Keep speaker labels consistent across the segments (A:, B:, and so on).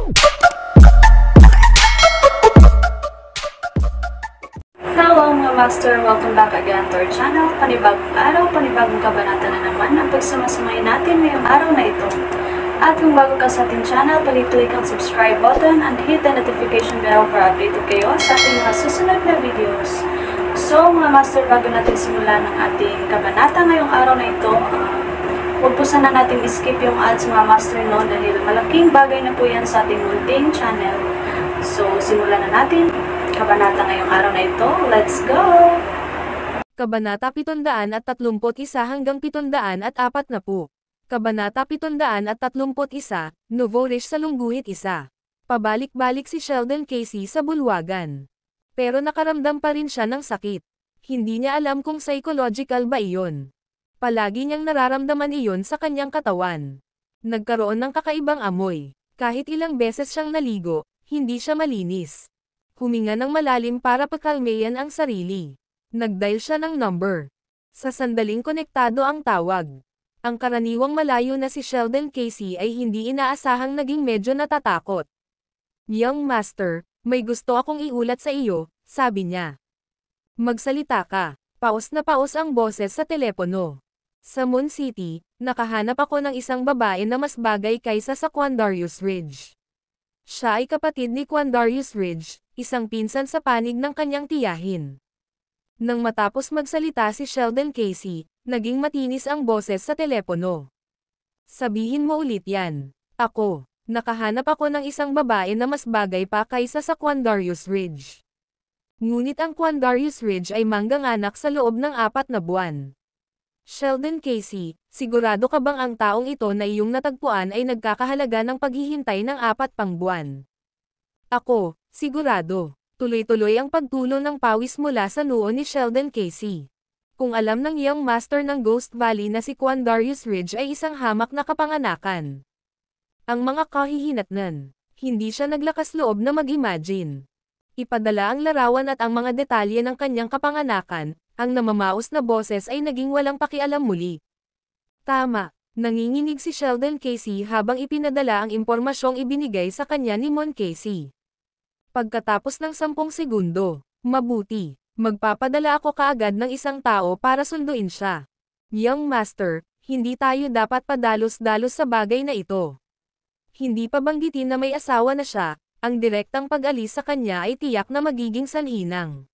A: Hello mga master! Welcome back again to our channel. Panibagong araw, panibagong kabanata na naman ang pagsamasamayin natin ngayong araw na ito. At kung bago ka sa ating channel, pag-click ang subscribe button and hit the notification bell para updated kayo sa ating mga susunod na videos. So mga master, bago natin simulan ang ating kabanata ngayong araw na ito, huwag po sana natin skip yung ads mga master no, dahil malaking bagay na po yan sa ating munting channel. So simulan na natin kabanata ngayong araw na ito. Let's go!
B: Kabanata 731 hanggang 740. Kabanata 731, Novorish sa Lungguhit 1. Pabalik-balik si Sheldon Casey sa bulwagan. Pero nakaramdam pa rin siya ng sakit. Hindi niya alam kung psychological ba iyon. Palagi niyang nararamdaman iyon sa kanyang katawan. Nagkaroon ng kakaibang amoy. Kahit ilang beses siyang naligo, hindi siya malinis. Huminga ng malalim para pakalmayan ang sarili. Nag-dial siya ng number. Sa sandaling konektado ang tawag. Ang karaniwang malayo na si Sheldon Casey ay hindi inaasahang naging medyo natatakot. Young Master, may gusto akong iulat sa iyo, sabi niya. Magsalita ka. Paos na paos ang boses sa telepono. Sa Moon City, nakahanap ako ng isang babae na mas bagay kaysa sa Quandarius Ridge. Siya ay kapatid ni Quandarius Ridge, isang pinsan sa panig ng kanyang tiyahin. Nang matapos magsalita si Sheldon Casey, naging matinis ang boses sa telepono. Sabihin mo ulit yan. Ako, nakahanap ako ng isang babae na mas bagay pa kaysa sa Quandarius Ridge. Ngunit ang Quandarius Ridge ay mangganganak sa loob ng 4 na buwan. Sheldon Casey, sigurado ka bang ang taong ito na iyong natagpuan ay nagkakahalaga ng paghihintay ng 4 pang buwan? Ako, sigurado. Tuloy-tuloy ang pagtulo ng pawis mula sa noo ni Sheldon Casey. Kung alam ng Young Master ng Ghost Valley na si Quandarius Ridge ay isang hamak na kapanganakan. Ang mga kahihinatnan, hindi siya naglakas loob na mag-imagine. Ipadala ang larawan at ang mga detalye ng kanyang kapanganakan, ang namamaos na boses ay naging walang pakialam muli. Tama, nanginginig si Sheldon Casey habang ipinadala ang impormasyong ibinigay sa kanya ni Mon Casey. Pagkatapos ng 10 segundo, mabuti, magpapadala ako kaagad ng isang tao para sunduin siya. Young Master, hindi tayo dapat padalos-dalos sa bagay na ito. Hindi pa banggitin na may asawa na siya, ang direktang pag-alis sa kanya ay tiyak na magiging sanhinang.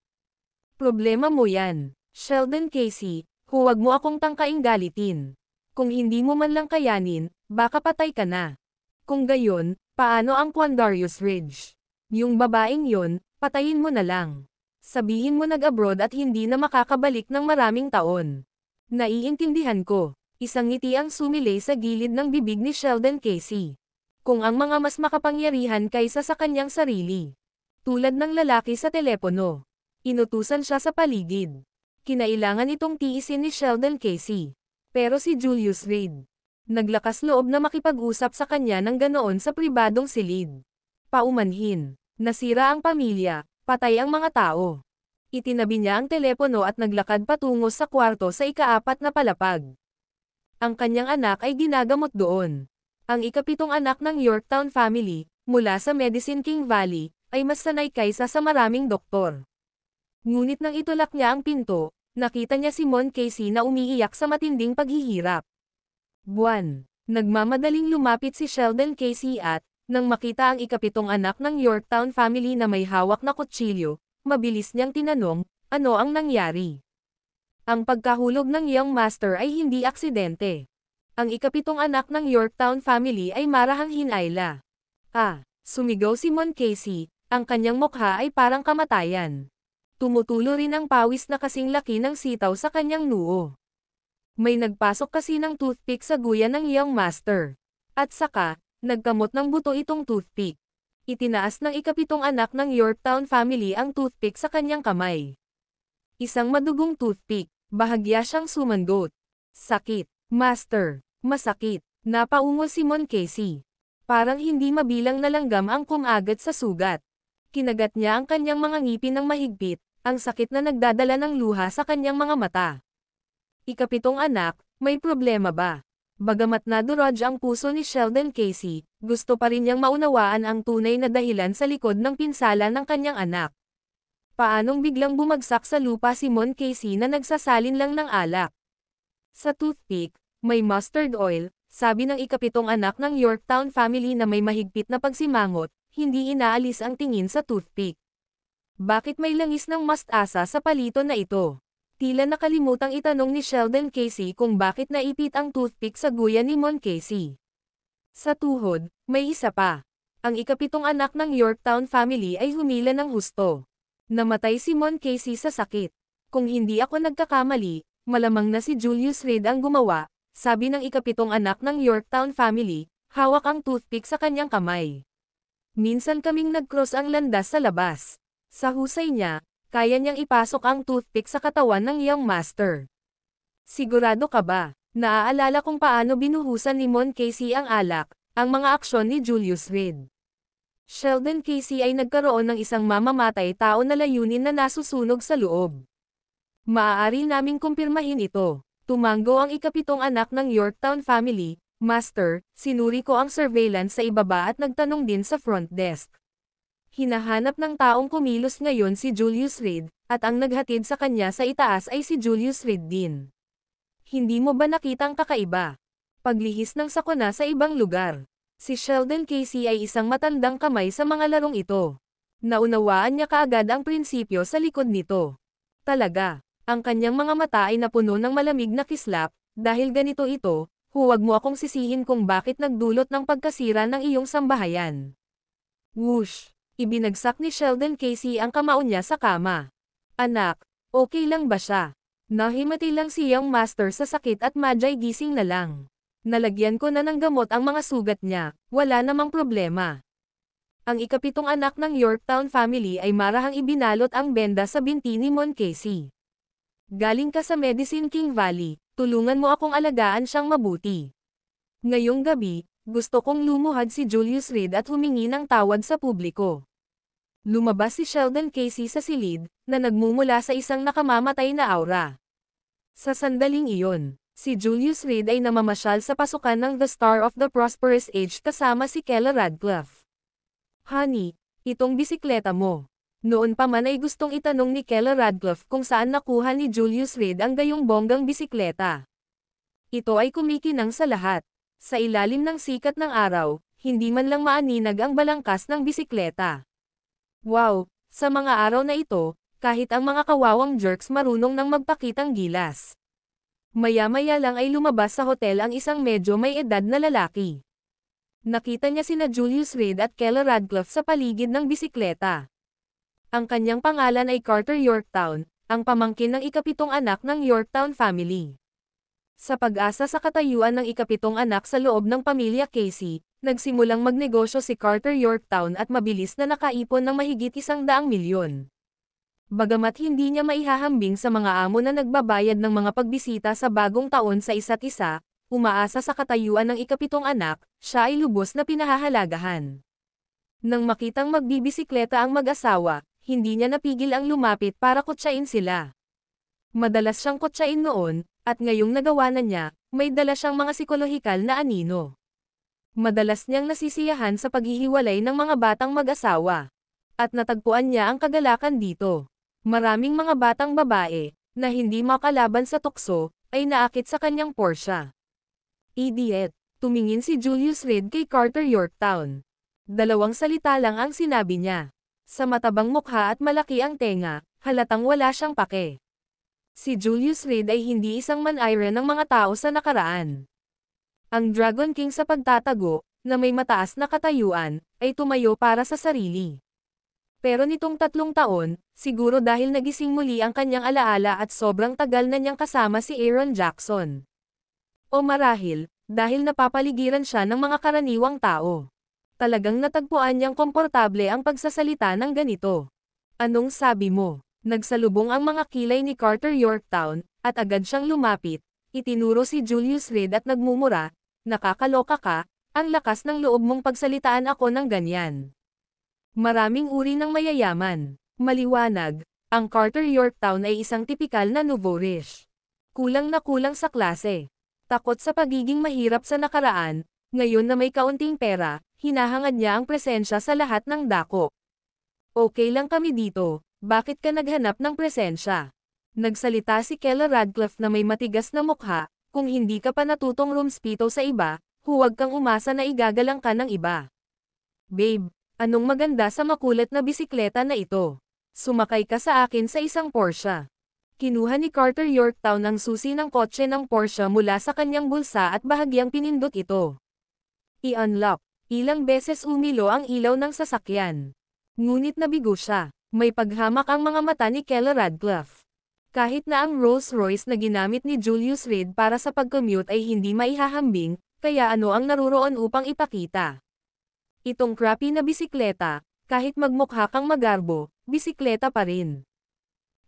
B: Problema mo yan, Sheldon Casey, huwag mo akong tangkaing galitin. Kung hindi mo man lang kayanin, baka patay ka na. Kung gayon, paano ang Quandarius Ridge? Yung babaeng yon, patayin mo na lang. Sabihin mo nag-abroad at hindi na makakabalik ng maraming taon. Naiintindihan ko. Isang ngiti ang sumilay sa gilid ng bibig ni Sheldon Casey. Kung ang mga mas makapangyarihan kaysa sa kanyang sarili. Tulad ng lalaki sa telepono. Inutusan siya sa paligid. Kinailangan itong tiisin ni Sheldon Casey. Pero si Julius Reed, naglakas loob na makipag-usap sa kanya ng ganoon sa pribadong silid. Paumanhin, nasira ang pamilya, patay ang mga tao. Itinabi niya ang telepono at naglakad patungo sa kwarto sa ika-4 na palapag. Ang kanyang anak ay ginagamot doon. Ang ika-7 anak ng Yorktown family, mula sa Medicine King Valley, ay mas sanay kaysa sa maraming doktor. Ngunit nang itulak niya ang pinto, nakita niya si Mon Casey na umiiyak sa matinding paghihirap. Buwan, nagmamadaling lumapit si Sheldon Casey at, nang makita ang ika-7 anak ng Yorktown family na may hawak na kutsilyo, mabilis niyang tinanong, ano ang nangyari? Ang pagkahulog ng Young Master ay hindi aksidente. Ang ika-7 anak ng Yorktown family ay marahang hinayla. Sumigaw si Mon Casey, ang kanyang mukha ay parang kamatayan. Tumutulo rin ang pawis na kasing laki ng sitaw sa kanyang noo. May nagpasok kasi ng toothpick sa guya ng Young Master. At saka, nagkamot ng buto itong toothpick. Itinaas ng ika-7 anak ng Yorktown family ang toothpick sa kanyang kamay. Isang madugong toothpick, bahagya siyang sumangot. Sakit, Master, masakit, napaungol si Mon Casey. Parang hindi mabilang na langgam ang kumagat sa sugat. Kinagat niya ang kanyang mga ngipin ng mahigpit, ang sakit na nagdadala ng luha sa kanyang mga mata. Ika-7 anak, may problema ba? Bagamat nadurog ang puso ni Sheldon Casey, gusto pa rin niyang maunawaan ang tunay na dahilan sa likod ng pinsala ng kanyang anak. Paanong biglang bumagsak sa lupa si Mon Casey na nagsasalin lang ng alak? Sa toothpick, may mustard oil, sabi ng ikapitong anak ng Yorktown family na may mahigpit na pagsimangot, hindi inaalis ang tingin sa toothpick. Bakit may langis ng mustasa sa palito na ito? Tila nakalimutang itanong ni Sheldon Casey kung bakit naipit ang toothpick sa guya ni Mon Casey. Sa tuhod, may isa pa. Ang ikapitong anak ng Yorktown family ay humila ng husto. Namatay si Mon Casey sa sakit. Kung hindi ako nagkakamali, malamang na si Julius Reed ang gumawa, sabi ng ikapitong anak ng Yorktown family, hawak ang toothpick sa kanyang kamay. Minsan kaming nag-cross ang landas sa labas. Sa husay niya, kaya niyang ipasok ang toothpick sa katawan ng iyong master. Sigurado ka ba? Naaalala kung paano binuhusan ni Mon Casey ang alak, ang mga aksyon ni Julius Reed. Sheldon Casey ay nagkaroon ng isang mamamatay tao na layunin na nasusunog sa loob. Maaari naming kumpirmahin ito. Tumango ang ikapitong anak ng Yorktown family, Master, sinuri ko ang surveillance sa ibaba at nagtanong din sa front desk. Hinahanap ng taong kumilos ngayon si Julius Reed, at ang naghatid sa kanya sa itaas ay si Julius Reed din. Hindi mo ba nakitang kakaiba? Paglihis ng sakuna sa ibang lugar. Si Sheldon Casey ay isang matandang kamay sa mga larong ito. Naunawaan niya kaagad ang prinsipyo sa likod nito. Talaga, ang kanyang mga mata ay napuno ng malamig na kislap, dahil ganito ito, huwag mo akong sisihin kung bakit nagdulot ng pagkasira ng iyong sambahayan. Whoosh! Ibinagsak ni Sheldon Casey ang kamao niya sa kama. Anak, okay lang ba siya? Nahimati lang si iyong master sa sakit at madyay gising na lang. Nalagyan ko na ng gamot ang mga sugat niya, wala namang problema. Ang ikapitong anak ng Yorktown family ay marahang ibinalot ang benda sa binti ni Mon Casey. Galing ka sa Medicine King Valley, tulungan mo akong alagaan siyang mabuti. Ngayong gabi, gusto kong lumuhad si Julius Reed at humingi ng tawad sa publiko. Lumabas si Sheldon Casey sa silid, na nagmumula sa isang nakamamatay na aura. Sa sandaling iyon, si Julius Reed ay namamasyal sa pasukan ng The Star of the Prosperous Age kasama si Kella Radcliffe. Honey, itong bisikleta mo. Noon pa man ay gustong itanong ni Kella Radcliffe kung saan nakuha ni Julius Reed ang gayong bonggang bisikleta. Ito ay kumikinang sa lahat. Sa ilalim ng sikat ng araw, hindi man lang maaninag ang balangkas ng bisikleta. Wow, sa mga araw na ito, kahit ang mga kawawang jerks marunong nang magpakitang gilas. Maya-maya lang ay lumabas sa hotel ang isang medyo may edad na lalaki. Nakita niya sina Julius Reed at Kella Radcliffe sa paligid ng bisikleta. Ang kanyang pangalan ay Carter Yorktown, ang pamangkin ng ikapitong anak ng Yorktown family. Sa pag-asa sa katayuan ng ikapitong anak sa loob ng pamilya Casey, nagsimulang magnegosyo si Carter Yorktown at mabilis na nakaipon ng mahigit 100 milyon. Bagamat hindi niya maihahambing sa mga amo na nagbabayad ng mga pagbisita sa bagong taon sa isa't isa, umaasa sa katayuan ng ikapitong anak, siya ay lubos na pinahahalagahan. Nang makitang magbibisikleta ang mag-asawa, hindi niya napigil ang lumapit para kutsain sila. Madalas siyang kutsain noon, at ngayong nagawa na niya, may dala siyang mga psikolohikal na anino. Madalas niyang nasisiyahan sa paghihiwalay ng mga batang mag-asawa. At natagpuan niya ang kagalakan dito. Maraming mga batang babae, na hindi makalaban sa tukso, ay naakit sa kanyang Porsche. Idiot, tumingin si Julius Reed kay Carter Yorktown. 2 salita lang ang sinabi niya. Sa matabang mukha at malaki ang tenga, halatang wala siyang pake. Si Julius Reed ay hindi isang manayra ng mga tao sa nakaraan. Ang Dragon King sa pagtatago, na may mataas na katayuan, ay tumayo para sa sarili. Pero nitong 3 taon, siguro dahil nagising muli ang kanyang alaala at sobrang tagal na niyang kasama si Aaron Jackson. O marahil, dahil napapaligiran siya ng mga karaniwang tao. Talagang natagpuan niyang komportable ang pagsasalita ng ganito. Anong sabi mo? Nagsalubong ang mga kilay ni Carter Yorktown, at agad siyang lumapit, itinuro si Julius Reed at nagmumura, nakakaloka ka, ang lakas ng loob mong pagsalitaan ako ng ganyan. Maraming uri ng mayayaman. Maliwanag, ang Carter Yorktown ay isang tipikal na nouveau riche. Kulang na kulang sa klase. Takot sa pagiging mahirap sa nakaraan, ngayon na may kaunting pera, hinahangad niya ang presensya sa lahat ng dako. Okay lang kami dito, bakit ka naghanap ng presensya? Nagsalita si Kella Radcliffe na may matigas na mukha, kung hindi ka pa natutong rumspito sa iba, huwag kang umasa na igagalang ka ng iba. Babe, anong maganda sa makulit na bisikleta na ito? Sumakay ka sa akin sa isang Porsche. Kinuha ni Carter Yorktown ang susi ng kotse ng Porsche mula sa kanyang bulsa at bahagyang pinindot ito. I-unlock. Ilang beses umilo ang ilaw ng sasakyan. Ngunit nabigo siya. May paghamak ang mga mata ni Kella Radcliffe. Kahit na ang Rolls-Royce na ginamit ni Julius Reed para sa pag-commute ay hindi maihahambing, kaya ano ang naruroon upang ipakita? Itong crappy na bisikleta, kahit magmukha kang magarbo, bisikleta pa rin.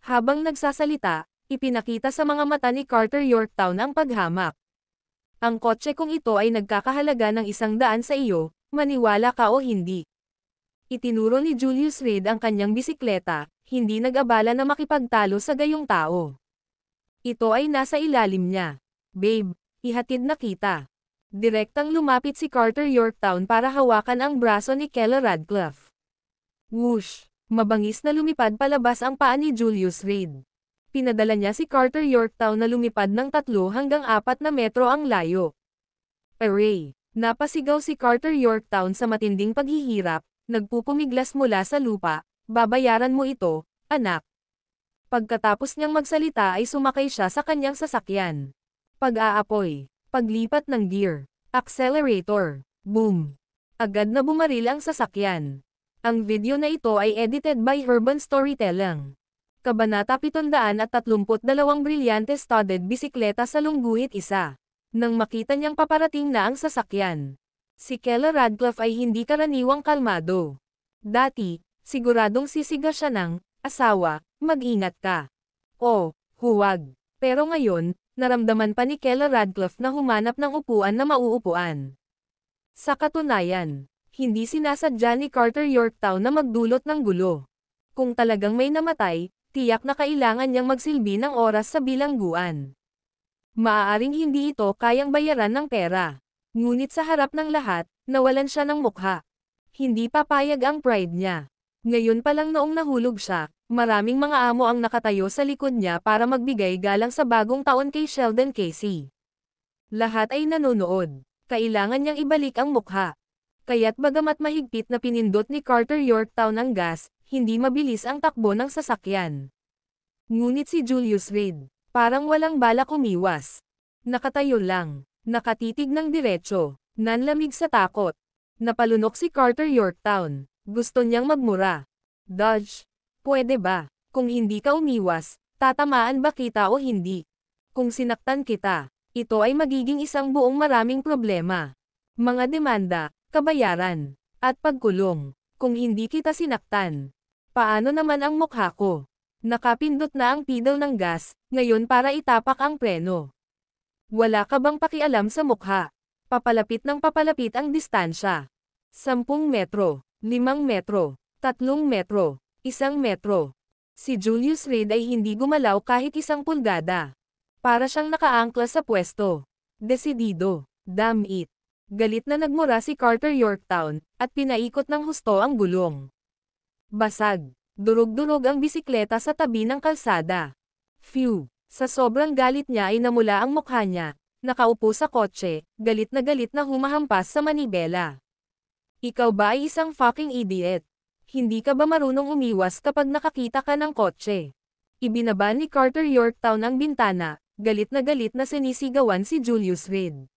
B: Habang nagsasalita, ipinakita sa mga mata ni Carter Yorktown ang paghamak. Ang kotse kong ito ay nagkakahalaga ng 100 sa iyo, maniwala ka o hindi. Itinuro ni Julius Reed ang kanyang bisikleta, hindi nag-abala na makipagtalo sa gayong tao. Ito ay nasa ilalim niya. Babe, ihatid na kita. Direktang lumapit si Carter Yorktown para hawakan ang braso ni Kella Radcliffe. Whoosh! Mabangis na lumipad palabas ang paa ni Julius Reed. Pinadala niya si Carter Yorktown na lumipad ng 3 hanggang 4 na metro ang layo. Array! Napasigaw si Carter Yorktown sa matinding paghihirap, nagpupumiglas mula sa lupa, babayaran mo ito, anak. Pagkatapos niyang magsalita ay sumakay siya sa kanyang sasakyan. Pag-aapoy, paglipat ng gear, accelerator, boom. Agad na bumaril ang sasakyan. Ang video na ito ay edited by Urban Storytelling. Kabanata 732 Brilyante Studded Bisikleta sa Lungguhit Isa. Nang makita niyang paparating na ang sasakyan, si Kella Radcliffe ay hindi karaniwang kalmado. Dati, siguradong sisiga siya ng, asawa, mag-ingat ka. O, huwag. Pero ngayon, naramdaman pa ni Kella Radcliffe na humanap ng upuan na mauupuan. Sa katunayan, hindi sinasadya ni Carter Yorktown na magdulot ng gulo. Kung talagang may namatay, tiyak na kailangan niyang magsilbi ng oras sa bilangguan. Maaaring hindi ito kayang bayaran ng pera. Ngunit sa harap ng lahat, nawalan siya ng mukha. Hindi papayag ang pride niya. Ngayon pa lang noong nahulog siya, maraming mga amo ang nakatayo sa likod niya para magbigay galang sa bagong taon kay Sheldon Casey. Lahat ay nanonood. Kailangan niyang ibalik ang mukha. Kaya't bagamat mahigpit na pinindot ni Carter Yorktown ang gas, hindi mabilis ang takbo ng sasakyan. Ngunit si Julius Reed, parang walang balak umiwas. Nakatayo lang, nakatitig ng diretso, nanlamig sa takot. Napalunok si Carter Yorktown. Gusto niyang magmura. Dodge, pwede ba? Kung hindi ka umiwas, tatamaan ba kita o hindi? Kung sinaktan kita, ito ay magiging isang buong maraming problema. Mga demanda, kabayaran, at pagkulong. Kung hindi kita sinaktan, paano naman ang mukha ko? Nakapindot na ang pedal ng gas, ngayon para itapak ang preno. Wala ka bang pakialam sa mukha? Papalapit ng papalapit ang distansya. 10 metro, 5 metro, 3 metro, 1 metro. Si Julius Reed ay hindi gumalaw kahit 1 pulgada. Para siyang nakaangkla sa pwesto. Desidido, damn it. Galit na nagmura si Carter Yorktown, at pinaikot ng husto ang gulong. Basag. Durog-durog ang bisikleta sa tabi ng kalsada. Phew! Sa sobrang galit niya ay namula ang mukha niya. Nakaupo sa kotse, galit na humahampas sa manibela. Ikaw ba ay isang fucking idiot? Hindi ka ba marunong umiwas kapag nakakita ka ng kotse? Ibinaba ni Carter Yorktown ang bintana, galit na sinisigawan si Julius Reed.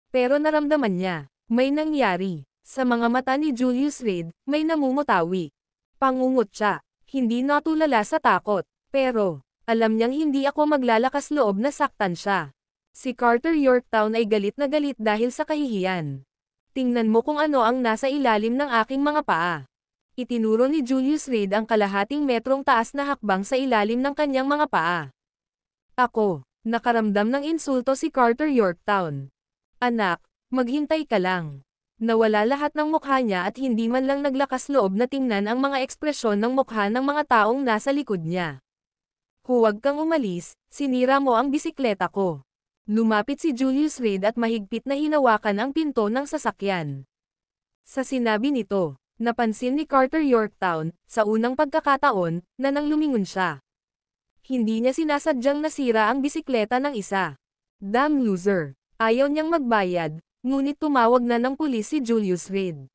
B: Pero naramdaman niya, may nangyari. Sa mga mata ni Julius Reed, may namumutawi. Pangungot siya, hindi natulala sa takot, pero, alam niyang hindi ako maglalakas loob na saktan siya. Si Carter Yorktown ay galit na galit dahil sa kahihiyan. Tingnan mo kung ano ang nasa ilalim ng aking mga paa. Itinuro ni Julius Reed ang kalahating metrong taas na hakbang sa ilalim ng kanyang mga paa. Ako, nakaramdam ng insulto si Carter Yorktown. Anak, maghintay ka lang. Nawala lahat ng mukha niya at hindi man lang naglakas loob na tingnan ang mga ekspresyon ng mukha ng mga taong nasa likod niya. Huwag kang umalis, sinira mo ang bisikleta ko. Lumapit si Julius Reed at mahigpit na hinawakan ang pinto ng sasakyan. Sa sinabi nito, napansin ni Carter Yorktown, sa unang pagkakataon, na nang lumingon siya. Hindi niya sinasadyang nasira ang bisikleta ng isa. Damn loser. Ayaw niyang magbayad, ngunit tumawag na ng pulis si Julius Reed.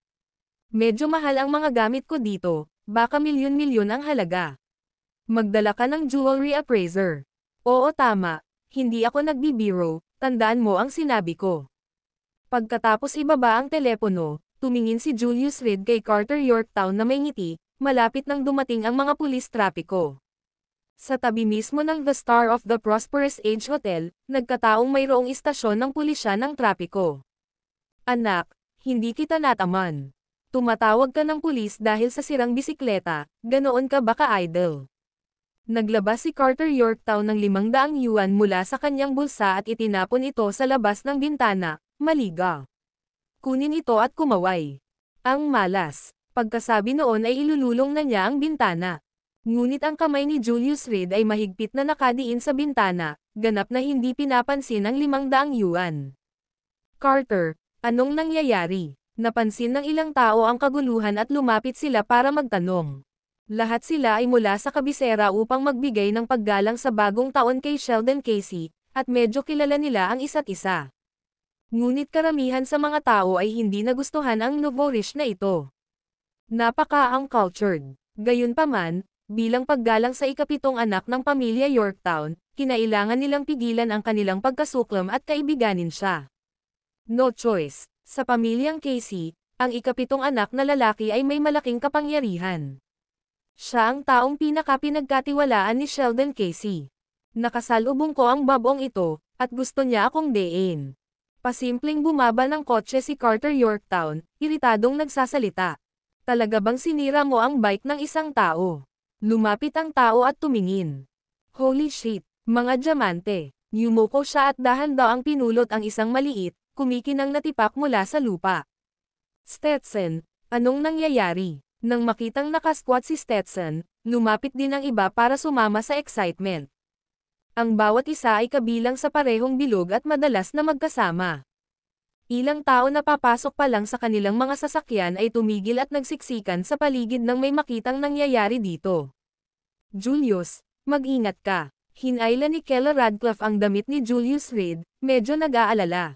B: Medyo mahal ang mga gamit ko dito, baka milyon-milyon ang halaga. Magdala ka ng jewelry appraiser. Oo tama, hindi ako nagbibiro, tandaan mo ang sinabi ko. Pagkatapos ibaba ang telepono, tumingin si Julius Reed kay Carter Yorktown na may ngiti, malapit nang dumating ang mga pulis trapiko. Sa tabi mismo ng The Star of the Prosperous Age Hotel, nagkataong mayroong istasyon ng pulisya ng trapiko. Anak, hindi kita nataman. Tumatawag ka ng pulis dahil sa sirang bisikleta, ganoon ka ba ka-idle? Naglabas si Carter Yorktown ng 500 yuan mula sa kanyang bulsa at itinapon ito sa labas ng bintana, maligaw. Kunin ito at kumaway. Ang malas. Pagkasabi noon ay ilululong na niya ang bintana. Ngunit ang kamay ni Julius Reed ay mahigpit na nakadiin sa bintana, ganap na hindi pinapansin ang 500 yuan. Carter, anong nangyayari? Napansin ng ilang tao ang kaguluhan at lumapit sila para magtanong. Lahat sila ay mula sa kabisera upang magbigay ng paggalang sa bagong taon kay Sheldon Casey, at medyo kilala nila ang isa't isa. Ngunit karamihan sa mga tao ay hindi nagustuhan ang nourish na ito. Napaka-uncultured. Gayunpaman, bilang paggalang sa ikapitong anak ng pamilya Yorktown, kinailangan nilang pigilan ang kanilang pagkasuklam at kaibiganin siya. No choice. Sa pamilyang Casey, ang ikapitong anak na lalaki ay may malaking kapangyarihan. Siya ang taong pinaka-pinagkatiwalaan ni Sheldon Casey. Nakasalubong ko ang babong ito, at gusto niya akong dein. Pasimpleng bumaba ng kotse si Carter Yorktown, iritadong nagsasalita. Talaga bang sinira mo ang bike ng isang tao? Lumapit ang tao at tumingin. Holy shit, mga diamante. Yumuko siya at dahan-daang pinulot ang isang maliit, kumikinang na tipak mula sa lupa. Stetson, anong nangyayari? Nang makitang nakasquat si Stetson, lumapit din ang iba para sumama sa excitement. Ang bawat isa ay kabilang sa parehong bilog at madalas na magkasama. Ilang tao na papasok pa lang sa kanilang mga sasakyan ay tumigil at nagsiksikan sa paligid nang may makitang nangyayari dito. Julius, mag-ingat ka. Hinayla ni Keller Radcliffe ang damit ni Julius Reed, medyo nag-aalala.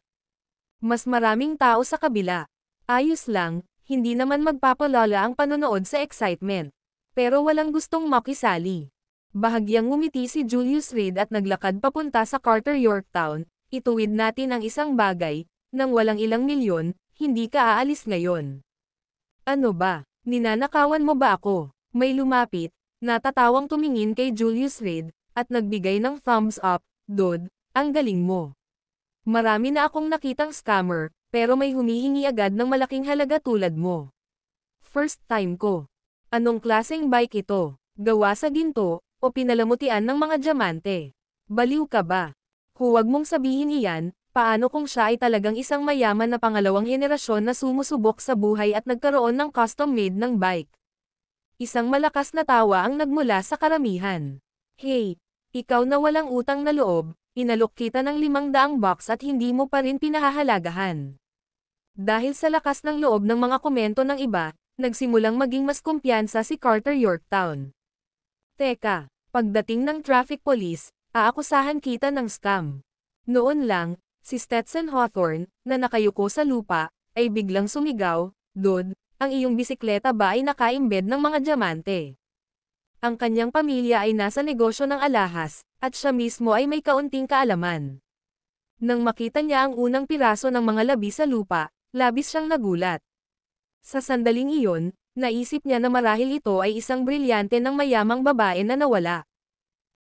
B: Mas maraming tao sa kabila. Ayos lang, hindi naman magpapalala ang panonood sa excitement. Pero walang gustong makisali. Bahagyang ngumiti si Julius Reed at naglakad papunta sa Carter Yorktown. Ituwid natin ang isang bagay, nang walang ilang milyon, hindi ka aalis ngayon. Ano ba? Ninanakawan mo ba ako? May lumapit, natatawang tumingin kay Julius Reed, at nagbigay ng thumbs up, Dude, ang galing mo. Marami na akong nakitang scammer, pero may humihingi agad ng malaking halaga tulad mo. First time ko. Anong klaseng bike ito? Gawa sa ginto, o pinalamutian ng mga diamante? Baliw ka ba? Huwag mong sabihin iyan, paano kung siya ay talagang isang mayaman na pangalawang henerasyon na sumusubok sa buhay at nagkaroon ng custom-made ng bike? Isang malakas na tawa ang nagmula sa karamihan. Hey, ikaw na walang utang na loob, inalok kita ng 500 bucks at hindi mo pa rin pinahahalagahan. Dahil sa lakas ng loob ng mga komento ng iba, nagsimulang maging mas kumpiyansa si Carter Yorktown. Teka, pagdating ng traffic police, aakusahan kita ng scam. Noon lang, si Stetson Hawthorne, na nakayuko sa lupa, ay biglang sumigaw, Dude, ang iyong bisikleta ba ay naka-embed ng mga diamante? Ang kanyang pamilya ay nasa negosyo ng alahas, at siya mismo ay may kaunting kaalaman. Nang makita niya ang unang piraso ng mga labi sa lupa, labis siyang nagulat. Sa sandaling iyon, naisip niya na marahil ito ay isang brilyante ng mayamang babae na nawala.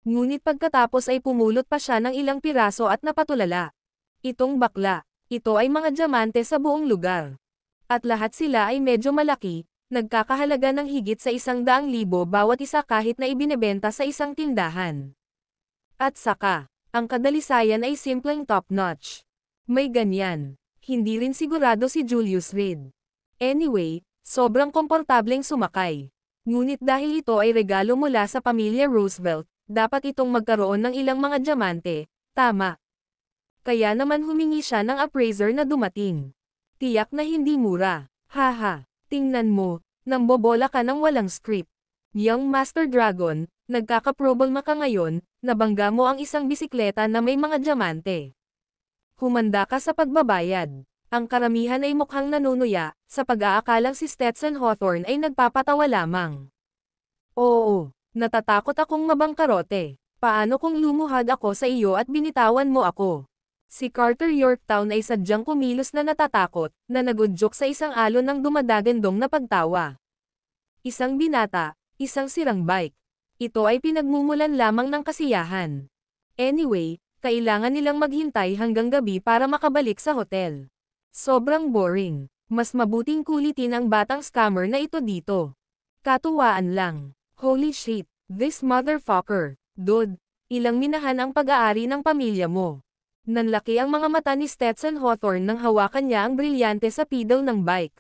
B: Ngunit pagkatapos ay pumulot pa siya ng ilang piraso at napatulala. Itong bakla, ito ay mga diamante sa buong lugar. At lahat sila ay medyo malaki, nagkakahalaga ng higit sa 100,000 bawat isa kahit na ibinebenta sa isang tindahan. At saka, ang kadalisayan ay simpleng top-notch. May ganyan. Hindi rin sigurado si Julius Reed. Anyway, sobrang komportableng sumakay. Ngunit dahil ito ay regalo mula sa pamilya Roosevelt, dapat itong magkaroon ng ilang mga diamante, tama. Kaya naman humingi siya ng appraiser na dumating. Tiyak na hindi mura. Haha, tingnan mo, nambobola ka ng walang script. Young Master Dragon, nagkakaproblema ka ngayon, nabangga mo ang isang bisikleta na may mga diamante. Humanda ka sa pagbabayad. Ang karamihan ay mukhang nanunuya, sa pag-aakalang si Stetson Hawthorne ay nagpapatawa lamang. Oo, natatakot akong mabangkarote. Paano kung lumuhad ako sa iyo at binitawan mo ako? Si Carter Yorktown ay sadyang kumilos na natatakot, na nagudyok sa isang alon ng dumadagandong na pagtawa. Isang binata, isang sirang bike. Ito ay pinagmumulan lamang ng kasiyahan. Anyway, kailangan nilang maghintay hanggang gabi para makabalik sa hotel. Sobrang boring. Mas mabuting kulitin ang batang scammer na ito dito. Katuwaan lang. Holy shit, this motherfucker. Dude, ilang minahan ang pag-aari ng pamilya mo. Nanlaki ang mga mata ni Stetson Hawthorne nang hawakan niya ang brilyante sa pedal ng bike.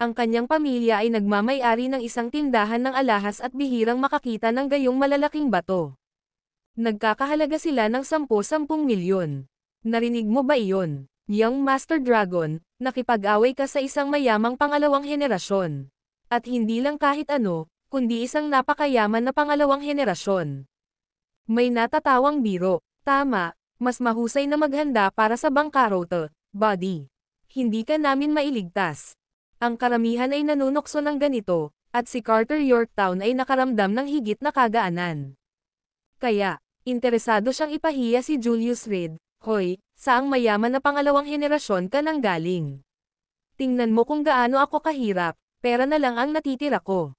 B: Ang kanyang pamilya ay nagmamay-ari ng isang tindahan ng alahas at bihirang makakita ng gayong malalaking bato. Nagkakahalaga sila ng 10-10 milyon. Narinig mo ba iyon? Young Master Dragon, nakipag-away ka sa isang mayamang pangalawang henerasyon. At hindi lang kahit ano, kundi isang napakayaman na pangalawang henerasyon. May natatawang biro. Tama, mas mahusay na maghanda para sa bangkarote, buddy. Hindi ka namin mailigtas. Ang karamihan ay nanunokso ng ganito, at si Carter Yorktown ay nakaramdam ng higit na kagaanan. Kaya, interesado siyang ipahiya si Julius Reed. Hoy, saang mayaman na pangalawang henerasyon ka nang galing? Tingnan mo kung gaano ako kahirap, pera na lang ang natitira ko.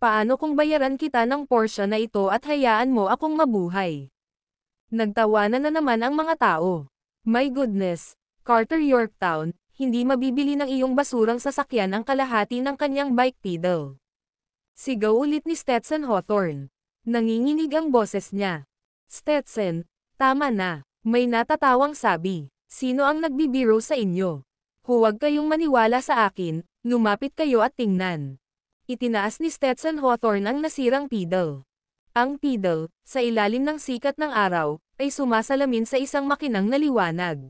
B: Paano kung bayaran kita ng Porsche na ito at hayaan mo akong mabuhay? Nagtawanan na naman ang mga tao. My goodness, Carter Yorktown, hindi mabibili ng iyong basurang sasakyan ang kalahati ng kanyang bike pedal. Sigaw ulit ni Stetson Hawthorne. Nanginginig ang boses niya. Stetson, tama na. May natatawang sabi, sino ang nagbibiro sa inyo? Huwag kayong maniwala sa akin, lumapit kayo at tingnan. Itinaas ni Stetson Hawthorne ang nasirang pedal. Ang pedal, sa ilalim ng sikat ng araw, ay sumasalamin sa isang makinang na liwanag.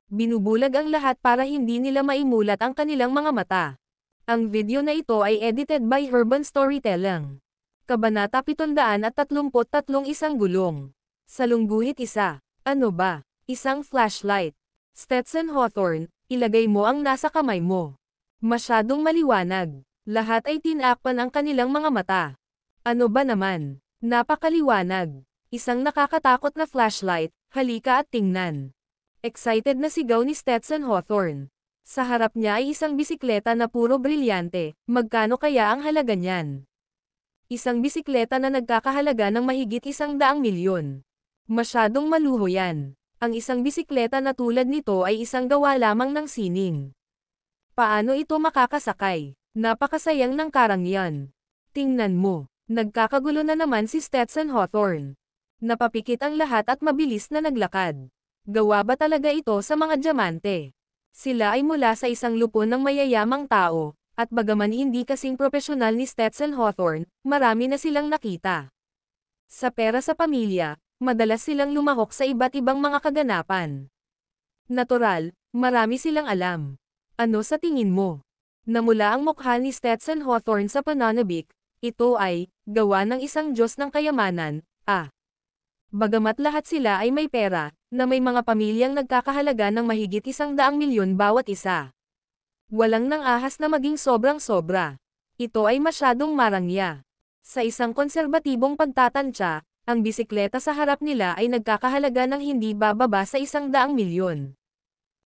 B: Binubulag ang lahat para hindi nila maimulat ang kanilang mga mata. Ang video na ito ay edited by Urban Storytelling. Kabanata 733 Isang gulong. Salungguhit isa. Ano ba? Isang flashlight. Stetson Hawthorne, ilagay mo ang nasa kamay mo. Masyadong maliwanag. Lahat ay tinakpan ang kanilang mga mata. Ano ba naman? Napakaliwanag. Isang nakakatakot na flashlight, halika at tingnan. Excited na sigaw ni Stetson Hawthorne. Sa harap niya ay isang bisikleta na puro brilyante, magkano kaya ang halaga niyan? Isang bisikleta na nagkakahalaga ng mahigit 100 milyon. Masyadong maluho yan. Ang isang bisikleta na tulad nito ay isang gawa lamang ng sining. Paano ito makakasakay? Napakasayang ng karangyan. Tingnan mo, nagkakagulo na naman si Stetson Hawthorne. Napapikit ang lahat at mabilis na naglakad. Gawa ba talaga ito sa mga diamante? Sila ay mula sa isang lupon ng mayayamang tao, at bagaman hindi kasing profesional ni Stetson Hawthorne, marami na silang nakita. Sa pera sa pamilya, madalas silang lumahok sa iba't ibang mga kaganapan. Natural, marami silang alam. Ano sa tingin mo? Namula ang mukha ni Stetson Hawthorne sa pananabik, ito ay, gawa ng isang Diyos ng kayamanan, Bagamat lahat sila ay may pera, na may mga pamilyang nagkakahalaga ng mahigit 100 milyon bawat isa. Walang nang ahas na maging sobrang-sobra. Ito ay masyadong marangya. Sa isang konserbatibong pagtatantya, ang bisikleta sa harap nila ay nagkakahalaga ng hindi bababa sa 100 milyon.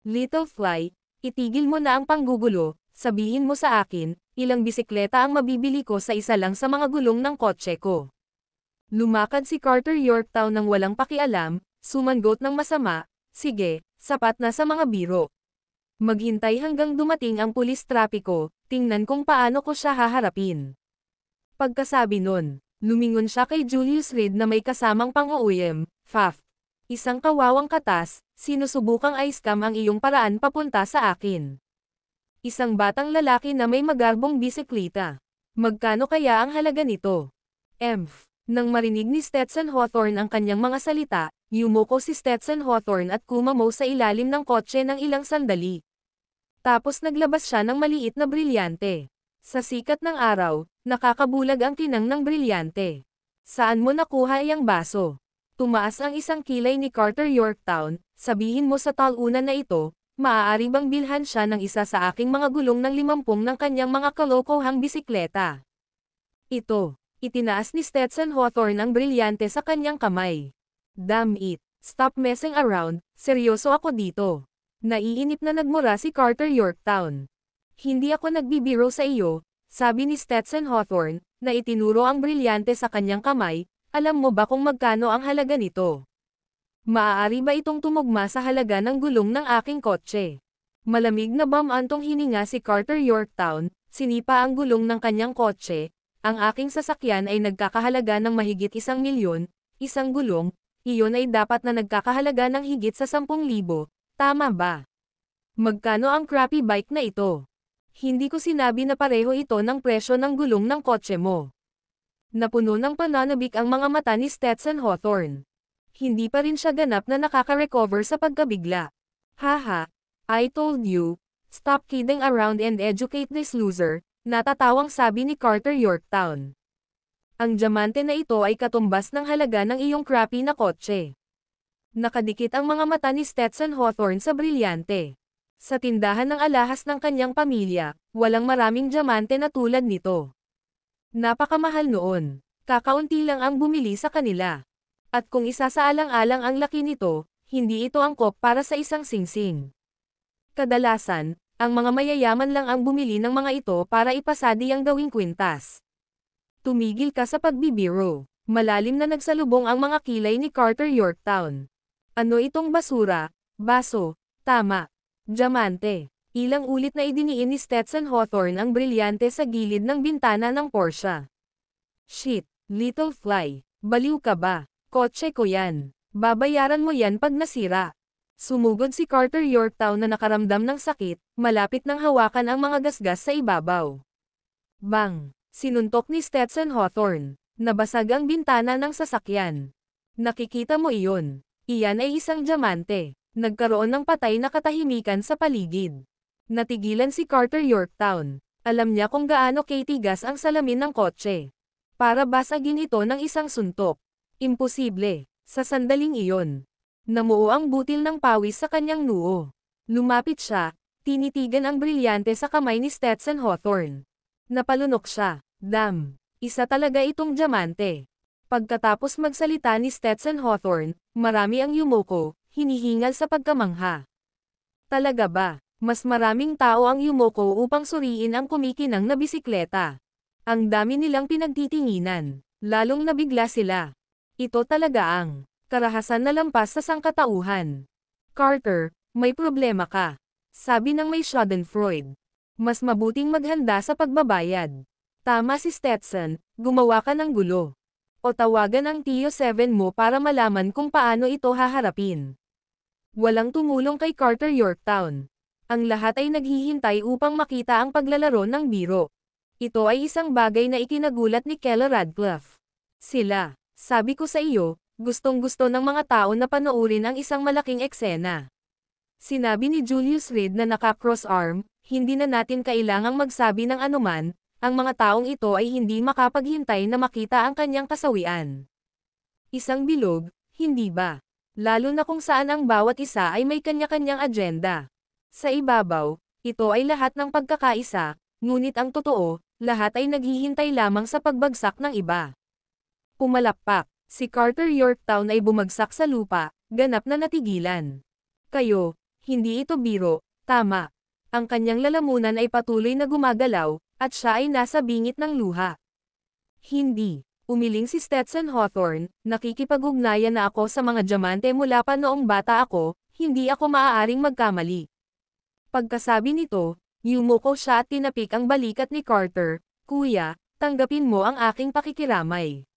B: Little Fly, itigil mo na ang panggugulo, sabihin mo sa akin, ilang bisikleta ang mabibili ko sa isa lang sa mga gulong ng kotse ko. Lumakad si Carter Yorktown ng walang pakialam, sumanggot ng masama, sige, sapat na sa mga biro. Maghintay hanggang dumating ang pulis trapiko, tingnan kung paano ko siya haharapin. Pagkasabi nun, lumingon siya kay Julius Reed na may kasamang pang-uuyam, Faf. Isang kawawang katas, sinusubukang i-scam ang iyong paraan papunta sa akin. Isang batang lalaki na may magarbong bisikleta. Magkano kaya ang halaga nito? Nang marinig ni Stetson Hawthorne ang kanyang mga salita, Yumuko si Stetson Hawthorne at kumamaw sa ilalim ng kotse ng ilang sandali. Tapos naglabas siya ng maliit na brilyante. Sa sikat ng araw, nakakabulag ang tinang ng brilyante. Saan mo nakuha iyang baso? Tumaas ang isang kilay ni Carter Yorktown, sabihin mo sa talunan na ito, maaari bang bilhan siya ng isa sa aking mga gulong ng 50 ng kanyang mga kalokohang bisikleta? Ito, itinaas ni Stetson Hawthorne ang brilyante sa kanyang kamay. Damn it, stop messing around, seryoso ako dito. Naiinip na nagmura si Carter Yorktown. Hindi ako nagbibiro sa iyo, sabi ni Stetson Hawthorne, na itinuro ang brilyante sa kanyang kamay, alam mo ba kung magkano ang halaga nito? Maaari ba itong tumugma sa halaga ng gulong ng aking kotse? Malamig na bamantong hininga si Carter Yorktown, sinipa ang gulong ng kanyang kotse, ang aking sasakyan ay nagkakahalaga ng mahigit 1,000,000, isang gulong, iyon ay dapat na nagkakahalaga ng higit sa 10,000, tama ba? Magkano ang crappy bike na ito? Hindi ko sinabi na pareho ito ng presyo ng gulong ng kotse mo. Napuno ng pananabik ang mga mata ni Stetson Hawthorne. Hindi pa rin siya ganap na nakaka-recover sa pagkabigla. Haha, I told you, stop kidding around and educate this loser, natatawang sabi ni Carter Yorktown. Ang diamante na ito ay katumbas ng halaga ng iyong crappy na kotse. Nakadikit ang mga mata ni Stetson Hawthorne sa brilyante. Sa tindahan ng alahas ng kanyang pamilya, walang maraming diamante na tulad nito. Napakamahal noon, kakaunti lang ang bumili sa kanila. At kung isasaalang-alang ang laki nito, hindi ito angkop para sa isang singsing. Kadalasan, ang mga mayayaman lang ang bumili ng mga ito para ipasadi ang gawing kwintas. Tumigil ka sa pagbibiro. Malalim na nagsalubong ang mga kilay ni Carter Yorktown. Ano itong basura? Baso. Tama. Diamante. Ilang ulit na idiniin ni Stetson Hawthorne ang brilyante sa gilid ng bintana ng Porsche. Shit, little fly. Baliw ka ba? Kotse ko yan. Babayaran mo yan pag nasira. Sumugod si Carter Yorktown na nakaramdam ng sakit, malapit nang hawakan ang mga gasgas sa ibabaw. Bang! Sinuntok ni Stetson Hawthorne. Nabasag ang bintana ng sasakyan. Nakikita mo iyon. Iyan ay isang diamante. Nagkaroon ng patay na katahimikan sa paligid. Natigilan si Carter Yorktown. Alam niya kung gaano katigas ang salamin ng kotse. Para basagin ito ng isang suntok. Imposible. Sa sandaling iyon. Namuo ang butil ng pawis sa kanyang noo. Lumapit siya, tinitigan ang brilyante sa kamay ni Stetson Hawthorne. Napalunok siya. Damn. Isa talaga itong diamante. Pagkatapos magsalita ni Stetson Hawthorne, marami ang yumuko, hinihingal sa pagkamangha. Talaga ba? Mas maraming tao ang yumuko upang suriin ang kumikinang na bisikleta. Ang dami nilang pinagtitinginan. Lalong nabigla sila. Ito talaga ang karahasan na lampas sa sangkatauhan. Carter, may problema ka. Sabi ng may schadenfreude. Mas mabuting maghanda sa pagbabayad. Tama si Stetson, gumawa ka ng gulo. O tawagan ang Tio 7 mo para malaman kung paano ito haharapin. Walang tumulong kay Carter Yorktown. Ang lahat ay naghihintay upang makita ang paglalaro ng biro. Ito ay isang bagay na ikinagulat ni Keller Radcliffe. Sila, sabi ko sa iyo, gustong-gusto ng mga tao na panoorin ang isang malaking eksena. Sinabi ni Julius Reed na naka-cross-arm, hindi na natin kailangang magsabi ng anuman, ang mga taong ito ay hindi makapaghintay na makita ang kanyang kasawian. Isang bilog, hindi ba? Lalo na kung saan ang bawat isa ay may kanya-kanyang agenda. Sa ibabaw, ito ay lahat ng pagkakaisa, ngunit ang totoo, lahat ay naghihintay lamang sa pagbagsak ng iba. Pumalakpak, si Carter Yorktown ay bumagsak sa lupa, ganap na natigilan. Kayo, hindi ito biro, tama. Ang kanyang lalamunan ay patuloy na gumagalaw, at siya ay nasa bingit ng luha. Hindi. Umiling si Stetson Hawthorne, nakikipag-ugnayan na ako sa mga diamante mula pa noong bata ako, hindi ako maaaring magkamali. Pagkasabi nito, yumuko siya at tinapik ang balikat ni Carter, Kuya, tanggapin mo ang aking pakikiramay.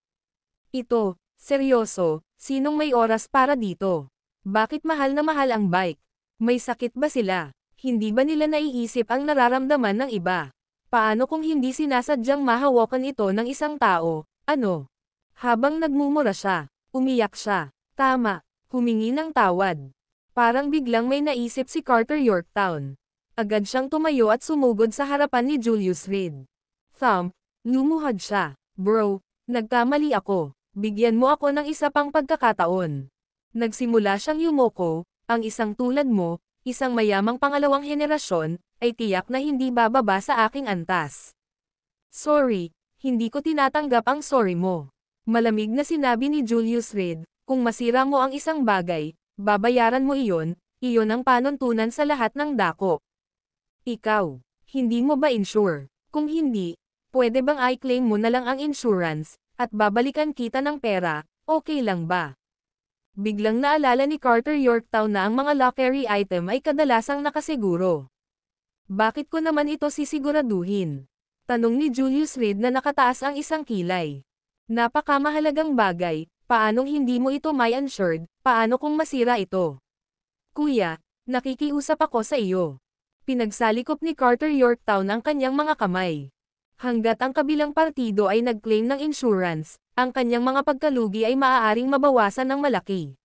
B: Ito, seryoso, sinong may oras para dito? Bakit mahal na mahal ang bike? May sakit ba sila? Hindi ba nila naiisip ang nararamdaman ng iba? Paano kung hindi sinasadyang mahawakan ito ng isang tao? Ano? Habang nagmumura siya, umiyak siya. Tama. Humingi ng tawad. Parang biglang may naisip si Carter Yorktown. Agad siyang tumayo at sumugod sa harapan ni Julius Reed. Thump, lumuhod siya. Bro, nagkamali ako. Bigyan mo ako ng isa pang pagkakataon. Nagsimula siyang yumoko, ang isang tulad mo, isang mayamang pangalawang henerasyon, ay tiyak na hindi bababa sa aking antas. Sorry, hindi ko tinatanggap ang sorry mo. Malamig na sinabi ni Julius Reed, kung masira mo ang isang bagay, babayaran mo iyon ang panuntunan sa lahat ng dako. Ikaw, hindi mo ba insure? Kung hindi, pwede bang i-claim mo na lang ang insurance, at babalikan kita ng pera, okay lang ba? Biglang naalala ni Carter Yorktown na ang mga lockery item ay kadalasang nakasiguro. Bakit ko naman ito sisiguraduhin? Tanong ni Julius Reed na nakataas ang isang kilay. Napakamahalagang bagay, paanong hindi mo ito may insured, paano kung masira ito? Kuya, nakikiusap ako sa iyo. Pinagsalikop ni Carter Yorktown ang kanyang mga kamay. Hanggat ang kabilang partido ay nag-claim ng insurance, ang kanyang mga pagkalugi ay maaaring mabawasan ng malaki.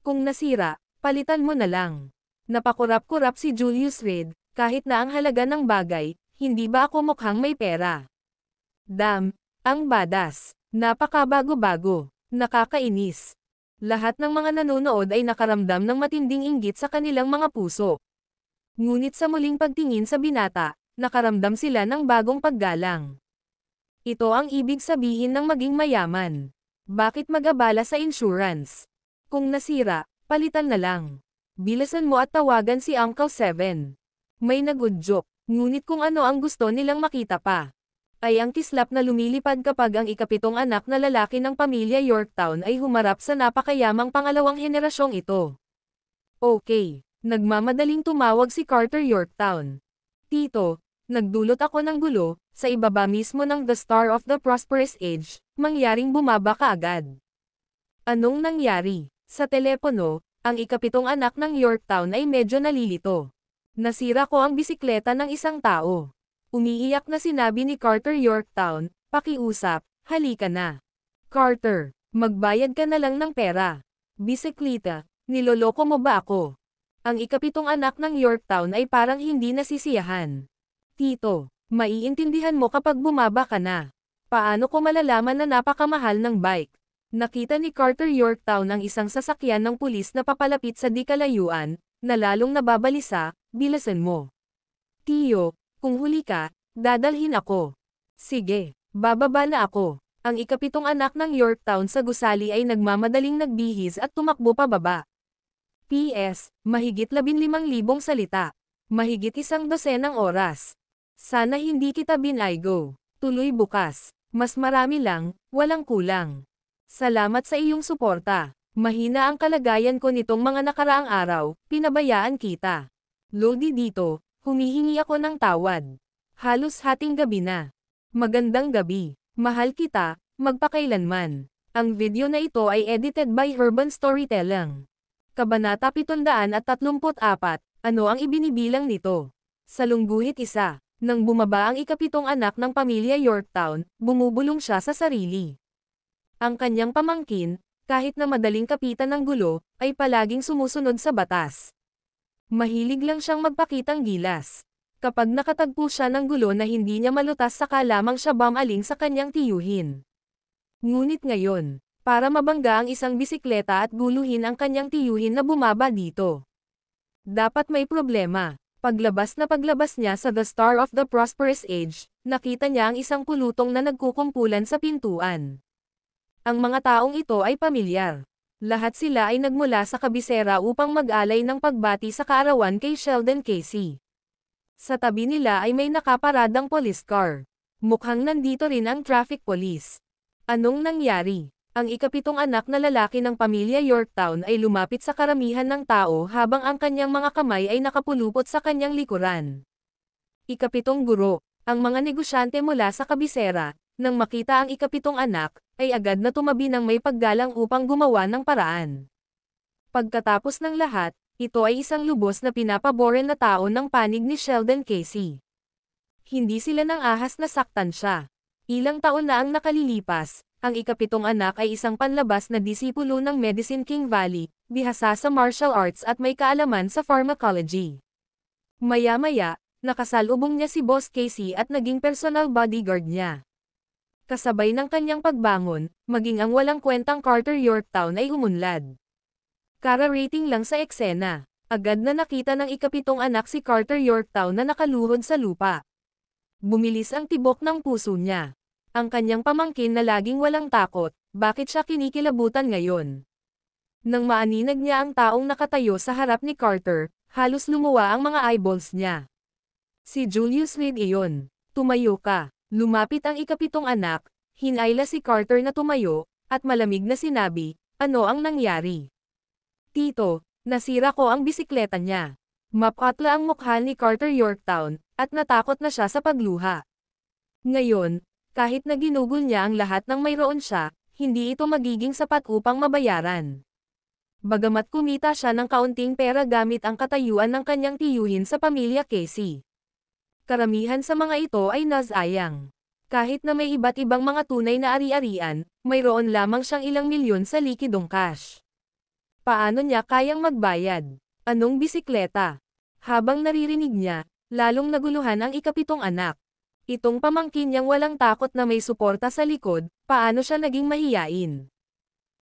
B: Kung nasira, palitan mo na lang. Napakurap-kurap si Julius Reed, kahit na ang halaga ng bagay, hindi ba ako mukhang may pera? Damn, ang badas. Napakabago-bago. Nakakainis. Lahat ng mga nanonood ay nakaramdam ng matinding inggit sa kanilang mga puso. Ngunit sa muling pagtingin sa binata, nakaramdam sila ng bagong paggalang. Ito ang ibig sabihin ng maging mayaman. Bakit mag-abala sa insurance? Kung nasira, palitan na lang. Bilisan mo at tawagan si Uncle Seven. May nagudyok, ngunit kung ano ang gusto nilang makita pa, ay ang kislap na lumilipad kapag ang ikapitong anak na lalaki ng pamilya Yorktown ay humarap sa napakayamang pangalawang henerasyong ito. Okay, nagmamadaling tumawag si Carter Yorktown. Tito, nagdulot ako ng gulo, sa ibaba mismo ng The Star of the Prosperous Age, mangyaring bumaba ka agad. Anong nangyari? Sa telepono, ang ikapitong anak ng Yorktown ay medyo nalilito. Nasira ko ang bisikleta ng isang tao. Umiiyak na sinabi ni Carter Yorktown, pakiusap, halika na. Carter, magbayad ka na lang ng pera. Bisikleta, niloloko mo ba ako? Ang ikapitong anak ng Yorktown ay parang hindi nasisiyahan. Tito, maiintindihan mo kapag bumaba ka na. Paano ko malalaman na napakamahal ng bike? Nakita ni Carter Yorktown ang isang sasakyan ng pulis na papalapit sa di kalayuan, na lalong nababalisa, bilasan mo. Tiyo, kung huli ka, dadalhin ako. Sige, bababa na ako. Ang ikapitong anak ng Yorktown sa gusali ay nagmamadaling nagbihis at tumakbo pababa. P.S. Mahigit 15,000 salita. Mahigit 12 oras. Sana hindi kita binaygo. Tuloy bukas. Mas marami lang, walang kulang. Salamat sa iyong suporta. Mahina ang kalagayan ko nitong mga nakaraang araw, pinabayaan kita. Lodi dito. Humihingi ako ng tawad. Halos hating gabi na. Magandang gabi. Mahal kita, magpakailanman. Ang video na ito ay edited by Urban Storytelling. Kabanata 734, ano ang ibinibilang nito? Sa lungguhit isa, nang bumaba ang ikapitong anak ng pamilya Yorktown, bumubulong siya sa sarili. Ang kanyang pamangkin, kahit na madaling kapitan ng gulo, ay palaging sumusunod sa batas. Mahilig lang siyang magpakitang gilas. Kapag nakatagpo siya ng gulo na hindi niya malutas saka lamang siya bumaling sa kanyang tiyuhin. Ngunit ngayon, para mabangga ang isang bisikleta at guluhin ang kanyang tiyuhin na bumaba dito. Dapat may problema. Paglabas niya sa The Star of the Prosperous Age, nakita niya ang isang pulutong na nagkukumpulan sa pintuan. Ang mga taong ito ay pamilyar. Lahat sila ay nagmula sa kabisera upang mag-alay ng pagbati sa kaarawan kay Sheldon Casey. Sa tabi nila ay may nakaparadang police car. Mukhang nandito rin ang traffic police. Anong nangyari? Ang ikapitong anak na lalaki ng pamilya Yorktown ay lumapit sa karamihan ng tao habang ang kanyang mga kamay ay nakapulupot sa kanyang likuran. Ikapitong guro, ang mga negosyante mula sa kabisera, nang makita ang ikapitong anak, ay agad na tumabi ng may paggalang upang gumawa ng paraan. Pagkatapos ng lahat, ito ay isang lubos na pinapaboren na tao ng panig ni Sheldon Casey. Hindi sila nang ahas na saktan siya. Ilang taon na ang nakalilipas, Ang ikapitong anak ay isang panlabas na disipulo ng Medicine King Valley, bihasa sa martial arts at may kaalaman sa pharmacology. Maya-maya, nakasalubong niya si Boss Casey at naging personal bodyguard niya. Kasabay ng kanyang pagbangon, maging ang walang kwentang Carter Yorktown ay umunlad. Kara-rating lang sa eksena, agad na nakita ng ikapitong anak si Carter Yorktown na nakaluhod sa lupa. Bumilis ang tibok ng puso niya. Ang kanyang pamangkin na laging walang takot, bakit siya kinikilabutan ngayon? Nang maaninag niya ang taong nakatayo sa harap ni Carter, halos lumuwa ang mga eyeballs niya. Si Julius Reed iyon. Tumayo ka. Lumapit ang ikapitong anak, hinayla si Carter na tumayo, at malamig na sinabi, ano ang nangyari? Tito, nasira ko ang bisikleta niya. Mapatla ang mukha ni Carter Yorktown, at natakot na siya sa pagluha. Ngayon, kahit na ginugol niya ang lahat ng mayroon siya, hindi ito magiging sapat upang mabayaran. Bagamat kumita siya ng kaunting pera gamit ang katayuan ng kanyang tiyuhin sa pamilya Casey. Karamihan sa mga ito ay nasayang. Kahit na may iba't ibang mga tunay na ari-arian, mayroon lamang siyang ilang milyon sa likidong cash. Paano niya kayang magbayad? Anong bisikleta? Habang naririnig niya, lalong naguluhan ang ikapitong anak. Itong pamangkin niyang walang takot na may suporta sa likod, paano siya naging mahiyain?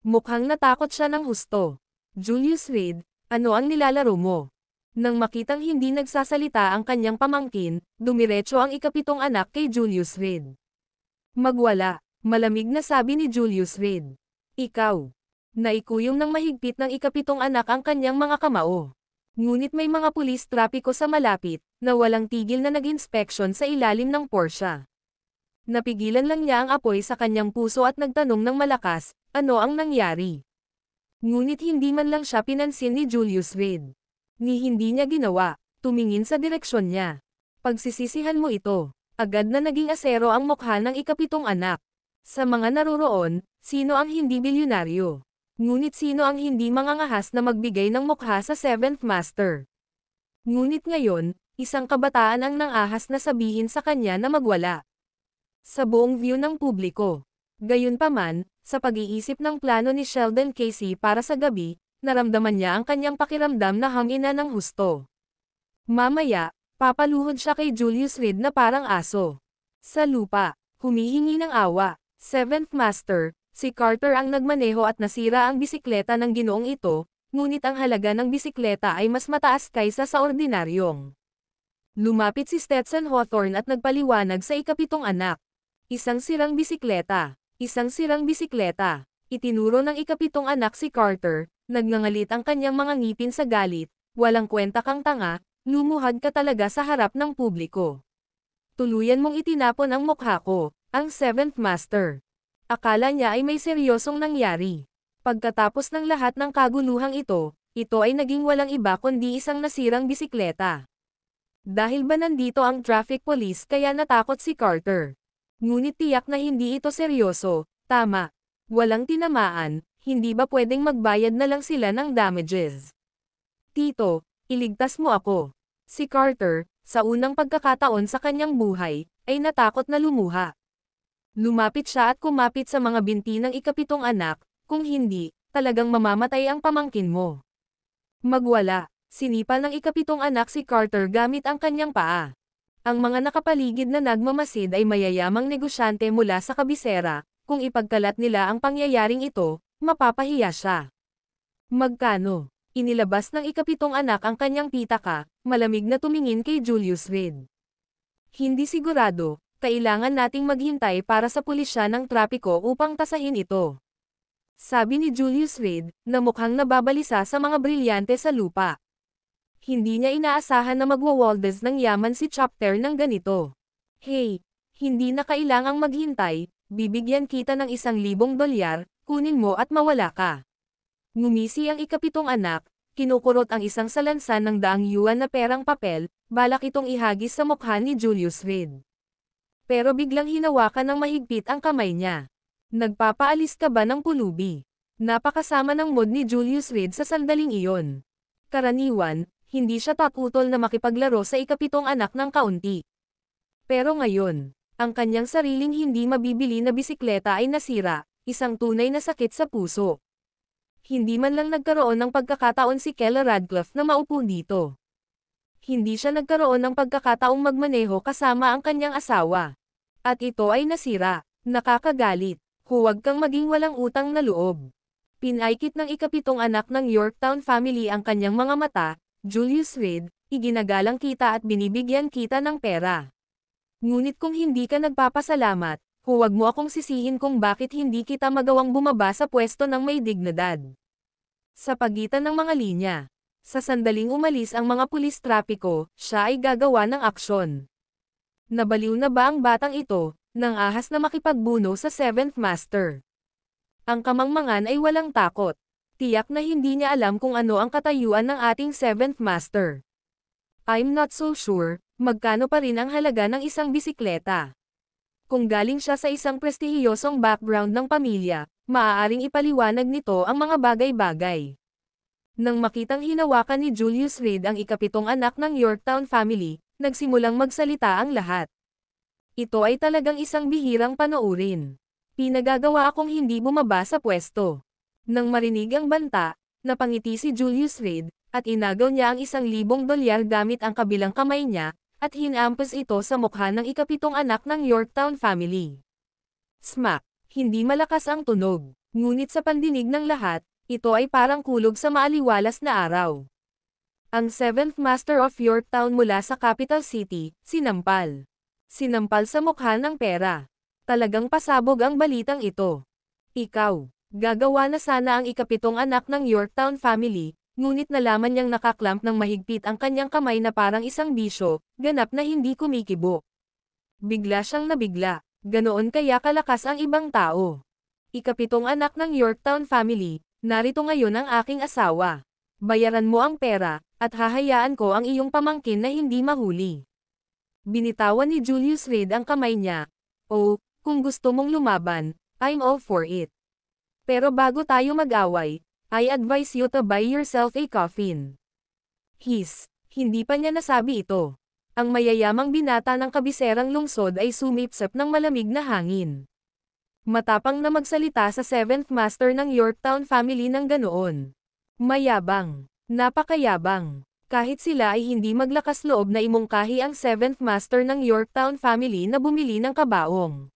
B: Mukhang natakot siya ng husto. Julius Reed, ano ang nilalaro mo? Nang makitang hindi nagsasalita ang kanyang pamangkin, dumiretso ang ikapitong anak kay Julius Reed. Magwala, malamig na sabi ni Julius Reed. Ikaw. Naikuyom ng mahigpit ng ikapitong anak ang kanyang mga kamao. Ngunit may mga pulis trapiko sa malapit, na walang tigil na nag-inspeksyon sa ilalim ng Porsche. Napigilan lang niya ang apoy sa kanyang puso at nagtanong ng malakas, ano ang nangyari? Ngunit hindi man lang siya pinansin ni Julius Reed. Ni hindi niya ginawa, tumingin sa direksyon niya. Pagsisisihan mo ito. Agad na naging asero ang mukha ng ikapitong anak. Sa mga naroroon, sino ang hindi bilyonaryo? Ngunit sino ang hindi mangangahas na magbigay ng mukha sa Seventh Master? Ngunit ngayon, isang kabataan ang nangahas na sabihin sa kanya na magwala. Sa buong view ng publiko. Gayunpaman, sa pag-iisip ng plano ni Sheldon Casey para sa gabi, naramdaman niya ang kanyang pakiramdam na hangina ng husto. Mamaya, papaluhod siya kay Julius Reed na parang aso. Sa lupa, humihingi ng awa. Seventh Master, si Carter ang nagmaneho at nasira ang bisikleta ng ginoong ito, ngunit ang halaga ng bisikleta ay mas mataas kaysa sa ordinaryong. Lumapit si Stetson Hawthorne at nagpaliwanag sa ikapitong anak. Isang sirang bisikleta. Isang sirang bisikleta. Itinuro ng ikapitong anak si Carter. Nagngangalit ang kanyang mga ngipin sa galit, walang kwenta kang tanga, lumuhad ka talaga sa harap ng publiko. Tuluyan mong itinapon ang mukha ko, ang Seventh Master. Akala niya ay may seryosong nangyari. Pagkatapos ng lahat ng kaguluhang ito ay naging walang iba kundi isang nasirang bisikleta. Dahil ba nandito ang traffic police kaya natakot si Carter? Ngunit tiyak na hindi ito seryoso, tama. Walang tinamaan. Hindi ba pwedeng magbayad na lang sila ng damages? Tito, iligtas mo ako. Si Carter, sa unang pagkakataon sa kanyang buhay, ay natakot na lumuha. Lumapit siya at kumapit sa mga binti ng ikapitong anak, kung hindi, talagang mamamatay ang pamangkin mo. Magwala, sinipal ng ikapitong anak si Carter gamit ang kanyang paa. Ang mga nakapaligid na nagmamasid ay mayayamang negosyante mula sa kabisera, kung ipagkalat nila ang pangyayaring ito, mapapahiya siya. Magkano? Inilabas ng ikapitong anak ang kanyang pitaka, malamig na tumingin kay Julius Reed. Hindi sigurado, kailangan nating maghintay para sa pulisya ng trapiko upang tasahin ito. Sabi ni Julius Reed, na mukhang nababalisa sa mga brilyante sa lupa. Hindi niya inaasahan na magwawaldes ng yaman si Chapter ng ganito. Hey, hindi na kailangang maghintay, bibigyan kita ng $1,000, kunin mo at mawala ka. Ngumisi ang ikapitong anak, kinukurot ang isang salansan ng $100 na perang papel, balak itong ihagis sa mukha ni Julius Reed. Pero biglang hinawakan ng mahigpit ang kamay niya. Nagpapaalis ka ba ng pulubi? Napakasama ng mood ni Julius Reed sa sandaling iyon. Karaniwan, hindi siya tatutol na makipaglaro sa ikapitong anak ng kaunti. Pero ngayon, ang kanyang sariling hindi mabibili na bisikleta ay nasira, Isang tunay na sakit sa puso. Hindi man lang nagkaroon ng pagkakataon si Kela Radcliffe na maupo dito. Hindi siya nagkaroon ng pagkakataong magmaneho kasama ang kanyang asawa. At ito ay nasira. Nakakagalit. Huwag kang maging walang utang na loob. Pinaikit ng ikapitong anak ng Yorktown family ang kanyang mga mata, Julius Reed, iginagalang kita at binibigyan kita ng pera. Ngunit kung hindi ka nagpapasalamat, huwag mo akong sisihin kung bakit hindi kita magawang bumaba sa pwesto ng may dignidad. Sa pagitan ng mga linya, sa sandaling umalis ang mga pulis trapiko, siya ay gagawa ng aksyon. Nabaliw na ba ang batang ito, nang ahas na makipagbuno sa Seventh Master? Ang kamangmangan ay walang takot. Tiyak na hindi niya alam kung ano ang katayuan ng ating Seventh Master. I'm not so sure, magkano pa rin ang halaga ng isang bisikleta. Kung galing siya sa isang prestihiyosong background ng pamilya, maaaring ipaliwanag nito ang mga bagay-bagay. Nang makitang hinawakan ni Julius Reed ang ikapitong anak ng Yorktown family, nagsimulang magsalita ang lahat. Ito ay talagang isang bihirang panoorin. Pinagagawa akong hindi bumaba sa pwesto. Nang marinig ang banta, napangiti si Julius Reed, at inagaw niya ang $1,000 gamit ang kabilang kamay niya, at hinampas ito sa mukha ng ikapitong anak ng Yorktown family. Smack! Hindi malakas ang tunog, ngunit sa pandinig ng lahat, ito ay parang kulog sa maaliwalas na araw. Ang Seventh Master of Yorktown mula sa capital city, sinampal. Sinampal sa mukha ng pera. Talagang pasabog ang balitang ito. Ikaw, gagawa na sana ang ikapitong anak ng Yorktown family, ngunit nalaman niyang nakaklamp ng mahigpit ang kanyang kamay na parang isang bisyo, ganap na hindi kumikibo. Bigla siyang nabigla, ganoon kaya kalakas ang ibang tao. Ikapitong anak ng Yorktown family, narito ngayon ang aking asawa. Bayaran mo ang pera, at hahayaan ko ang iyong pamangkin na hindi mahuli. Binitawan ni Julius Reed ang kamay niya. Oh, kung gusto mong lumaban, I'm all for it. Pero bago tayo mag-away, I advise you to buy yourself a coffin. Hindi pa niya nasabi ito. Ang mayayamang binata ng kabiserang lungsod ay sumipsip ng malamig na hangin. Matapang na magsalita sa Seventh Master ng Yorktown family ng ganoon. Mayabang. Napakayabang. Kahit sila ay hindi maglakas loob na imungkahi ang Seventh Master ng Yorktown family na bumili ng kabaong.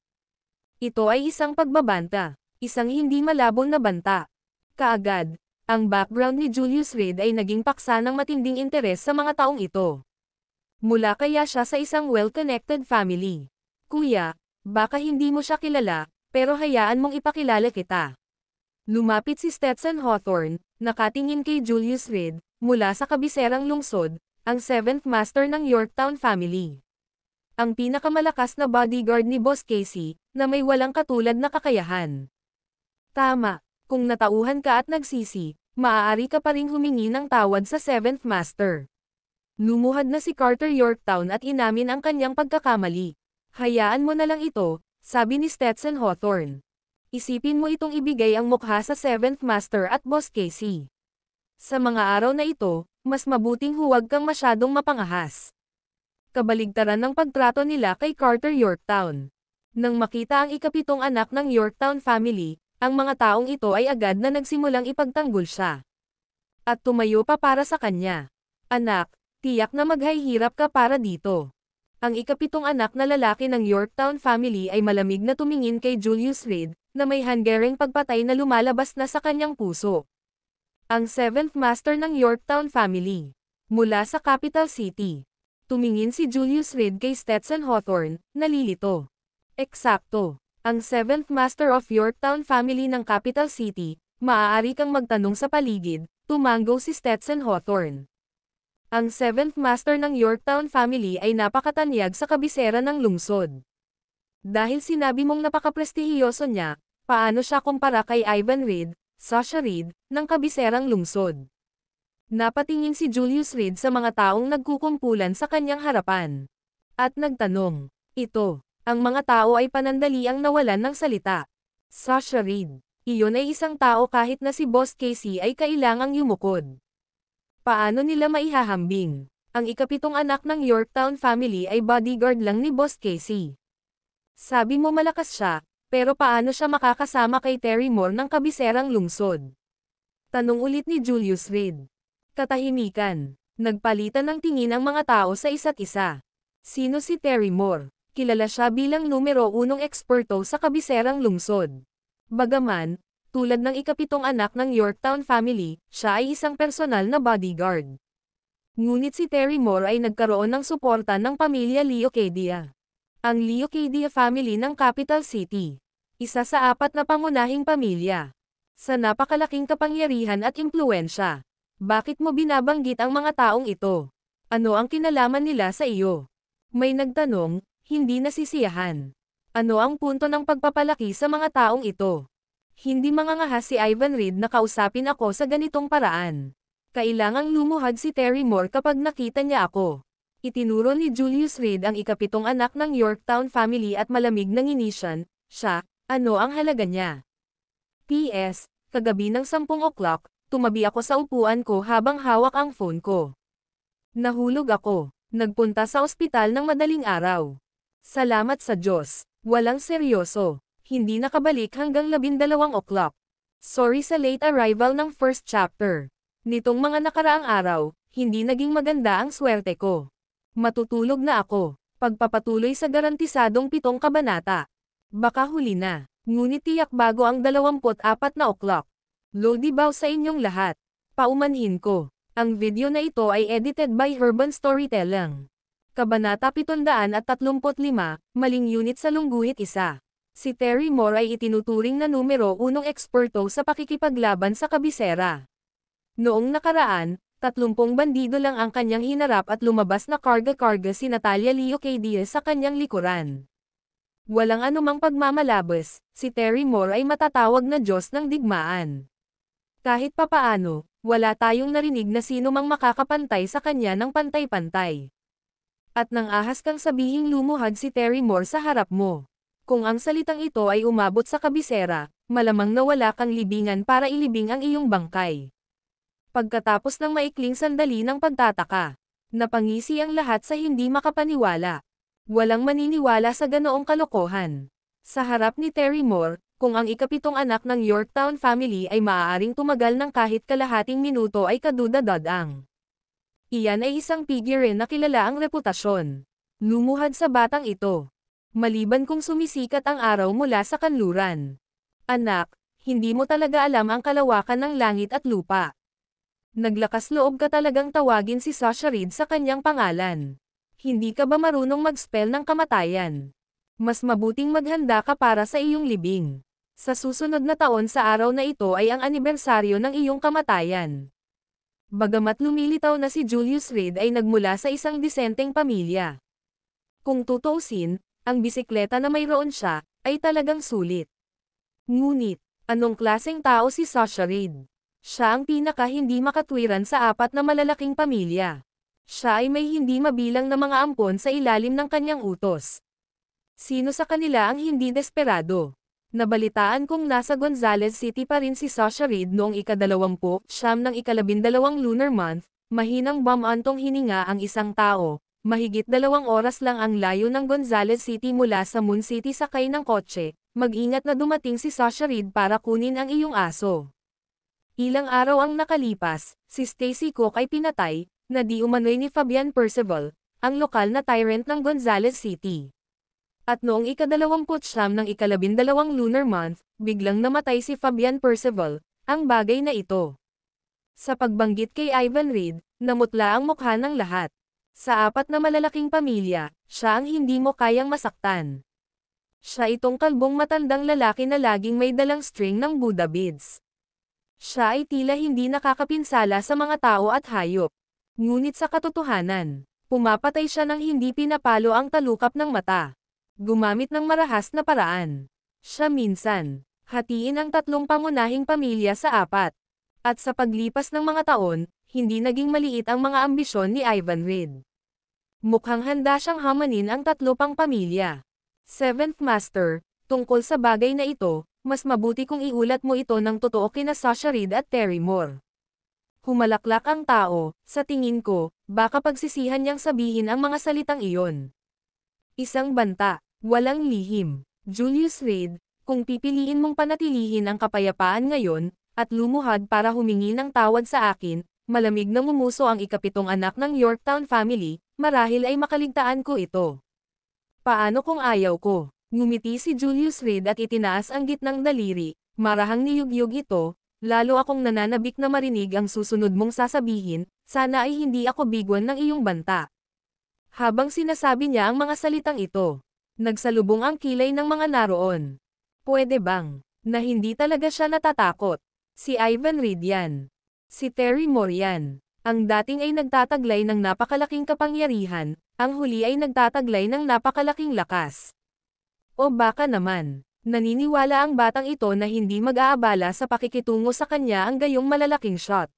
B: Ito ay isang pagbabanta, isang hindi malabong na banta. Kaagad, ang background ni Julius Reed ay naging paksa ng matinding interes sa mga taong ito. Mula kaya siya sa isang well-connected family. Kuya, baka hindi mo siya kilala, pero hayaan mong ipakilala kita. Lumapit si Stetson Hawthorne, nakatingin kay Julius Reed, mula sa kabiserang lungsod, ang Seventh Master ng Yorktown family. Ang pinakamalakas na bodyguard ni Boss Casey, na may walang katulad na kakayahan. Tama, kung natauhan ka at nagsisi, maaari ka pa ring humingi ng tawad sa Seventh Master. Lumuhad na si Carter Yorktown at inamin ang kanyang pagkakamali. Hayaan mo na lang ito, sabi ni Stetson Hawthorne. Isipin mo itong ibigay ang mukha sa Seventh Master at Boss Casey. Sa mga araw na ito, mas mabuting huwag kang masyadong mapangahas. Kabaligtaran ng pagtrato nila kay Carter Yorktown. Nang makita ang ikapitong anak ng Yorktown family, ang mga taong ito ay agad na nagsimulang ipagtanggol siya. At tumayo pa para sa kanya. Anak, tiyak na maghihirap ka para dito. Ang ikapitong anak na lalaki ng Yorktown family ay malamig na tumingin kay Julius Reed, na may hungering pagpatay na lumalabas na sa kanyang puso. Ang Seventh Master ng Yorktown family. Mula sa capital city. Tumingin si Julius Reed kay Stetson Hawthorne, nalilito. Eksakto. Ang Seventh Master of Yorktown family ng capital city, maaari kang magtanong sa paligid, tumanggo si Stetson Hawthorne. Ang Seventh Master ng Yorktown family ay napakatanyag sa kabisera ng lungsod. Dahil sinabi mong napakaprestihiyoso niya, paano siya kumpara kay Ivan Reed, Sasha Reed, ng kabiserang lungsod? Napatingin si Julius Reed sa mga taong nagkukumpulan sa kanyang harapan. At nagtanong, ito, ang mga tao ay panandaliang nawalan ng salita. Sasha Reed, iyon ay isang tao kahit na si Boss Casey ay kailangang yumukod. Paano nila maihahambing? Ang ikapitong anak ng Yorktown family ay bodyguard lang ni Boss Casey. Sabi mo malakas siya, Pero paano siya makakasama kay Terry Moore ng kabiserang lungsod? Tanong ulit ni Julius Reed. Katahimikan. Nagpalitan ng tingin ang mga tao sa isa't isa. Sino si Terry Moore? Kilala siya bilang numero 1 eksperto sa kabiserang lungsod. Bagaman, tulad ng ikapitong anak ng Yorktown family, siya ay isang personal na bodyguard. Ngunit si Terry Moore ay nagkaroon ng suporta ng pamilya Leocadia. Ang Leocadia family ng Capital City. Isa sa 4 na pangunahing pamilya. Sa napakalaking kapangyarihan at impluwensya. Bakit mo binabanggit ang mga taong ito? Ano ang kinalaman nila sa iyo? May nagtanong, hindi nasisiyahan. Ano ang punto ng pagpapalaki sa mga taong ito? Hindi mangangahas si Ivan Reid na kausapin ako sa ganitong paraan. Kailangang lumuhad si Terry Moore kapag nakita niya ako. Itinuro ni Julius Reed ang ikapitong anak ng Yorktown family at malamig na nginisyan, siya, ano ang halaga niya? P.S. Kagabi ng 10 o'clock, tumabi ako sa upuan ko habang hawak ang phone ko. Nahulog ako. Nagpunta sa ospital ng madaling araw. Salamat sa Diyos. Walang seryoso. Hindi nakabalik hanggang 12 o'clock. Sorry sa late arrival ng first chapter. Nitong mga nakaraang araw, hindi naging maganda ang swerte ko. Matutulog na ako. Pagpapatuloy sa garantisadong 7 kabanata. Baka huli na. Ngunit tiyak bago ang 24 na o'clock. Lodi bow sa inyong lahat. Paumanhin ko. Ang video na ito ay edited by Urban Storytelling. Kabanata 735, Maling Unit sa Lungguhit 1. Si Terry Moore ay itinuturing na numero 1 eksperto sa pakikipaglaban sa kabisera. Noong nakaraan, 30 bandido lang ang kanyang hinarap at lumabas na karga-karga si Natalia Leocadia sa kanyang likuran. Walang anumang pagmamalabas, si Terry Moore ay matatawag na Diyos ng digmaan. Kahit papaano, wala tayong narinig na sino mang makakapantay sa kanya ng pantay-pantay. At nang ahas kang sabihing lumuhad si Terry Moore sa harap mo. Kung ang salitang ito ay umabot sa kabisera, malamang na wala kang libingan para ilibing ang iyong bangkay. Pagkatapos ng maikling sandali ng pagtataka, napangisi ang lahat sa hindi makapaniwala. Walang maniniwala sa ganoong kalokohan. Sa harap ni Terry Moore, kung ang ikapitong anak ng Yorktown family ay maaaring tumagal ng kahit kalahating minuto ay kaduda-dadang. Iyan ay isang figure na kilala ang reputasyon. Lumuhad sa batang ito. Maliban kung sumisikat ang araw mula sa kanluran. Anak, hindi mo talaga alam ang kalawakan ng langit at lupa. Naglakas loob ka talagang tawagin si Sasha Reed sa kanyang pangalan. Hindi ka ba marunong mag-spell ng kamatayan? Mas mabuting maghanda ka para sa iyong libing. Sa susunod na taon sa araw na ito ay ang anibersaryo ng iyong kamatayan. Bagamat lumilitaw na si Julius Reed ay nagmula sa isang disenteng pamilya. Kung tutuusin, ang bisikleta na mayroon siya, ay talagang sulit. Ngunit, anong klaseng tao si Sasha Reed? Siya ang pinaka hindi makatwiran sa 4 na malalaking pamilya. Siya ay may hindi mabilang na mga ampon sa ilalim ng kanyang utos. Sino sa kanila ang hindi desperado? Nabalitaan kong nasa Gonzales City pa rin si Sasha Reed noong ika-20 ng ika-12 lunar month, mahinang bumantong hininga ang isang tao, mahigit 2 oras lang ang layo ng Gonzales City mula sa Moon City sakay ng kotse, mag-ingat na dumating si Sasha Reed para kunin ang iyong aso. Ilang araw ang nakalipas, si Stacy Cook ay pinatay, na di umano'y ni Fabian Percival, ang lokal na tyrant ng Gonzales City. At noong ika-20 ng ika-12 lunar month, biglang namatay si Fabian Percival, ang bagay na ito. Sa pagbanggit kay Ivan Reid, namutla ang mukha ng lahat. Sa 4 na malalaking pamilya, siya ang hindi mo kayang masaktan. Siya itong kalbong matandang lalaki na laging may dalang string ng Buddha beads. Siya ay tila hindi nakakapinsala sa mga tao at hayop. Ngunit sa katotohanan, pumapatay siya ng hindi pinapalo ang talukap ng mata. Gumamit ng marahas na paraan. Siya minsan, hatiin ang 3 pangunahing pamilya sa 4. At sa paglipas ng mga taon, hindi naging maliit ang mga ambisyon ni Ivan Reid. Mukhang handa siyang hamanin ang 3 pang pamilya. 7th Master, tungkol sa bagay na ito, mas mabuti kung iulat mo ito ng totoo kina Sasha Reed at Terry Moore. Humalaklak ang tao, sa tingin ko, baka pagsisihan niyang sabihin ang mga salitang iyon. Isang banta, walang lihim. Julius Reed, Kung pipiliin mong panatilihin ang kapayapaan ngayon, at lumuhad para humingi ng tawad sa akin, malamig na ngumuso ang ikapitong anak ng Yorktown family, marahil ay makaligtaan ko ito. Paano kung ayaw ko? Ngumiti si Julius Reed at itinaas ang gitnang daliri, marahang niyugyug ito, lalo akong nananabik na marinig ang susunod mong sasabihin, sana ay hindi ako bigwan ng iyong banta. Habang sinasabi niya ang mga salitang ito, nagsalubong ang kilay ng mga naroon. Pwede bang, na hindi talaga siya natatakot? Si Ivan Reed yan. Si Terry Moore yan. Ang dating ay nagtataglay ng napakalaking kapangyarihan, ang huli ay nagtataglay ng napakalaking lakas. O baka naman, naniniwala ang batang ito na hindi mag-aabala sa pakikitungo sa kanya ang gayong malalaking shot.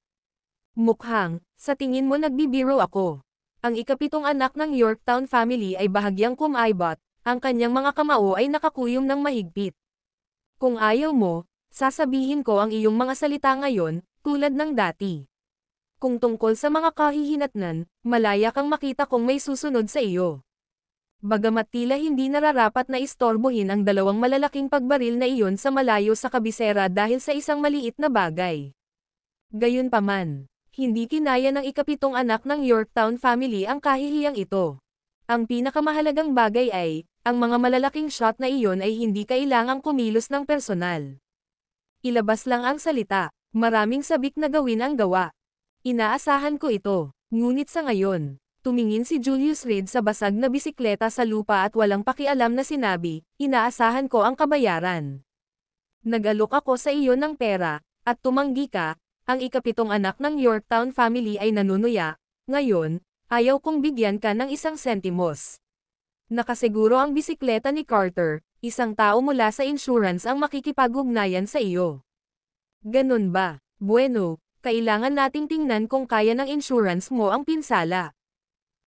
B: Mukhang, sa tingin mo nagbibiro ako. Ang ikapitong anak ng Yorktown family ay bahagyang kumaibot, ang kanyang mga kamao ay nakakuyom ng mahigpit. Kung ayaw mo, sasabihin ko ang iyong mga salita ngayon, tulad ng dati. Kung tungkol sa mga kahihinatnan, malaya kang makita kung may susunod sa iyo. Bagamat tila hindi nararapat na istorbohin ang dalawang malalaking pagbaril na iyon sa malayo sa kabisera dahil sa isang maliit na bagay. Gayunpaman, hindi kinaya ng ikapitong anak ng Yorktown family ang kahihiyang ito. Ang pinakamahalagang bagay ay, ang mga malalaking shot na iyon ay hindi kailangang kumilos ng personal. Ilabas lang ang salita, maraming sabik na gawin ang gawa. Inaasahan ko ito, ngunit sa ngayon, tumingin si Julius Reed sa basag na bisikleta sa lupa at walang pakialam na sinabi, inaasahan ko ang kabayaran. Nag-alok ako sa iyo ng pera, at tumanggi ka, ang ikapitong anak ng Yorktown family ay nanunuya, ngayon, ayaw kong bigyan ka ng isang sentimos. Nakasiguro ang bisikleta ni Carter, isang tao mula sa insurance ang makikipag-ugnayan sa iyo. Ganun ba? Bueno, kailangan nating tingnan kung kaya ng insurance mo ang pinsala.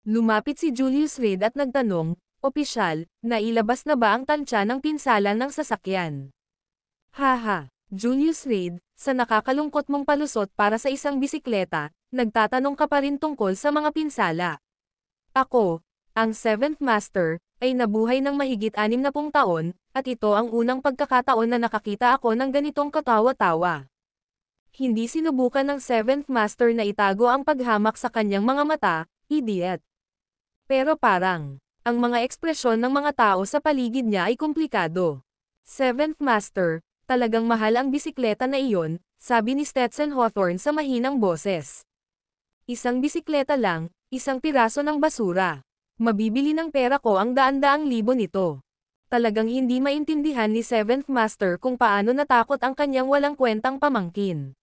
B: Lumapit si Julius Reed at nagtanong, opisyal, nailabas na ba ang tansya ng pinsala ng sasakyan? Haha, Julius Reed, sa nakakalungkot mong palusot para sa isang bisikleta, nagtatanong ka pa rin tungkol sa mga pinsala. Ako, ang 7th Master, ay nabuhay ng mahigit 60 taon, at ito ang unang pagkakataon na nakakita ako ng ganitong katawa-tawa. Hindi sinubukan ng 7th Master na itago ang paghamak sa kanyang mga mata, idiot. Pero parang, ang mga ekspresyon ng mga tao sa paligid niya ay komplikado. 7th Master, talagang mahal ang bisikleta na iyon, sabi ni Stetson Hawthorne sa mahinang boses. Isang bisikleta lang, isang piraso ng basura. Mabibili ng pera ko ang daan-daang libo nito. Talagang hindi maintindihan ni 7th Master kung paano natakot ang kanyang walang kwentang pamangkin.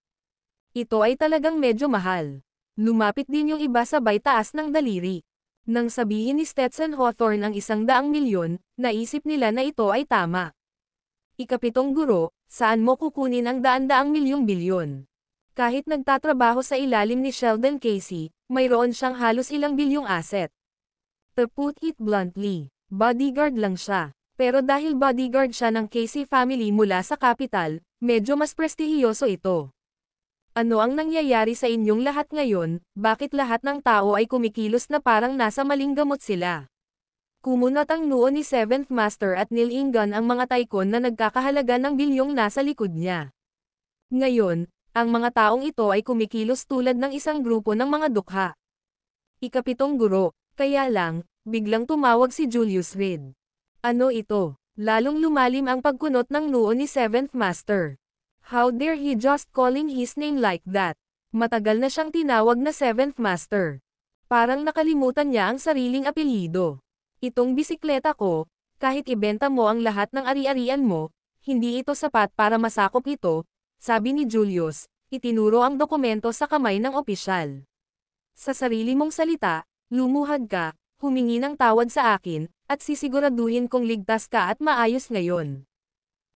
B: Ito ay talagang medyo mahal. Lumapit din yung iba sabay taas ng daliri. Nang sabihin ni Stetson Hawthorne ang 100 milyon, naisip nila na ito ay tama. Ikapitong guro, saan mo kukunin ang daan-daang milyong bilyon? Kahit nagtatrabaho sa ilalim ni Sheldon Casey, mayroon siyang halos ilang bilyong asset. To put it bluntly, bodyguard lang siya. Pero dahil bodyguard siya ng Casey family mula sa capital, medyo mas prestihiyoso ito. Ano ang nangyayari sa inyong lahat ngayon, bakit lahat ng tao ay kumikilos na parang nasa maling gamot sila? Kumunat ang noo ni 7th Master at nilingan ang mga tycoon na nagkakahalaga ng bilyong nasa likod niya. Ngayon, ang mga taong ito ay kumikilos tulad ng isang grupo ng mga dukha. Ikapitong guro. Kaya lang, biglang tumawag si Julius Reed. Ano ito? Lalong lumalim ang pagkunot ng noo ni 7th Master. How dare he just calling his name like that? Matagal na siyang tinawag na 7th Master. Parang nakalimutan niya ang sariling apelyido. Itong bisikleta ko, kahit ibenta mo ang lahat ng ari-arian mo, hindi ito sapat para masakop ito, sabi ni Julius, itinuro ang dokumento sa kamay ng opisyal. Sa sarili mong salita, lumuhad ka, humingi ng tawad sa akin, at sisiguraduhin kong ligtas ka at maayos ngayon.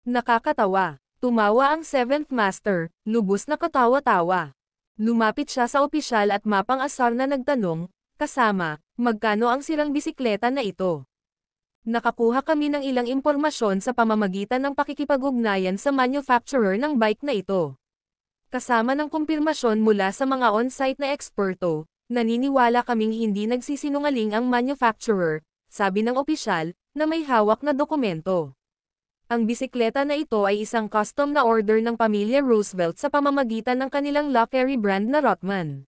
B: Nakakatawa. Tumawa ang 7th Master, lubos na katawa-tawa. Lumapit siya sa opisyal at mapang-asar na nagtanong, kasama, magkano ang sirang bisikleta na ito? Nakakuha kami ng ilang impormasyon sa pamamagitan ng pakikipag-ugnayan sa manufacturer ng bike na ito. Kasama ng kumpirmasyon mula sa mga on-site na eksperto, naniniwala kaming hindi nagsisinungaling ang manufacturer, sabi ng opisyal, na may hawak na dokumento. Ang bisikleta na ito ay isang custom na order ng pamilya Roosevelt sa pamamagitan ng kanilang luxury brand na Rothman.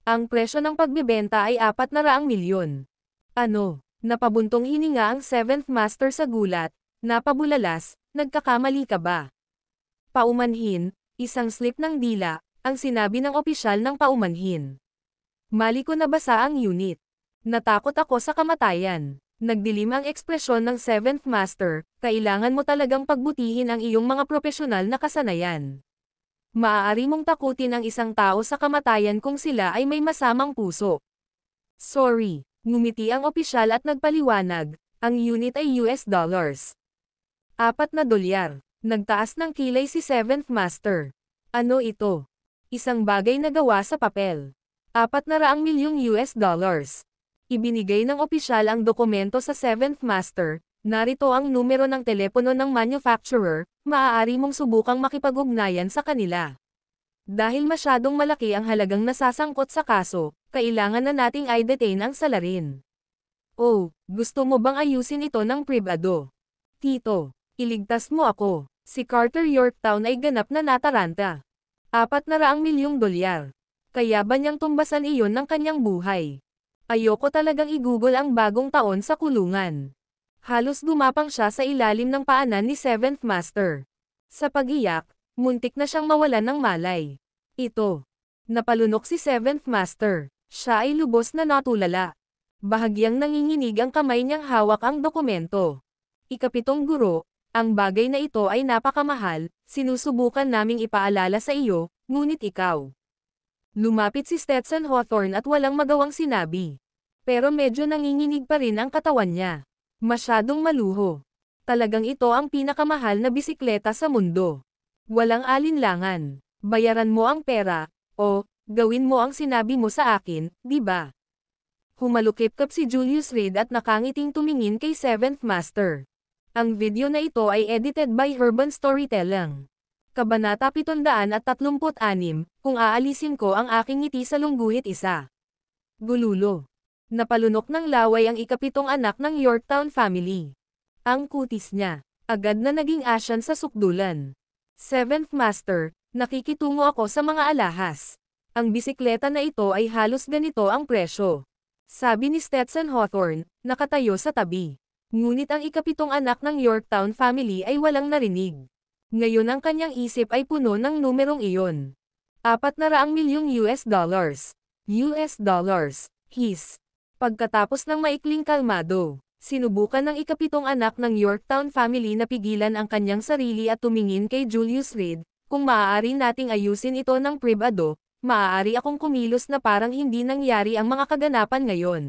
B: Ang presyo ng pagbebenta ay 400 milyon. Ano? Napabuntong hininga ang 7th Master sa gulat. Napabulalas, nagkakamali ka ba? Paumanhin, isang slip ng dila, ang sinabi ng opisyal ng paumanhin. Mali ko nabasa ang unit. Natakot ako sa kamatayan. Nagdilim ang ekspresyon ng 7th Master, kailangan mo talagang pagbutihin ang iyong mga propesyonal na kasanayan. Maaari mong takutin ang isang tao sa kamatayan kung sila ay may masamang puso. Sorry, ngumiti ang opisyal at nagpaliwanag, ang unit ay US dollars. $4. Nagtaas ng kilay si 7th Master. Ano ito? Isang bagay na gawa sa papel. 400 milyong US dollars. Ibinigay ng opisyal ang dokumento sa 7th Master. Narito ang numero ng telepono ng manufacturer, maaari mong subukang makipag-ugnayan sa kanila. Dahil masyadong malaki ang halagang nasasangkot sa kaso, kailangan na nating i-detain ang salarin. Oh, gusto mo bang ayusin ito ng pribado? Tito, iligtas mo ako. Si Carter Yorktown ay ganap na nataranta. 400 milyong dolyar. Kaya ba niyang tumbasan iyon ng kanyang buhay? Ayoko talagang igugol ang bagong taon sa kulungan. Halos gumapang siya sa ilalim ng paanan ni 7th Master. Sa pag-iyak, muntik na siyang mawalan ng malay. Ito. Napalunok si 7th Master. Siya ay lubos na natulala. Bahagyang nanginginig ang kamay niyang hawak ang dokumento. Ikapitong guro, ang bagay na ito ay napakamahal, sinusubukan naming ipaalala sa iyo, ngunit ikaw. Lumapit si Stetson Hawthorne at walang magawang sinabi. Pero medyo nanginginig pa rin ang katawan niya. Masyadong maluho. Talagang ito ang pinakamahal na bisikleta sa mundo. Walang alinlangan. Bayaran mo ang pera, o, gawin mo ang sinabi mo sa akin, di ba? Humalukip-kap si Julius Reed at nakangiting tumingin kay 7th Master. Ang video na ito ay edited by Urban Storytelling. Kabanata 736, kung aalisin ko ang aking ngiti sa lungguhit isa. Gululo. Napalunok ng laway ang ikapitong anak ng Yorktown family. Ang kutis niya, agad na naging asyan sa sukdulan. 7th Master, nakikitungo ako sa mga alahas. Ang bisikleta na ito ay halos ganito ang presyo. Sabi ni Stetson Hawthorne, nakatayo sa tabi. Ngunit ang ikapitong anak ng Yorktown family ay walang narinig. Ngayon ang kanyang isip ay puno ng numerong iyon. 400 milyong US dollars. US dollars. His. Pagkatapos ng maikling kalmado, sinubukan ng ikapitong anak ng Yorktown family na pigilan ang kanyang sarili at tumingin kay Julius Reed, kung maaari nating ayusin ito ng pribado, maaari akong kumilos na parang hindi nangyari ang mga kaganapan ngayon.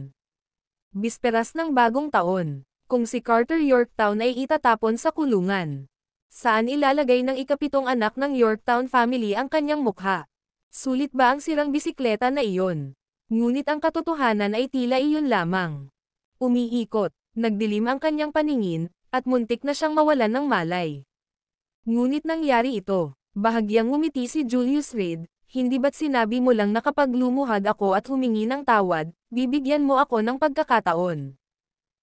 B: Bisperas ng bagong taon, kung si Carter Yorktown ay itatapon sa kulungan. Saan ilalagay ng ikapitong anak ng Yorktown family ang kanyang mukha? Sulit ba ang sirang bisikleta na iyon? Ngunit ang katotohanan ay tila iyon lamang. Umiikot, nagdilim ang kanyang paningin, at muntik na siyang mawalan ng malay. Ngunit nangyari ito, bahagyang ngumiti si Julius Reed, hindi ba't sinabi mo lang na kapag lumuhad ako at humingi ng tawad, bibigyan mo ako ng pagkakataon.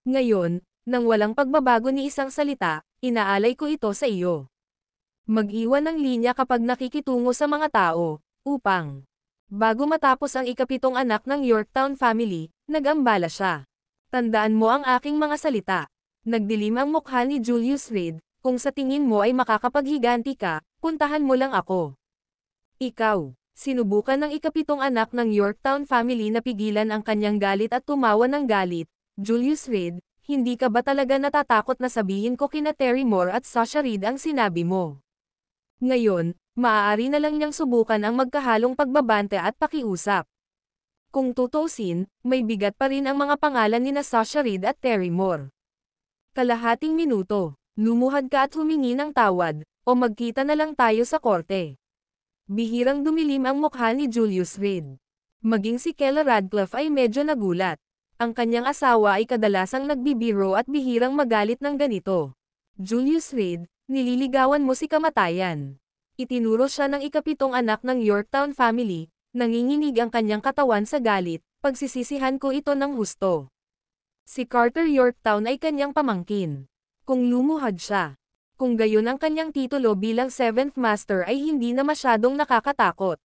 B: Ngayon, nang walang pagbabago ni isang salita, inaalay ko ito sa iyo. Mag-iwan ng linya kapag nakikitungo sa mga tao, upang bago matapos ang ikapitong anak ng Yorktown family, nag-ambala siya. Tandaan mo ang aking mga salita. Nagdilim ang mukha ni Julius Reed, kung sa tingin mo ay makakapaghiganti ka, puntahan mo lang ako. Ikaw, sinubukan ng ikapitong anak ng Yorktown family na pigilan ang kanyang galit at tumawa ng galit. Julius Reed, hindi ka ba talaga natatakot na sabihin ko kina Terry Moore at Sasha Reed ang sinabi mo? Ngayon, maaari na lang niyang subukan ang magkahalong pagbabante at pakiusap. Kung tutuusin, may bigat pa rin ang mga pangalan ni Sasha Reed at Terry Moore. Kalahating minuto, lumuhad ka at humingi ng tawad, o magkita na lang tayo sa korte. Bihirang dumilim ang mukha ni Julius Reed. Maging si Kella Radcliffe ay medyo nagulat. Ang kanyang asawa ay kadalasang nagbibiro at bihirang magalit ng ganito. Julius Reed, nililigawan mo si kamatayan. Itinuro siya ng ikapitong anak ng Yorktown family, nanginginig ang kanyang katawan sa galit, pagsisisihan ko ito ng husto. Si Carter Yorktown ay kanyang pamangkin. Kung lumuhad siya, Kung gayon ang kanyang titulo bilang 7th Master ay hindi na masyadong nakakatakot.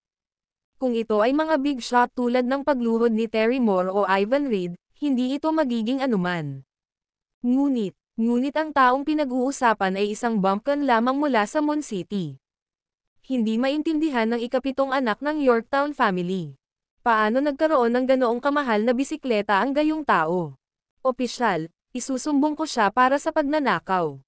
B: Kung ito ay mga big shot tulad ng pagluhod ni Terry Moore o Ivan Reid, hindi ito magiging anuman. Ngunit ang taong pinag-uusapan ay isang bumpkin lamang mula sa Moon City. Hindi maintindihan ng ikapitong anak ng Yorktown family. Paano nagkaroon ng ganoong kamahal na bisikleta ang gayong tao? Opisyal, isusumbong ko siya para sa pagnanakaw.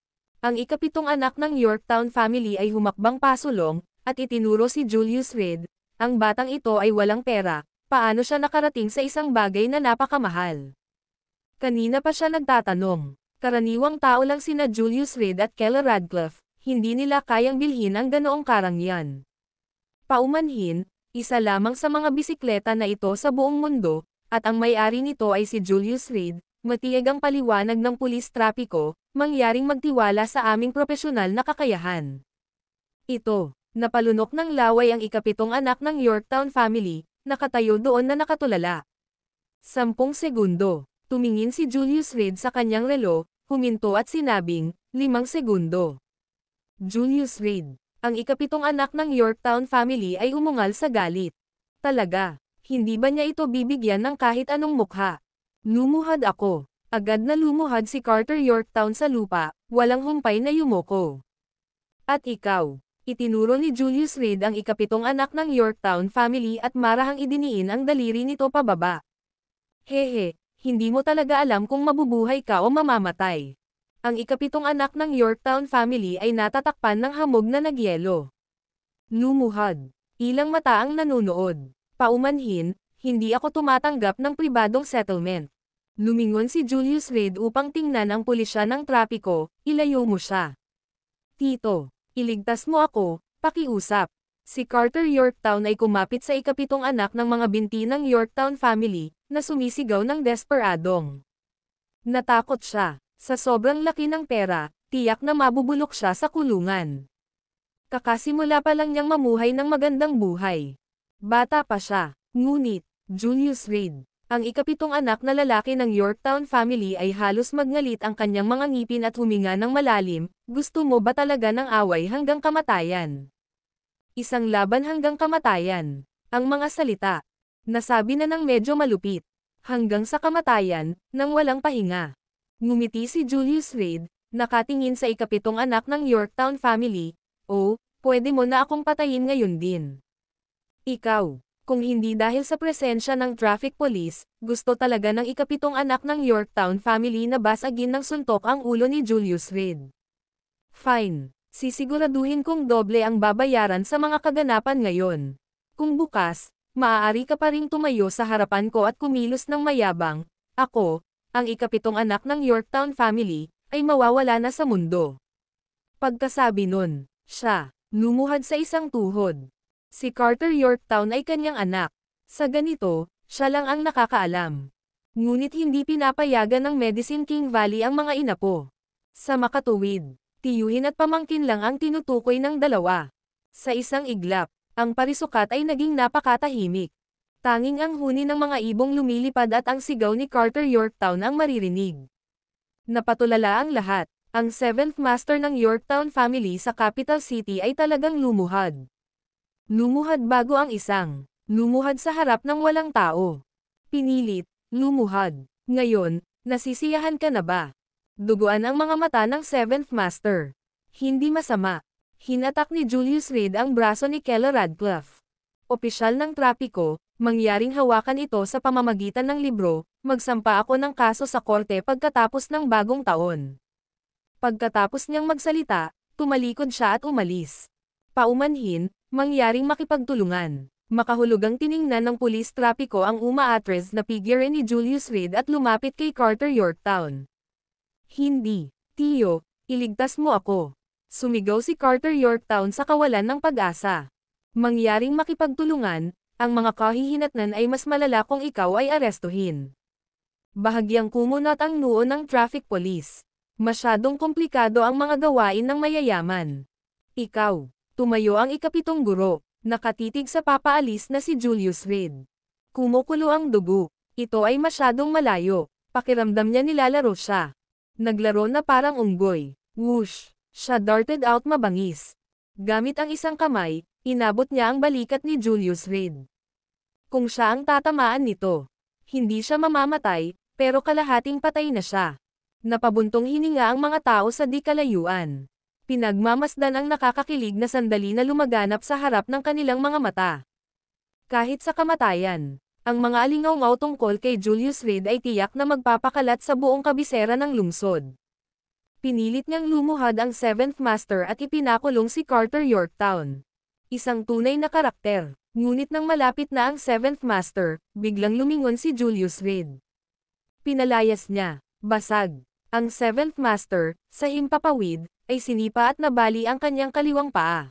B: Ang ikapitong anak ng Yorktown family ay humakbang pasulong, at itinuro si Julius Reid. Ang batang ito ay walang pera, paano siya nakarating sa isang bagay na napakamahal? Kanina pa siya nagtatanong. Karaniwang tao lang sina Julius Reid at Keller Radcliffe, hindi nila kayang bilhin ang ganoong karangyan. Paumanhin, isa lamang sa mga bisikleta na ito sa buong mundo, at ang may-ari nito ay si Julius Reid, matiyag ang paliwanag ng pulis trapiko, mangyaring magtiwala sa aming propesyonal na kakayahan. Ito, napalunok ng laway ang ikapitong anak ng Yorktown family, nakatayo doon na nakatulala. 10 segundo. Tumingin si Julius Reid sa kanyang relo, huminto at sinabing, 5 segundo. Julius Reid, ang ikapitong anak ng Yorktown family ay umungal sa galit. Talaga, hindi ba niya ito bibigyan ng kahit anong mukha? Lumuhad ako. Agad na lumuhad si Carter Yorktown sa lupa, walang humpay na yumoko. At ikaw, itinuro ni Julius Reid ang ikapitong anak ng Yorktown family at marahang idiniin ang daliri nito pababa. Hehe, hindi mo talaga alam kung mabubuhay ka o mamamatay. Ang ikapitong anak ng Yorktown family ay natatakpan ng hamog na nagyelo. Lumuhad. Ilang mata ang nanunood. Paumanhin, hindi ako tumatanggap ng pribadong settlement. Lumingon si Julius Reid upang tingnan ang pulisya ng trapiko, ilayo mo siya. Tito, iligtas mo ako, pakiusap. Si Carter Yorktown ay kumapit sa ikapitong anak ng mga binti ng Yorktown family, na sumisigaw ng desperadong. Natakot siya. Sa sobrang laki ng pera, tiyak na mabubulok siya sa kulungan. Kakasimula pa lang niyang mamuhay ng magandang buhay. Bata pa siya. Ngunit, Julius Reid, ang ikapitong anak na lalaki ng Yorktown family ay halos magngalit ang kanyang mga ngipin at huminga ng malalim, gusto mo ba talaga ng away hanggang kamatayan? Isang laban hanggang kamatayan. Ang mga salita. Nasabi na ng medyo malupit. Hanggang sa kamatayan, nang walang pahinga. Ngumiti si Julius Reid, nakatingin sa ikapitong anak ng Yorktown family, "Oh, pwede mo na akong patayin ngayon din. Ikaw." Kung hindi dahil sa presensya ng traffic police, gusto talaga ng ikapitong anak ng Yorktown family na basagin ng suntok ang ulo ni Julius Reid. Fine. Sisiguraduhin kong doble ang babayaran sa mga kaganapan ngayon. Kung bukas, maaari ka pa ring tumayo sa harapan ko at kumilos ng mayabang, ako, ang ikapitong anak ng Yorktown family, ay mawawala na sa mundo. Pagkasabi nun, siya, lumuhad sa isang tuhod. Si Carter Yorktown ay kanyang anak. Sa ganito, siya lang ang nakakaalam. Ngunit hindi pinapayagan ng Medicine King Valley ang mga inapo. Sa makatuwid, tiyuhin at pamangkin lang ang tinutukoy ng dalawa. Sa isang iglap, ang parisukat ay naging napakatahimik. Tanging ang huni ng mga ibong lumilipad at ang sigaw ni Carter Yorktown ang maririnig. Napatulala ang lahat. Ang 7th Master ng Yorktown family sa Capital City ay talagang lumuhad. Lumuhad bago ang isang. Lumuhad sa harap ng walang tao. Pinilit, lumuhad. Ngayon, nasisiyahan ka na ba? Duguan ang mga mata ng 7th Master. Hindi masama. Hinatak ni Julius Reid ang braso ni Keller Radcliffe. Opisyal ng trapiko, mangyaring hawakan ito sa pamamagitan ng libro, magsampa ako ng kaso sa korte pagkatapos ng bagong taon. Pagkatapos niyang magsalita, tumalikod siya at umalis. Paumanhin, mangyaring makipagtulungan. Makahulugang tiningnan ng pulis trapiko ang umaatres na figure ni Julius Reid at lumapit kay Carter Yorktown. Hindi, Tiyo, iligtas mo ako. Sumigaw si Carter Yorktown sa kawalan ng pag-asa. Mangyaring makipagtulungan, ang mga kahihinatnan ay mas malala kung ikaw ay arestuhin. Bahagyang kumunat ang noo ng traffic police. Masyadong komplikado ang mga gawain ng mayayaman. Ikaw. Tumayo ang ikapitong guro, nakatitig sa papaalis na si Julius Reid. Kumukulo ang dugo. Ito ay masyadong malayo. Pakiramdam niya nilalaro siya. Naglaro na parang unggoy. Whoosh! Siya darted out mabangis. Gamit ang isang kamay, inabot niya ang balikat ni Julius Reed. Kung siya ang tatamaan nito, hindi siya mamamatay, pero kalahating patay na siya. Napabuntong hininga ang mga tao sa di kalayuan. Pinagmamasdan ang nakakakilig na sandali na lumaganap sa harap ng kanilang mga mata. Kahit sa kamatayan, ang mga alingaw-ngaw tungkol kay Julius Reed ay tiyak na magpapakalat sa buong kabisera ng lungsod. Pinilit niyang lumuhad ang Seventh Master at ipinakulong si Carter Yorktown. Isang tunay na karakter, ngunit nang malapit na ang Seventh Master, biglang lumingon si Julius Reed. Pinalayas niya, basag. Ang Seventh Master, sa himpapawid, ay sinipa at nabali ang kanyang kaliwang paa.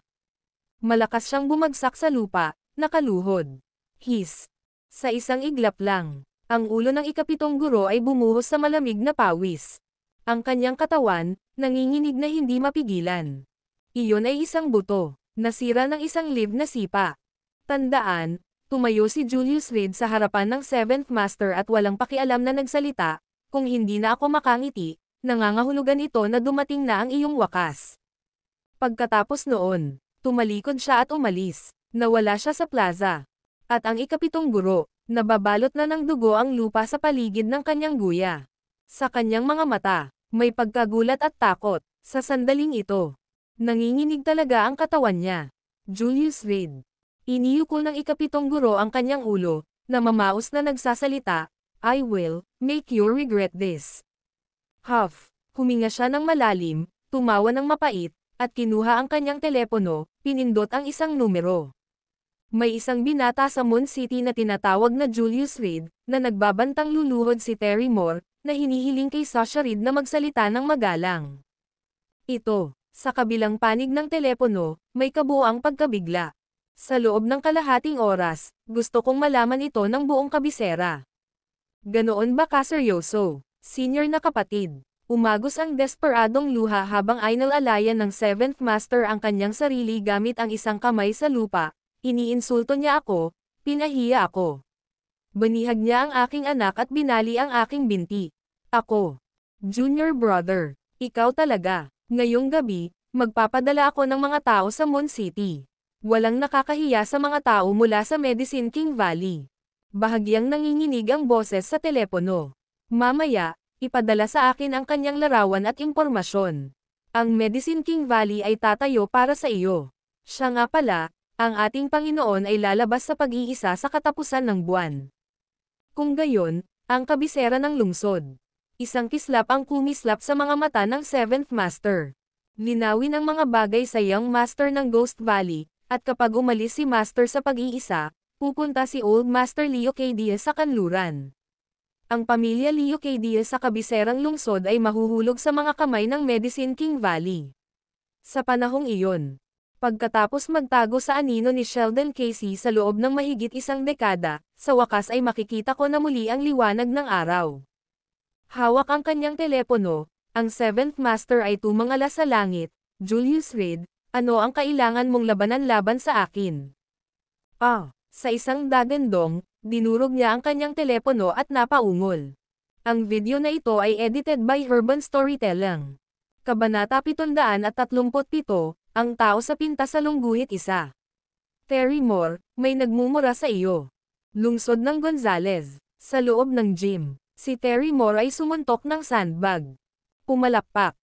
B: Malakas siyang bumagsak sa lupa, nakaluhod. His. Sa isang iglap lang, ang ulo ng ikapitong guro ay bumuhos sa malamig na pawis. Ang kanyang katawan, nanginginig na hindi mapigilan. Iyon ay isang buto, nasira ng isang live na sipa. Tandaan, tumayo si Julius Reed sa harapan ng Seventh Master at walang pakialam na nagsalita, kung hindi na ako makangiti, nangangahulugan ito na dumating na ang iyong wakas. Pagkatapos noon, tumalikod siya at umalis, nawala siya sa plaza. At ang ikapitong guro, nababalot na ng dugo ang lupa sa paligid ng kanyang guya. Sa kanyang mga mata, may pagkagulat at takot, sa sandaling ito. Nanginginig talaga ang katawan niya. Julius Reed. Iniyuko ng ikapitong guro ang kanyang ulo, na mamaos na nagsasalita, I will make you regret this. Huff. Huminga siya ng malalim, tumawa ng mapait, at kinuha ang kanyang telepono, pinindot ang isang numero. May isang binata sa Moon City na tinatawag na Julius Reed, na nagbabantang luluhod si Terry Moore, na hinihiling kay Sasha Reed na magsalita ng magalang. Ito, sa kabilang panig ng telepono, may kabuuang pagkabigla. Sa loob ng kalahating oras, gusto kong malaman ito ng buong kabisera. Ganoon ba kaseryoso, senior na kapatid? Umagos ang desperadong luha habang inalalayan ng Seventh Master ang kanyang sarili gamit ang isang kamay sa lupa. Iniinsulto niya ako, pinahiya ako. Banihag niya ang aking anak at binali ang aking binti. Ako, junior brother, ikaw talaga. Ngayong gabi, magpapadala ako ng mga tao sa Moon City. Walang nakakahiya sa mga tao mula sa Medicine King Valley. Bahagyang nanginginig ang boses sa telepono. Mamaya, ipadala sa akin ang kanyang larawan at impormasyon. Ang Medicine King Valley ay tatayo para sa iyo. Siya nga pala, ang ating Panginoon ay lalabas sa pag-iisa sa katapusan ng buwan. Kung gayon, ang kabisera ng lungsod. Isang kislap ang kumislap sa mga mata ng Seventh Master. Linawin ang mga bagay sa Young Master ng Ghost Valley, at kapag umalis si Master sa pag-iisa, pupunta si Old Master Leo K. Diaz sa kanluran. Ang pamilya Leo K. Diaz sa kabiserang lungsod ay mahuhulog sa mga kamay ng Medicine King Valley. Sa panahong iyon, pagkatapos magtago sa anino ni Sheldon Casey sa loob ng mahigit isang dekada, sa wakas ay makikita ko na muli ang liwanag ng araw. Hawak ang kanyang telepono, ang Seventh Master ay tumangala sa langit. Julius Reed, ano ang kailangan mong labanan laban sa akin? Sa isang dagandong, dinurog niya ang kanyang telepono at napaungol. Ang video na ito ay edited by Urban Storytelling. Kabanata 737, ang tao sa pintas sa lungguhit isa. Terry Moore, may nagmumura sa iyo. Lungsod ng Gonzales, sa loob ng gym. Si Terry Moore ay sumuntok ng sandbag. Pumalakpak,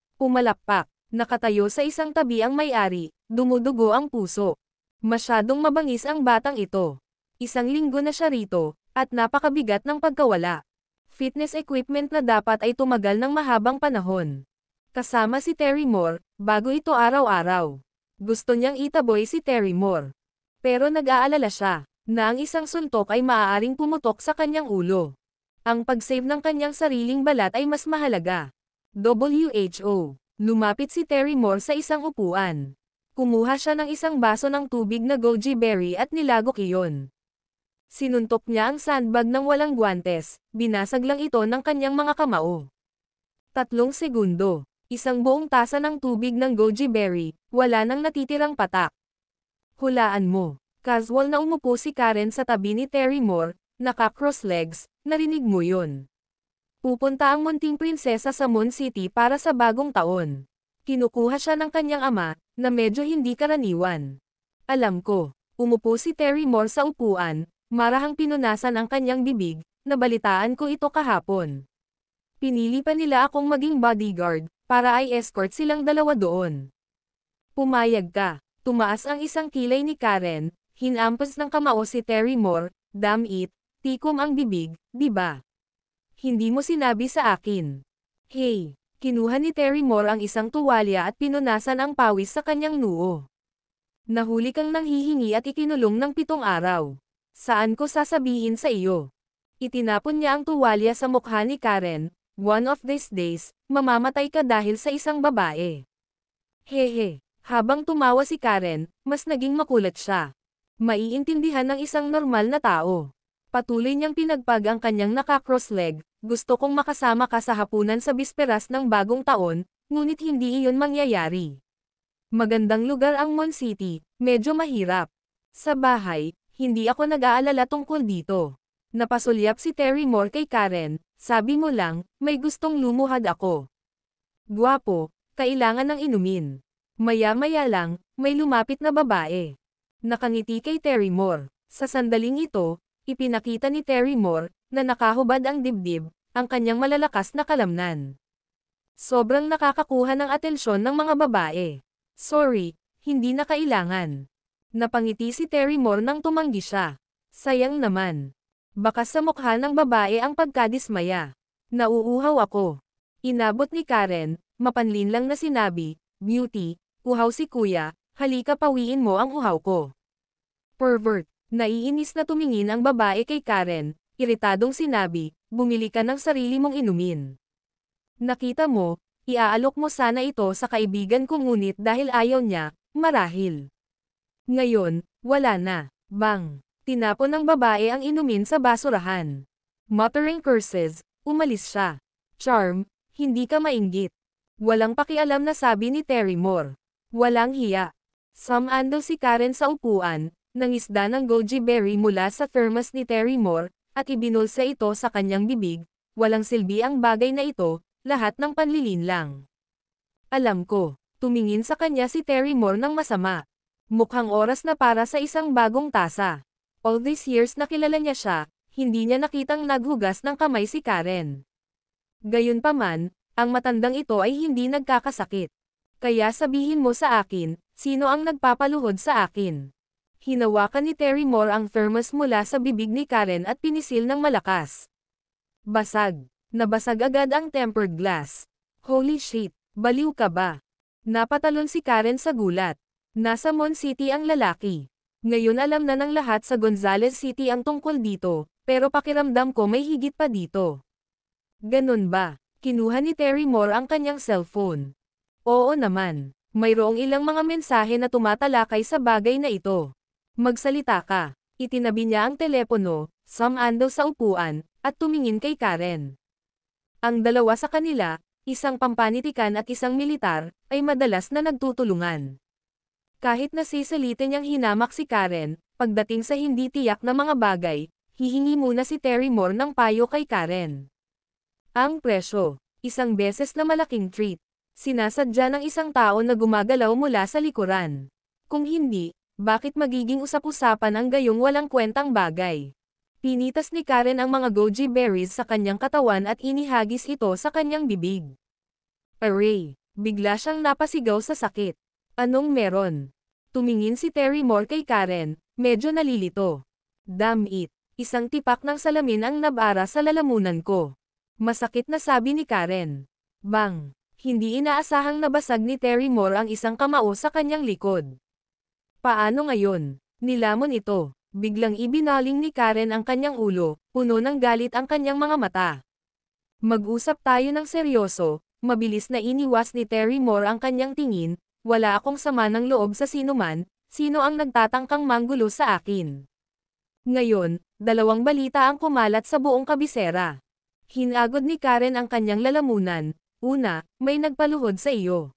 B: nakatayo sa isang tabi ang may-ari, dumudugo ang puso. Masyadong mabangis ang batang ito. Isang linggo na siya rito, at napakabigat ng pagkawala. Fitness equipment na dapat ay tumagal ng mahabang panahon. Kasama si Terry Moore, bago ito araw-araw. Gusto niyang itaboy si Terry Moore. Pero nag-aalala siya, na ang isang suntok ay maaaring pumutok sa kanyang ulo. Ang pag-save ng kanyang sariling balat ay mas mahalaga. WHO. Lumapit si Terry Moore sa isang upuan. Kumuha siya ng isang baso ng tubig na goji berry at nilagok iyon. Sinuntok niya ang sandbag ng walang guwantes, binasag lang ito ng kanyang mga kamao. 3 segundo. Isang buong tasa ng tubig ng goji berry, wala nang natitirang patak. Hulaan mo. Casual na umupo si Karen sa tabi ni Terry Moore, naka-cross legs, narinig mo yun. Pupunta ang munting prinsesa sa Moon City para sa bagong taon. Kinukuha siya ng kanyang ama, na medyo hindi karaniwan. Alam ko. Umupo si Terry Moore sa upuan, marahang pinunasan ang kanyang bibig, nabalitaan ko ito kahapon. Pinili pa nila akong maging bodyguard, para ay escort silang dalawa doon. Pumayag ka. Tumaas ang isang kilay ni Karen, hinampas ng kamao si Terry Moore, damn it, tikom ang bibig, di ba? Hindi mo sinabi sa akin. Hey, kinuha ni Terry Moore ang isang tuwalya at pinunasan ang pawis sa kanyang noo. Nahuli kang nanghihingi at ikinulong ng 7 araw. Saan ko sasabihin sa iyo? Itinapon niya ang tuwalya sa mukha ni Karen, one of these days, mamamatay ka dahil sa isang babae. Hehe, habang tumawa si Karen, mas naging makulat siya. Maiintindihan ng isang normal na tao. Patuloy niyang pinagpag ang kanyang naka-cross leg, gusto kong makasama ka sa hapunan sa bisperas ng bagong taon, ngunit hindi iyon mangyayari. Magandang lugar ang Mon City, medyo mahirap. Sa bahay, hindi ako nag-aalala tungkol dito. Napasulyap si Terry Moore kay Karen, sabi mo lang, may gustong lumuhad ako. Guwapo, kailangan ng inumin. Maya-maya lang, may lumapit na babae. Nakangiti kay Terry Moore. Sa sandaling ito, ipinakita ni Terry Moore, na nakahubad ang dibdib, ang kanyang malalakas na kalamnan. Sobrang nakakakuha ng atensyon ng mga babae. Sorry, hindi na kailangan. Napangiti si Terry Moore nang tumanggi siya. Sayang naman. Baka sa mukha ng babae ang pagkadismaya. Nauuhaw ako. Inabot ni Karen, mapanlin lang na sinabi, Beauty, uhaw si kuya, halika pawiin mo ang uhaw ko. Pervert. Naiinis na tumingin ang babae kay Karen, iritadong sinabi, bumili ka ng sarili mong inumin. Nakita mo, iaalok mo sana ito sa kaibigan ko ngunit dahil ayaw niya, marahil. Ngayon, wala na. Bang! Tinapon ng babae ang inumin sa basurahan. Muttering curses, umalis siya. Charm, hindi ka mainggit. Walang pakialam na sabi ni Terry Moore. Walang hiya. Sumando si Karen sa upuan, nangisda ng goji berry mula sa thermos ni Terry Moore, at ibinulsa ito sa kanyang bibig. Walang silbi ang bagay na ito, lahat ng panlilin lang. Alam ko, tumingin sa kanya si Terry Moore ng masama. Mukhang oras na para sa isang bagong tasa. All these years na kilala niya siya, hindi niya nakitang naghugas ng kamay si Karen. Gayunpaman, ang matandang ito ay hindi nagkakasakit. Kaya sabihin mo sa akin, sino ang nagpapaluhod sa akin? Hinawakan ni Terry Moore ang thermos mula sa bibig ni Karen at pinisil ng malakas. Basag. Nabasag agad ang tempered glass. Holy shit, baliw ka ba? Napatalon si Karen sa gulat. Nasa Mon City ang lalaki. Ngayon alam na ng lahat sa Gonzales City ang tungkol dito, pero pakiramdam ko may higit pa dito. Ganun ba? Kinuha ni Terry Moore ang kanyang cellphone. Oo naman. Mayroong ilang mga mensahe na tumatalakay sa bagay na ito. Magsalita ka. Itinabi niya ang telepono, sumando sa upuan, at tumingin kay Karen. Ang dalawa sa kanila, isang pampanitikan at isang militar, ay madalas na nagtutulungan. Kahit nasisalitin niyang hinamak si Karen, pagdating sa hindi tiyak na mga bagay, hihingi muna si Terry Moore ng payo kay Karen. Ang presyo, isang beses na malaking treat. Sinasadya ng isang tao na gumagalaw mula sa likuran. Kung hindi, bakit magiging usap-usapan ang gayong walang kwentang bagay? Pinitas ni Karen ang mga goji berries sa kanyang katawan at inihagis ito sa kanyang bibig. Aray! Bigla siyang napasigaw sa sakit. Anong meron? Tumingin si Terry Moore kay Karen, medyo nalilito. Damn it! Isang tipak ng salamin ang nabara sa lalamunan ko. Masakit na sabi ni Karen. Bang! Hindi inaasahang nabasag ni Terry Moore ang isang kamao sa kanyang likod. Paano ngayon? Nilamon ito. Biglang ibinaling ni Karen ang kanyang ulo, puno ng galit ang kanyang mga mata. Mag-usap tayo ng seryoso, mabilis na iniwas ni Terry Moore ang kanyang tingin, wala akong sama ng loob sa sinuman, sino ang nagtatangkang manggulo sa akin. Ngayon, dalawang balita ang kumalat sa buong kabisera. Hinagod ni Karen ang kanyang lalamunan, una, may nagpaluhod sa iyo.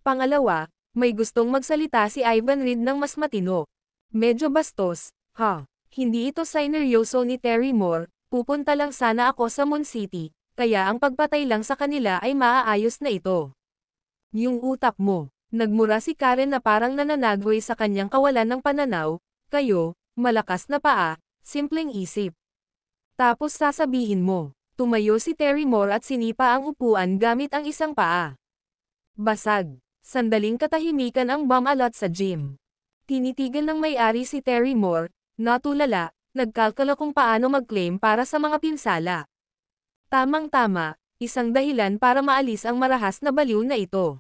B: Pangalawa, may gustong magsalita si Ivan Reid ng mas matino. Medyo bastos, ha? Hindi ito sineryoso ni Terry Moore, pupunta lang sana ako sa Mon City, kaya ang pagpatay lang sa kanila ay maaayos na ito. Yung utak mo. Nagmura si Karen na parang nananagway sa kanyang kawalan ng pananaw, kayo, malakas na paa, simpleng isip. Tapos sasabihin mo, tumayo si Terry Moore at sinipa ang upuan gamit ang isang paa. Basag. Sandaling katahimikan ang bumalat sa gym. Tinitigan ng may-ari si Terry Moore, natulala, nagkalkala kung paano mag-claim para sa mga pinsala. Tamang-tama, isang dahilan para maalis ang marahas na baliw na ito.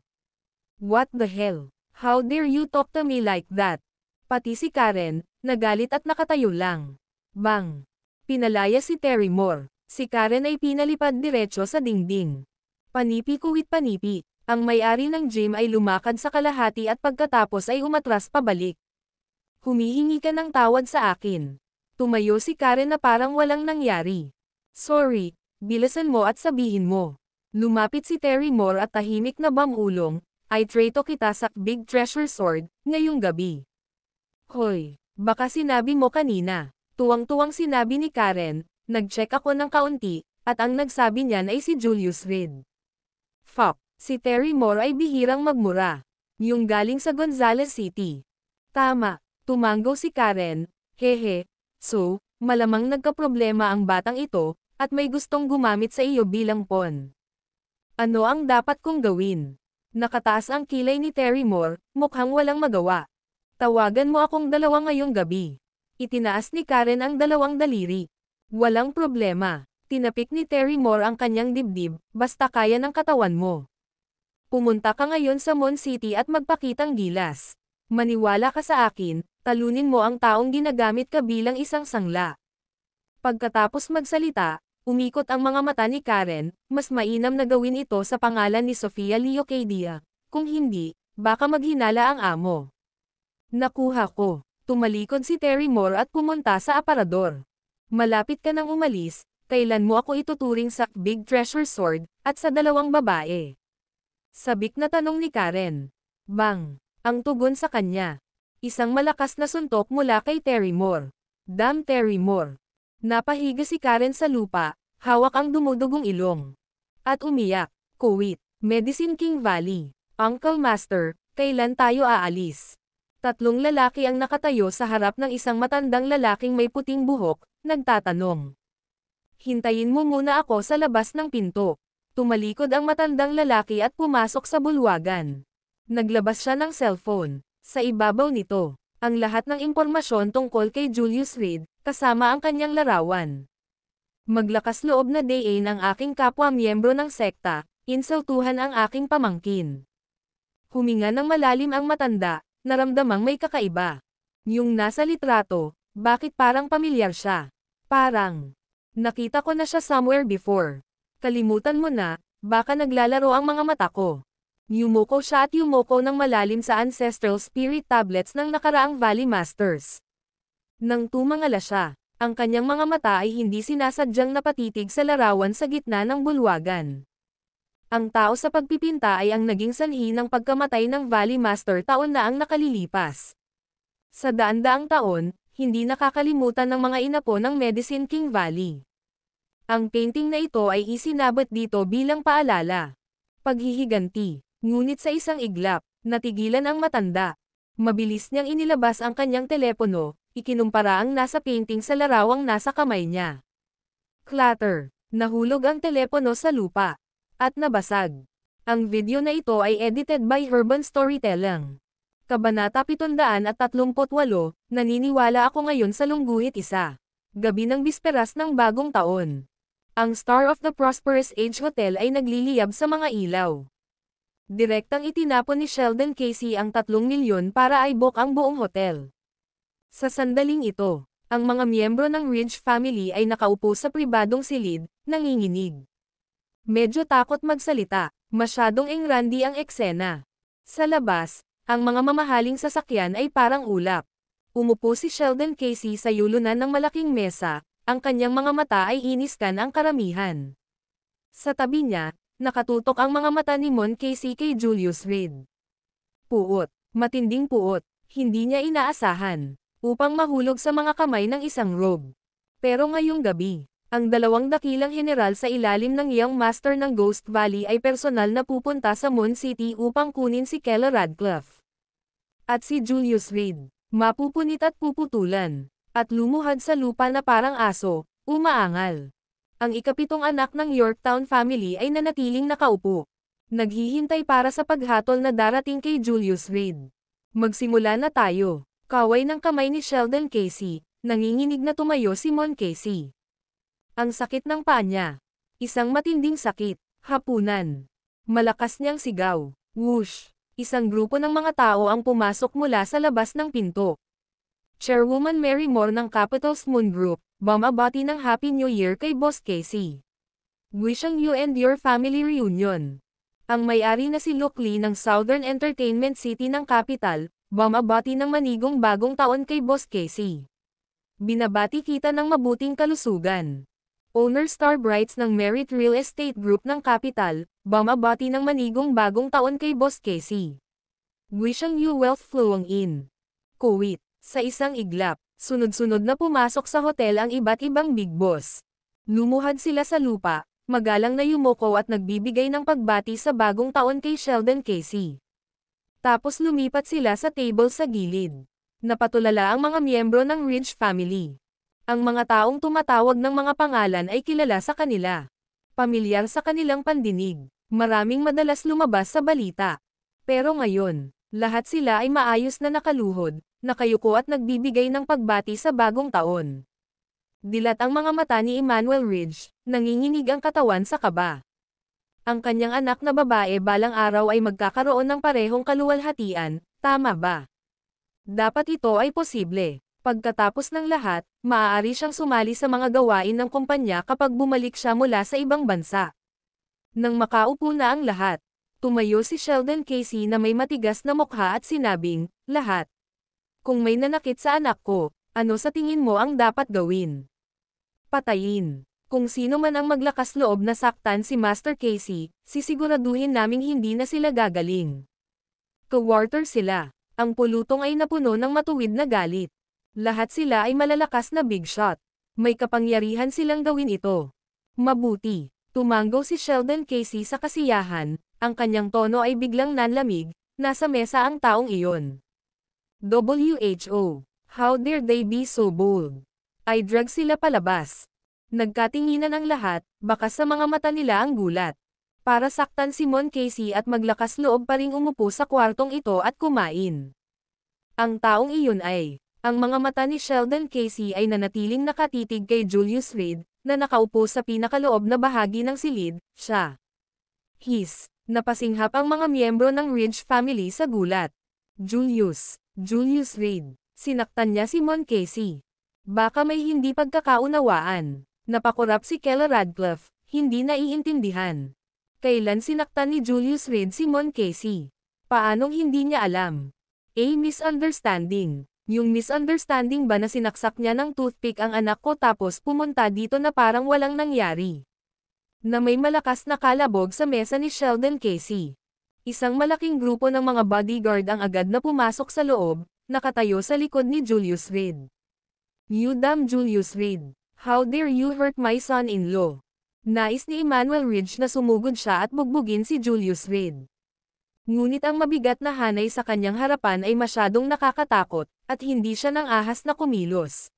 B: What the hell? How dare you talk to me like that? Pati si Karen, nagalit at nakatayo lang. Bang! Pinalaya si Terry Moore. Si Karen ay pinalipad diretso sa dingding. Panipi-kuwit panipi. Ang may-ari ng gym ay lumakad sa kalahati at pagkatapos ay umatras pabalik. Humihingi ka ng tawad sa akin. Tumayo si Karen na parang walang nangyari. Sorry, bilasan mo at sabihin mo. Lumapit si Terry Moore at tahimik na bamulong, I trato kita sa Big Treasure Sword, ngayong gabi. Hoy, baka sinabi mo kanina. Tuwang-tuwang sinabi ni Karen, nag-check ako ng kaunti, at ang nagsabi niyan ay si Julius Reed. Fuck, si Terry Moore ay bihirang magmura. Yung galing sa Gonzales City. Tama, tumanggo si Karen, hehe, so, malamang nagkaproblema ang batang ito, at may gustong gumamit sa iyo bilang pawn. Ano ang dapat kong gawin? Nakataas ang kilay ni Terry Moore, mukhang walang magawa. Tawagan mo akong dalawa ngayong gabi. Itinaas ni Karen ang dalawang daliri. Walang problema. Tinapik ni Terry Moore ang kanyang dibdib, basta kaya ng katawan mo. Pumunta ka ngayon sa Mon City at magpakitang gilas. Maniwala ka sa akin, talunin mo ang taong ginagamit ka bilang isang sangla. Pagkatapos magsalita, umikot ang mga mata ni Karen, mas mainam na gawin ito sa pangalan ni Sofia Leocadia. Kung hindi, baka maghinala ang amo. Nakuha ko. Tumalikod si Terry Moore at pumunta sa aparador. Malapit ka nang umalis, kailan mo ako ituturing sa Big Treasure Sword, at sa dalawang babae? Sabik na tanong ni Karen. Bang! Ang tugon sa kanya. Isang malakas na suntok mula kay Terry Moore. Damn Terry Moore! Napahiga si Karen sa lupa, hawak ang dumudugong ilong. At umiyak. Kuwait, Medicine King Valley. Uncle Master, kailan tayo aalis? Tatlong lalaki ang nakatayo sa harap ng isang matandang lalaking may puting buhok, nagtatanong. Hintayin mo muna ako sa labas ng pinto. Tumalikod ang matandang lalaki at pumasok sa bulwagan. Naglabas siya ng cellphone. Sa ibabaw nito, ang lahat ng impormasyon tungkol kay Julius Reed, kasama ang kanyang larawan. Maglakas loob na DA ng aking kapwa miyembro ng sekta, insultuhan ang aking pamangkin. Huminga ng malalim ang matanda, naramdamang may kakaiba. Yung nasa litrato, bakit parang pamilyar siya? Parang, nakita ko na siya somewhere before. Kalimutan mo na, baka naglalaro ang mga mata ko. Yumoko siya at yumoko ng malalim sa ancestral spirit tablets ng nakaraang Valley Masters. Nang tumangala siya, ang kanyang mga mata ay hindi sinasadyang napatitig sa larawan sa gitna ng bulwagan. Ang tao sa pagpipinta ay ang naging sanhi ng pagkamatay ng Valley Master taon na ang nakalilipas. Sa daan-daang taon, hindi nakakalimutan ng mga inapo ng Medicine King Valley. Ang painting na ito ay isinabot dito bilang paalala. Paghihiganti. Ngunit sa isang iglap, natigilan ang matanda. Mabilis niyang inilabas ang kanyang telepono, ikinumpara ang nasa painting sa larawang nasa kamay niya. Clatter. Nahulog ang telepono sa lupa. At nabasag. Ang video na ito ay edited by Urban Storytelling. Kabanata 738, naniniwala ako ngayon sa lungguhit isa. Gabi ng bisperas ng bagong taon. Ang Star of the Prosperous Age Hotel ay nagliliyab sa mga ilaw. Direktang itinapon ni Sheldon Casey ang 3 milyon para i-book ang buong hotel. Sa sandaling ito, ang mga miyembro ng Ridge family ay nakaupo sa pribadong silid, nanginginig. Medyo takot magsalita, masyadong engrandi ang eksena. Sa labas, ang mga mamahaling sasakyan ay parang ulap. Umupo si Sheldon Casey sa yulunan ng malaking mesa, ang kanyang mga mata ay iniskan ang karamihan. Sa tabi niya, nakatutok ang mga mata ni Mon Casey kay Julius Reed. Puot, matinding puot, hindi niya inaasahan, upang mahulog sa mga kamay ng isang rogue. Pero ngayong gabi, Ang dalawang dakilang general sa ilalim ng Young Master ng Ghost Valley ay personal na pupunta sa Moon City upang kunin si Kela Radcliffe. At si Julius Reed, mapupunit at puputulan, at lumuhad sa lupa na parang aso, umaangal. Ang ikapitong anak ng Yorktown family ay nanatiling nakaupo. Naghihintay para sa paghatol na darating kay Julius Reed. Magsimula na tayo. Kaway ng kamay ni Sheldon Casey, nanginginig na tumayo si Mon Casey. Ang sakit ng paa niya. Isang matinding sakit. Hapunan. Malakas niyang sigaw. Whoosh! Isang grupo ng mga tao ang pumasok mula sa labas ng pinto. Chairwoman Mary Moore ng Capital's Moon Group, bumabati ng Happy New Year kay Boss Casey. Wishing you and your family reunion. Ang may-ari na si Luke Lee ng Southern Entertainment City ng Capital, bumabati ng manigong bagong taon kay Boss Casey. Binabati kita ng mabuting kalusugan. Owner Star Brights ng Merit Real Estate Group ng Capital, bumabati ng manigong bagong taon kay Boss Casey. Wishing you wealth flowing in. Kuwait, sa isang iglap, sunod-sunod na pumasok sa hotel ang iba't ibang big boss. Lumuhad sila sa lupa, magalang na yumoko at nagbibigay ng pagbati sa bagong taon kay Sheldon Casey. Tapos lumipat sila sa table sa gilid. Napatulala ang mga miyembro ng Ridge family. Ang mga taong tumatawag ng mga pangalan ay kilala sa kanila. Pamilyar sa kanilang pandinig. Maraming madalas lumabas sa balita. Pero ngayon, lahat sila ay maayos na nakaluhod, nakayuko at nagbibigay ng pagbati sa bagong taon. Dilat ang mga mata ni Emmanuel Ridge, nanginginig ang katawan sa kaba. Ang kanyang anak na babae balang araw ay magkakaroon ng parehong kaluwalhatian, tama ba? Dapat ito ay posible. Pagkatapos ng lahat, maaari siyang sumali sa mga gawain ng kumpanya kapag bumalik siya mula sa ibang bansa. Nang makaupo na ang lahat, tumayo si Sheldon Casey na may matigas na mukha at sinabing, lahat. Kung may nanakit sa anak ko, ano sa tingin mo ang dapat gawin? Patayin. Kung sino man ang maglakas loob na saktan si Master Casey, sisiguraduhin naming hindi na sila gagaling. Kawarter sila. Ang pulutong ay napuno ng matuwid na galit. Lahat sila ay malalakas na big shot. May kapangyarihan silang gawin ito. Mabuti. Tumanggo si Sheldon Casey sa kasiyahan, ang kanyang tono ay biglang nanlamig, nasa mesa ang taong iyon. WHO. How dare they be so bold? Ay drag sila palabas. Nagkatinginan ang lahat, baka sa mga mata nila ang gulat. Para saktan si Mon Casey at maglakas loob pa ring umupo sa kwartong ito at kumain. Ang taong iyon ay, ang mga mata ni Sheldon Casey ay nanatiling nakatitig kay Julius Reed, na nakaupo sa pinakaloob na bahagi ng silid, siya. Napasinghap ang mga miyembro ng Ridge family sa gulat. Julius Reed, sinaktan niya si Mon Casey. Baka may hindi pagkakaunawaan. Napakurap si Kela Radcliffe, hindi naiintindihan. Kailan sinaktan ni Julius Reed si Mon Casey? Paanong hindi niya alam? Misunderstanding. Yung misunderstanding ba na sinaksak niya ng toothpick ang anak ko tapos pumunta dito na parang walang nangyari? Na may malakas na kalabog sa mesa ni Sheldon Casey. Isang malaking grupo ng mga bodyguard ang agad na pumasok sa loob, nakatayo sa likod ni Julius Reed. You damn Julius Reed. How dare you hurt my son-in-law? Nais ni Emmanuel Ridge na sumugod siya at bugbugin si Julius Reed. Ngunit ang mabigat na hanay sa kanyang harapan ay masyadong nakakatakot, at hindi siya nang ahas na kumilos.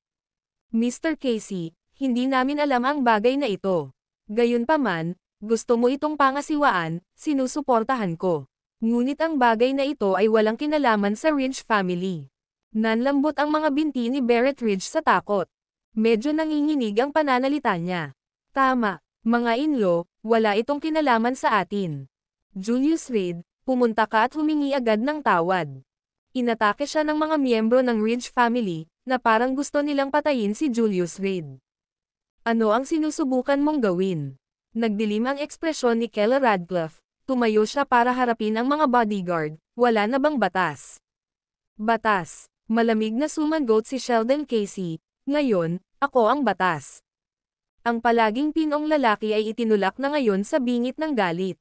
B: Mr. Casey, hindi namin alam ang bagay na ito. Gayunpaman, gusto mo itong pangasiwaan, sinusuportahan ko. Ngunit ang bagay na ito ay walang kinalaman sa Ridge family. Nanlambot ang mga binti ni Barrett Ridge sa takot. Medyo nanginginig ang pananalita niya. Tama, mga in-law, wala itong kinalaman sa atin. Julius Reed, pumunta ka at humingi agad ng tawad. Inatake siya ng mga miyembro ng Ridge family, na parang gusto nilang patayin si Julius Reed. Ano ang sinusubukan mong gawin? Nagdilim ang ekspresyon ni Kela Radcliffe, tumayo siya para harapin ang mga bodyguard, wala na bang batas? Batas. Malamig na sumagot si Sheldon Casey, ngayon, ako ang batas. Ang palaging pinong lalaki ay itinulak na ngayon sa bingit ng galit.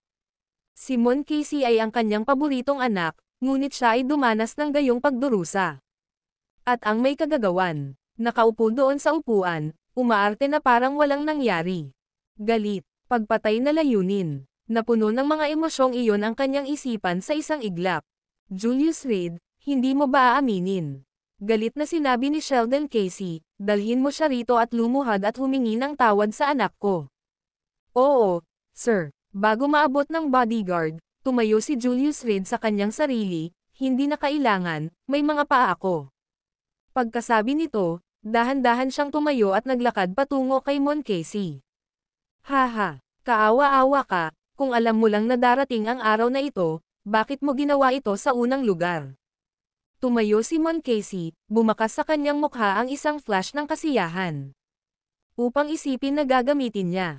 B: Si Mon Casey ay ang kanyang paboritong anak, ngunit siya ay dumanas ng gayong pagdurusa. At ang may kagagawan, nakaupo doon sa upuan, Umaarte na parang walang nangyari. Galit, pagpatay na layunin. Napuno ng mga emosyong iyon ang kanyang isipan sa isang iglap. Julius Reed, hindi mo ba aaminin? Galit na sinabi ni Sheldon Casey, dalhin mo siya rito at lumuhad at humingi ng tawad sa anak ko. Oo, sir. Bago maabot ng bodyguard, tumayo si Julius Reed sa kanyang sarili, hindi na kailangan, may mga paa ako. Pagkasabi nito, dahan-dahan siyang tumayo at naglakad patungo kay Mon Casey. Haha, kaawa-awa ka, kung alam mo lang na darating ang araw na ito, bakit mo ginawa ito sa unang lugar? Tumayo si Mon Casey, bumakas sa kanyang mukha ang isang flash ng kasiyahan. Upang isipin na gagamitin niya.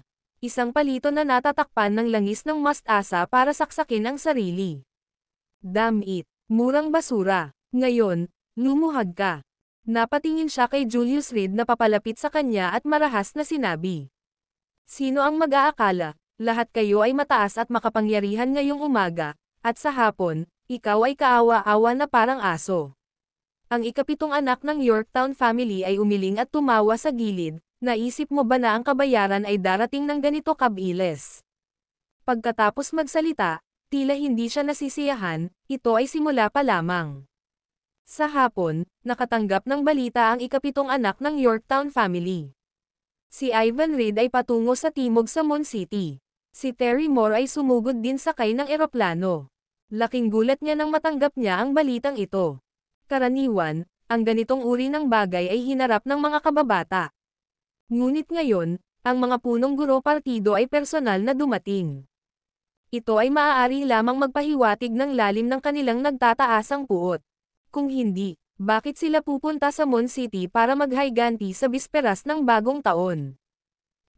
B: Isang palito na natatakpan ng langis ng mustasa para saksakin ang sarili. Damn it, murang basura. Ngayon, lumuhad ka. Napatingin siya kay Julius Reed na papalapit sa kanya at marahas na sinabi. Sino ang mag-aakala? Lahat kayo ay mataas at makapangyarihan ngayong umaga, at sa hapon, ikaw ay kaawa-awa na parang aso. Ang ikapitong anak ng Yorktown family ay umiling at tumawa sa gilid, naisip mo ba na ang kabayaran ay darating ng ganito kabilis? Pagkatapos magsalita, tila hindi siya nasisiyahan, ito ay simula pa lamang. Sa hapon, nakatanggap ng balita ang ikapitong anak ng Yorktown family. Si Ivan Reed ay patungo sa timog sa Moon City. Si Terry Moore ay sumugod din sakay ng eroplano. Laking gulat niya nang matanggap niya ang balitang ito. Karaniwan, ang ganitong uri ng bagay ay hinarap ng mga kababata. Ngunit ngayon, ang mga punong guro partido ay personal na dumating. Ito ay maaari lamang magpahiwatig ng lalim ng kanilang nagtataasang puot. Kung hindi, bakit sila pupunta sa Moon City para maghayganti sa bisperas ng bagong taon?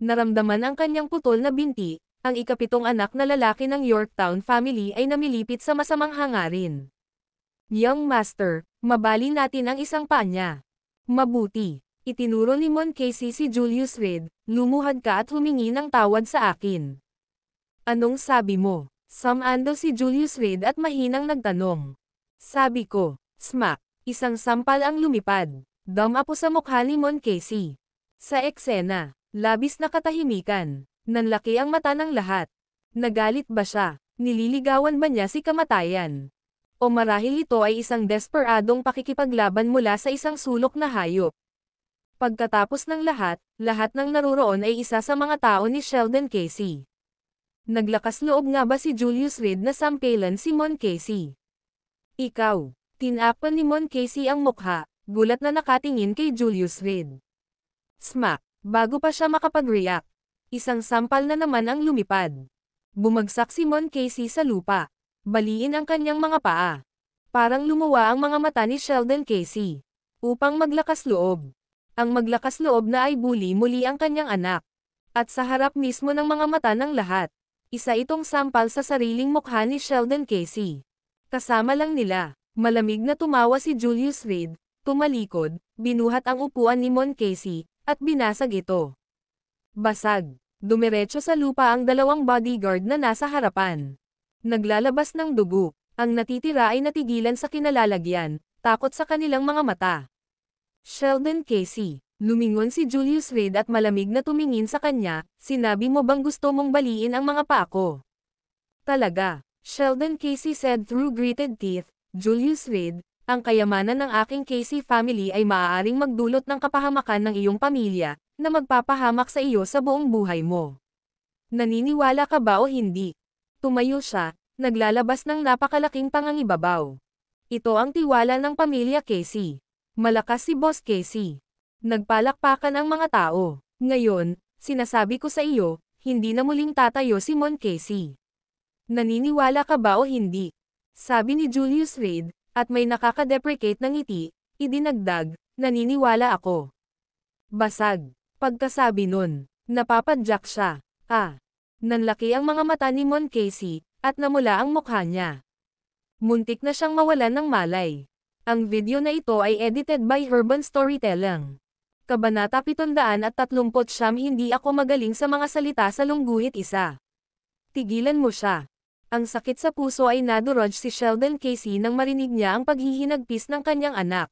B: Naramdaman ang kanyang putol na binti, ang ikapitong anak na lalaki ng Yorktown family ay namilipit sa masamang hangarin. Young Master, mabali natin ang isang paa niya. Mabuti, itinuro ni Mon Casey si Julius Reed, lumuhad ka at humingi ng tawad sa akin. Anong sabi mo? Samando si Julius Reed at mahinang nagtanong. Sabi ko, smack, isang sampal ang lumipad. Damapo sa mukha ni Mon Casey. Sa eksena, labis na katahimikan. Nanlaki ang mata ng lahat. Nagalit ba siya? Nililigawan ba niya si kamatayan? O marahil ito ay isang desperadong pakikipaglaban mula sa isang sulok na hayop? Pagkatapos ng lahat ng naruroon ay isa sa mga tao ni Sheldon Casey. Naglakas loob nga ba si Julius Reed na sampelan si Mon Casey? Ikaw, tinakpan ni Mon Casey ang mukha, gulat na nakatingin kay Julius Reed. Smack, bago pa siya makapag-react. Isang sampal na naman ang lumipad. Bumagsak si Mon Casey sa lupa. Baliin ang kanyang mga paa. Parang lumuwa ang mga mata ni Sheldon Casey. Upang maglakas loob. Ang maglakas loob na ay bully muli ang kanyang anak. At sa harap mismo ng mga mata ng lahat, isa itong sampal sa sariling mukha ni Sheldon Casey. Kasama lang nila, malamig na tumawa si Julius Reed, tumalikod, binuhat ang upuan ni Mon Casey, at binasag ito. Basag. Dumiretso sa lupa ang dalawang bodyguard na nasa harapan. Naglalabas ng dugo, ang natitira ay natigilan sa kinalalagyan, takot sa kanilang mga mata. Sheldon Casey, lumingon si Julius Reed at malamig na tumingin sa kanya, sinabi mo bang gusto mong baliin ang mga paa ko? Talaga, Sheldon Casey said through gritted teeth, Julius Reed, ang kayamanan ng aking Casey family ay maaaring magdulot ng kapahamakan ng iyong pamilya, na magpapahamak sa iyo sa buong buhay mo. Naniniwala ka ba o hindi? Tumayo siya, naglalabas ng napakalaking pangangibabaw. Ito ang tiwala ng pamilya Casey. Malakas si Boss Casey. Nagpalakpakan ang mga tao. Ngayon, sinasabi ko sa iyo, hindi na muling tatayo si Mon Casey. Naniniwala ka ba o hindi? Sabi ni Julius Reed, at may nakaka-deprecate ng ngiti, idinagdag, naniniwala ako. Basag. Pagkasabi nun, napapadyak siya. Nanlaki ang mga mata ni Mon Casey, at namula ang mukha niya. Muntik na siyang mawalan ng malay. Ang video na ito ay edited by Urban Storytelling. Kabanata 739. Hindi ako magaling sa mga salita sa lungguhit isa. Tigilan mo siya. Ang sakit sa puso ay nadurog si Sheldon Casey nang marinig niya ang paghihinagpis ng kanyang anak.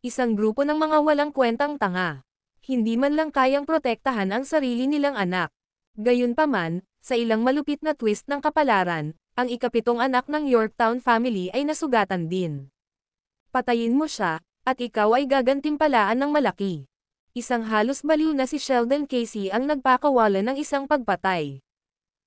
B: Isang grupo ng mga walang kwentang tanga. Hindi man lang kayang protektahan ang sarili nilang anak. Gayunpaman, sa ilang malupit na twist ng kapalaran, ang ikapitong anak ng Yorktown family ay nasugatan din. Patayin mo siya, at ikaw ay gagantimpalaan ng malaki. Isang halos baliw na si Sheldon Casey ang nagpakawala ng isang pagpatay.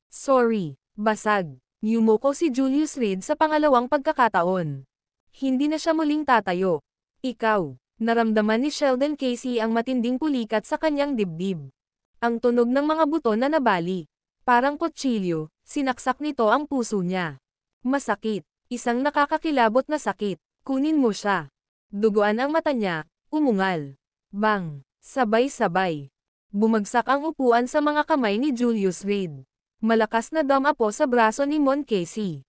B: Sorry, basag. Yumuko si Julius Reed sa pangalawang pagkakataon. Hindi na siya muling tatayo. Ikaw, naramdaman ni Sheldon Casey ang matinding pulikat sa kanyang dibdib. Ang tunog ng mga buto na nabali. Parang kutsilyo, sinaksak nito ang puso niya. Masakit, isang nakakakilabot na sakit. Kunin mo siya. Duguan ang mata niya, umungal. Bang! Sabay-sabay. Bumagsak ang upuan sa mga kamay ni Julius Reed. Malakas na damapo sa braso ni Mon Casey.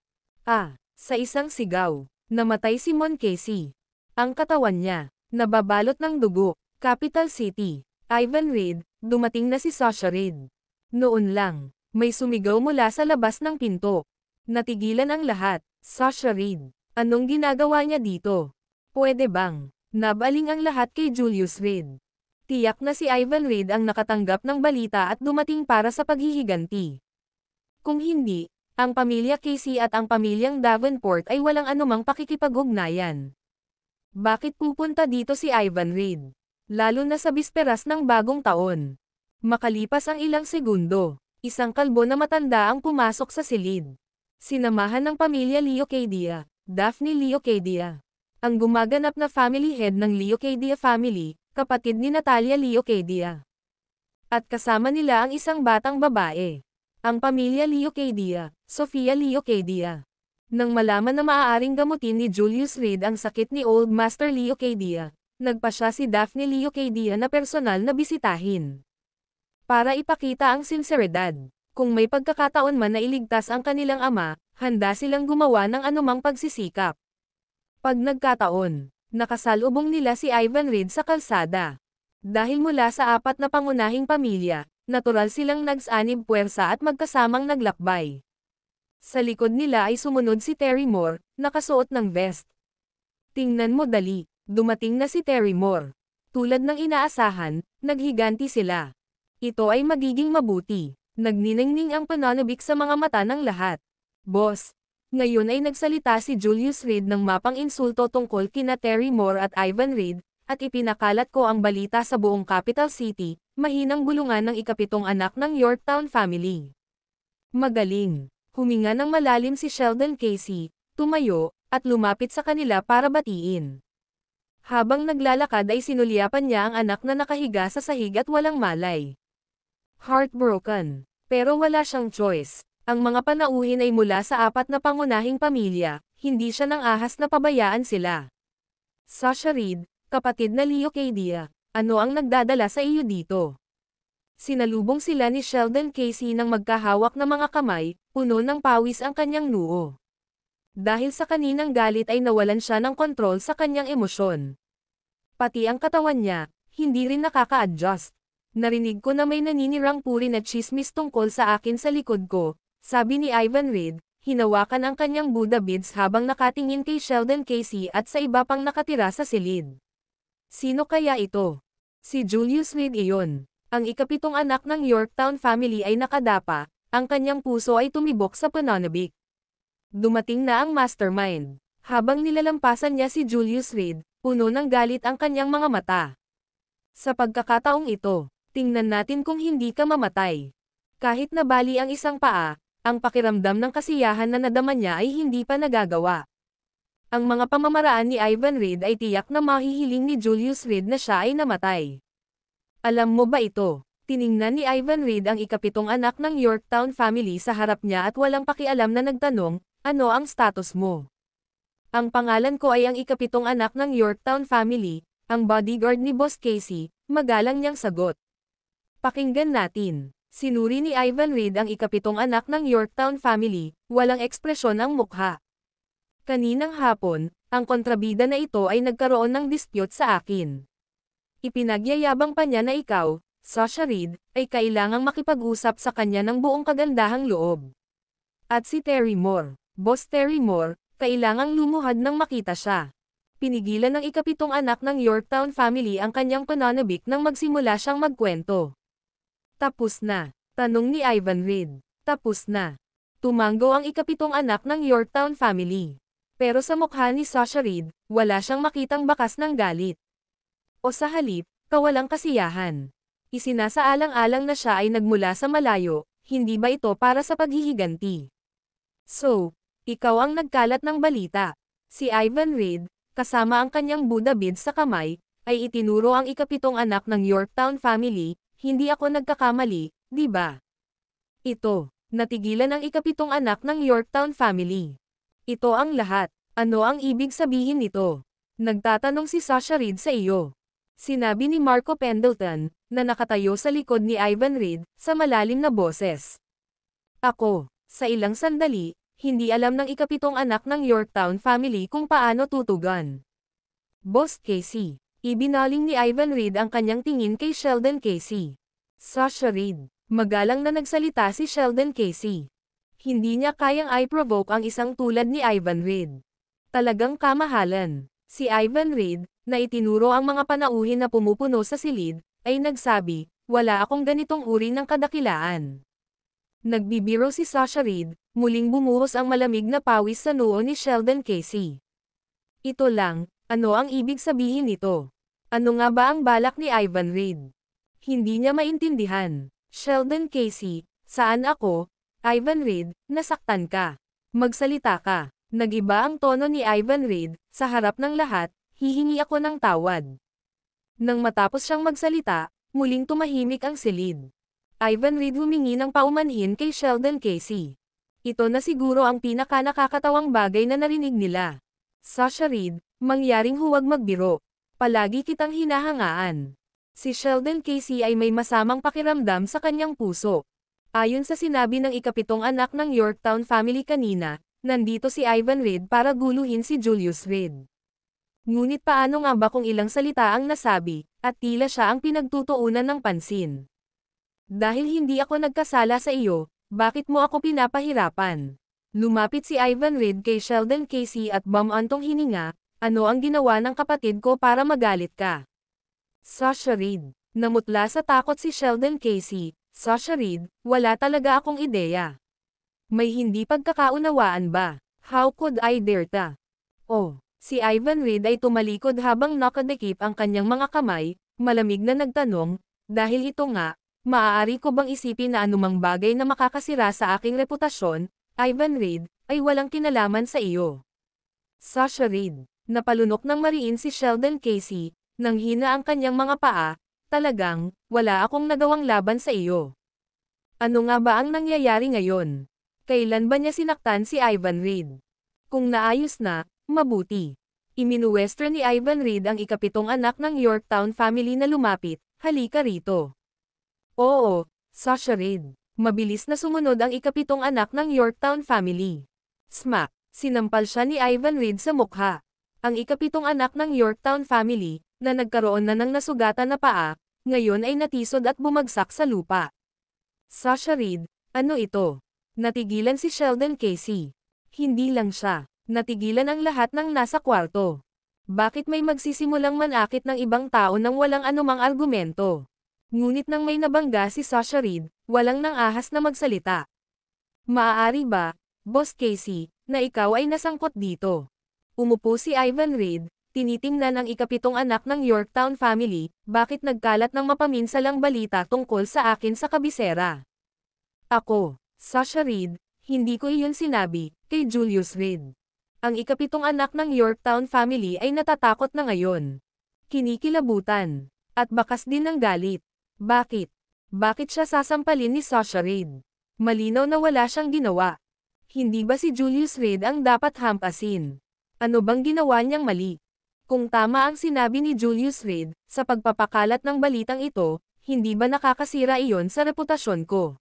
B: Sa isang sigaw, namatay si Mon Casey. Ang katawan niya, nababalot ng dugo. Capital City, Ivan Reed, dumating na si Sasha Reed. Noon lang, may sumigaw mula sa labas ng pinto. Natigilan ang lahat. Sasha Reed, anong ginagawa niya dito? Pwede bang? Nabaling ang lahat kay Julius Reed. Tiyak na si Ivan Reed ang nakatanggap ng balita at dumating para sa paghihiganti. Kung hindi, ang pamilya Casey at ang pamilyang Davenport ay walang anumang pakikipag-ugnayan. Bakit pupunta dito si Ivan Reed? Lalo na sa bisperas ng bagong taon. Makalipas ang ilang segundo, isang kalbo na matanda ang pumasok sa silid. Sinamahan ng pamilya Leocadia, Daphne Leocadia. Ang gumaganap na family head ng Leocadia family, kapatid ni Natalia Leocadia. At kasama nila ang isang batang babae. Ang pamilya Leocadia, Sofia Leocadia. Nang malaman na maaaring gamutin ni Julius Reed ang sakit ni Old Master Leocadia, nagpasya si Daphne Leocadia na personal na bisitahin. Para ipakita ang sinseridad, kung may pagkakataon man na iligtas ang kanilang ama, handa silang gumawa ng anumang pagsisikap. Pag nagkataon, nakasalubong nila si Ivan Reed sa kalsada. Dahil mula sa apat na pangunahing pamilya, natural silang nagsanib puwersa at magkasamang naglakbay. Sa likod nila ay sumunod si Terry Moore, nakasuot ng vest. Tingnan mo dali, dumating na si Terry Moore. Tulad ng inaasahan, naghiganti sila. Ito ay magiging mabuti. Nagniningning ang pananabik sa mga mata ng lahat. Boss, ngayon ay nagsalita si Julius Reed ng mapang insulto tungkol kina Terry Moore at Ivan Reed, at ipinakalat ko ang balita sa buong Capital City, mahinang bulungan ng ikapitong anak ng Yorktown family. Magaling. Huminga ng malalim si Sheldon Casey, tumayo, at lumapit sa kanila para batiin. Habang naglalakad ay sinulyapan niya ang anak na nakahiga sa sahig at walang malay. Heartbroken. Pero wala siyang choice. Ang mga panauhin ay mula sa apat na pangunahing pamilya, hindi siya nang ahas na pabayaan sila. Sasha Reed, kapatid na Leocadia, ano ang nagdadala sa iyo dito? Sinalubong sila ni Sheldon Casey nang magkahawak na mga kamay, puno ng pawis ang kanyang noo. Dahil sa kaninang galit ay nawalan siya ng kontrol sa kanyang emosyon. Pati ang katawan niya, hindi rin nakaka-adjust. Narinig ko na may naninirang puri na chismis tungkol sa akin sa likod ko, sabi ni Ivan Reed, hinawakan ang kanyang Buddha beads habang nakatingin kay Sheldon Casey at sa iba pang nakatira sa silid. Sino kaya ito? Si Julius Reed iyon. Ang ikapitong anak ng Yorktown family ay nakadapa, ang kanyang puso ay tumibok sa pananabik. Dumating na ang mastermind. Habang nilalampasan niya si Julius Reed, puno ng galit ang kanyang mga mata. Sa pagkakataong ito, tingnan natin kung hindi ka mamatay. Kahit nabali ang isang paa, ang pakiramdam ng kasiyahan na nadama niya ay hindi pa nagagawa. Ang mga pamamaraan ni Ivan Reed ay tiyak na mahihiling ni Julius Reed na siya ay namatay. Alam mo ba ito? Tiningnan ni Ivan Reed ang ikapitong anak ng Yorktown family sa harap niya at walang pakialam na nagtanong, ano ang status mo? Ang pangalan ko ay ang ikapitong anak ng Yorktown family, ang bodyguard ni Boss Casey, magalang niyang sagot. Pakinggan natin. Sinuri ni Ivan Reed ang ikapitong anak ng Yorktown family, walang ekspresyon ang mukha. Kaninang hapon, ang kontrabida na ito ay nagkaroon ng dispute sa akin. Ipinagyayabang pa niya na ikaw, Sasha Reed, ay kailangang makipag-usap sa kanya ng buong kagandahang loob. At si Terry Moore, Boss Terry Moore, kailangang lumuhad nang makita siya. Pinigilan ng ikapitong anak ng Yorktown family ang kanyang pananabik nang magsimula siyang magkwento. Tapos na. Tanong ni Ivan Reid. Tapos na. Tumango ang ikapitong anak ng Yorktown family. Pero sa mukha ni Sasha Reid, wala siyang makitang bakas ng galit. O sa halip, kawalang kasiyahan. Isinasaalang-alang na siya ay nagmula sa malayo, hindi ba ito para sa paghihiganti? So, ikaw ang nagkalat ng balita. Si Ivan Reid, kasama ang kanyang Buddha beads sa kamay, ay itinuro ang ikapitong anak ng Yorktown family, hindi ako nagkakamali, di ba? Ito, natigilan ang ikapitong anak ng Yorktown family. Ito ang lahat. Ano ang ibig sabihin nito? Nagtatanong si Sasha Reid sa iyo. Sinabi ni Marco Pendleton, na nakatayo sa likod ni Ivan Reid, sa malalim na boses. Ako, sa ilang sandali, hindi alam ng ikapitong anak ng Yorktown family kung paano tutugan. Boss Casey. Ibinaling ni Ivan Reid ang kanyang tingin kay Sheldon Casey. Sasha Reid. Magalang na nagsalita si Sheldon Casey. Hindi niya kayang i-provoke ang isang tulad ni Ivan Reid. Talagang kamahalan. Si Ivan Reid, na itinuro ang mga panauhin na pumupuno sa silid, ay nagsabi, wala akong ganitong uri ng kadakilaan. Nagbibiro si Sasha Reid, muling bumuhos ang malamig na pawis sa noo ni Sheldon Casey. Ito lang, ano ang ibig sabihin nito? Ano nga ba ang balak ni Ivan Reid? Hindi niya maintindihan. Sheldon Casey, saan ako? Ivan Reid, nasaktan ka. Magsalita ka. Nagiba ang tono ni Ivan Reid, sa harap ng lahat, hihingi ako ng tawad. Nang matapos siyang magsalita, muling tumahimik ang silid. Ivan Reid humingi ng paumanhin kay Sheldon Casey. Ito na siguro ang pinaka-nakakatawang bagay na narinig nila. Sasha Reid, mangyaring huwag magbiro. Palagi kitang hinahangaan. Si Sheldon Casey ay may masamang pakiramdam sa kanyang puso. Ayon sa sinabi ng ikapitong anak ng Yorktown family kanina, nandito si Ivan Reid para guluhin si Julius Reid. Ngunit paano nga ba kung ilang salita ang nasabi, at tila siya ang pinagtutuunan ng pansin? Dahil hindi ako nagkasala sa iyo, bakit mo ako pinapahirapan? Lumapit si Ivan Reid kay Sheldon Casey at bumantong hininga, ano ang ginawa ng kapatid ko para magalit ka? Sasha Reid. Namutla sa takot si Sheldon Casey. Sasha Reid, wala talaga akong ideya. May hindi pagkakaunawaan ba? How could I dare ta? Oh, si Ivan Reid ay tumalikod habang nakadikip ang kanyang mga kamay, malamig na nagtanong, dahil ito nga, maaari ko bang isipin na anumang bagay na makakasira sa aking reputasyon, Ivan Reid, ay walang kinalaman sa iyo. Sasha Reid. Napalunok ng mariin si Sheldon Casey, nang hina ang kanyang mga paa, talagang, wala akong nagawang laban sa iyo. Ano nga ba ang nangyayari ngayon? Kailan ba niya sinaktan si Ivan Reid? Kung naayos na, mabuti. Iminuwestro ni Ivan Reid ang ikapitong anak ng Yorktown family na lumapit, halika rito. Oo, Sasha Reid. Mabilis na sumunod ang ikapitong anak ng Yorktown family. Smack! Sinampal siya ni Ivan Reid sa mukha. Ang ikapitong anak ng Yorktown family, na nagkaroon na ng nasugatan na paa, ngayon ay natisod at bumagsak sa lupa. Sasha Reid, ano ito? Natigilan si Sheldon Casey. Hindi lang siya. Natigilan ang lahat ng nasa kwarto. Bakit may magsisimulang manakit ng ibang tao nang walang anumang argumento? Ngunit nang may nabangga si Sasha Reid, walang nang ahas na magsalita. Maaari ba, Boss Casey, na ikaw ay nasangkot dito? Umupo si Ivan Reid, tinitingnan ang ikapitong anak ng Yorktown family, bakit nagkalat ng mapaminsalang balita tungkol sa akin sa kabisera? Ako, Sasha Reid, hindi ko iyon sinabi, kay Julius Reid. Ang ikapitong anak ng Yorktown family ay natatakot na ngayon. Kinikilabutan. At bakas din ng galit. Bakit? Bakit siya sasampalin ni Sasha Reid? Malinaw na wala siyang ginawa. Hindi ba si Julius Reid ang dapat hampasin? Ano bang ginawa niyang mali? Kung tama ang sinabi ni Julius Reid, sa pagpapakalat ng balitang ito, hindi ba nakakasira iyon sa reputasyon ko?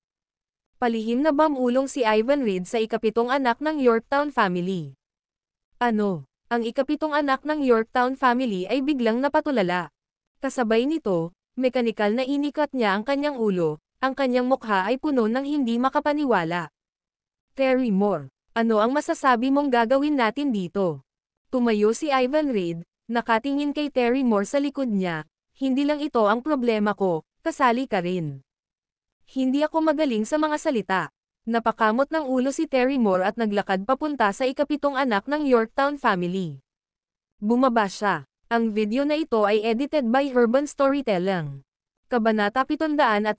B: Palihim na bamulong si Ivan Reid sa ikapitong anak ng Yorktown family. Ano? Ang ikapitong anak ng Yorktown family ay biglang napatulala. Kasabay nito, mekanikal na inikat niya ang kanyang ulo, ang kanyang mukha ay puno ng hindi makapaniwala. Terry Moore, ano ang masasabi mong gagawin natin dito? Tumayo si Ivan Reid, Nakatingin kay Terry Moore sa likod niya. Hindi lang ito ang problema ko, kasali ka rin. Hindi ako magaling sa mga salita. Napakamot ng ulo si Terry Moore at naglakad papunta sa ikapitong anak ng Yorktown family. Bumaba siya. Ang video na ito ay edited by Urban Storytelling. Kabanata 740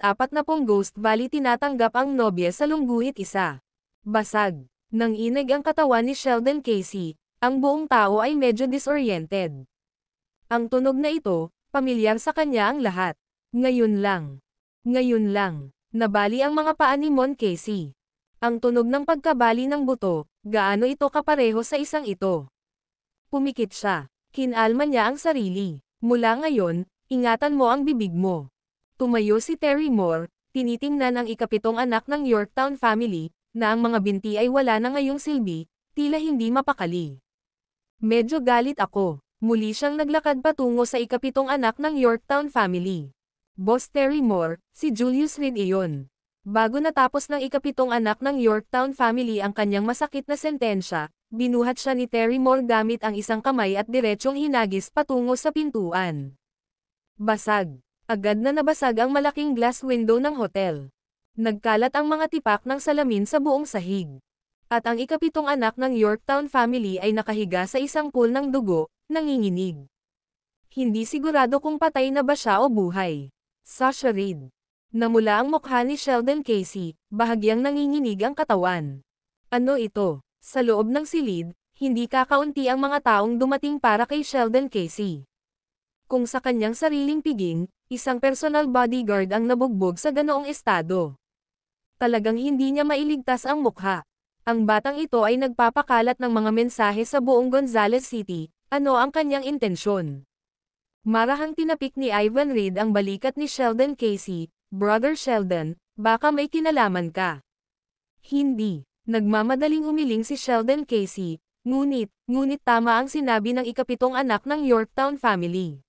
B: Ghost Valley tinatanggap ang nobya sa lungguhit isa. Basag. Nang inig ang katawan ni Sheldon Casey, ang buong tao ay medyo disoriented. Ang tunog na ito, pamilyar sa kanya ang lahat. Ngayon lang, nabali ang mga paa ni Mon Casey. Ang tunog ng pagkabali ng buto, gaano ito kapareho sa isang ito. Pumikit siya. Kinalma niya ang sarili. Mula ngayon, ingatan mo ang bibig mo. Tumayo si Terry Moore, tinitingnan ang ikapitong anak ng Yorktown family, na ang mga binti ay wala na ngayong silbi, tila hindi mapakali. Medyo galit ako. Muli siyang naglakad patungo sa ikapitong anak ng Yorktown family. Boss Terry Moore, si Julius Reed iyon. Bago natapos ng ikapitong anak ng Yorktown family ang kanyang masakit na sentensya, binuhat siya ni Terry Moore gamit ang isang kamay at diretsyong hinagis patungo sa pintuan. Basag. Agad na nabasag ang malaking glass window ng hotel. Nagkalat ang mga tipak ng salamin sa buong sahig. At ang ikapitong anak ng Yorktown family ay nakahiga sa isang pool ng dugo, nanginginig. Hindi sigurado kung patay na ba siya o buhay. Sasha Reed. Namula ang mukha ni Sheldon Casey, bahagyang nanginginig ang katawan. Ano ito? Sa loob ng silid, hindi kakaunti ang mga taong dumating para kay Sheldon Casey. Kung sa kanyang sariling piging, isang personal bodyguard ang nabugbog sa ganoong estado. Talagang hindi niya mailigtas ang mukha. Ang batang ito ay nagpapakalat ng mga mensahe sa buong Gonzales City. Ano ang kanyang intensyon? Marahang tinapik ni Ivan Reed ang balikat ni Sheldon Casey. Brother Sheldon, baka may kinalaman ka. Hindi. Nagmamadaling umiling si Sheldon Casey. Ngunit tama ang sinabi ng ikapitong anak ng Yorktown family.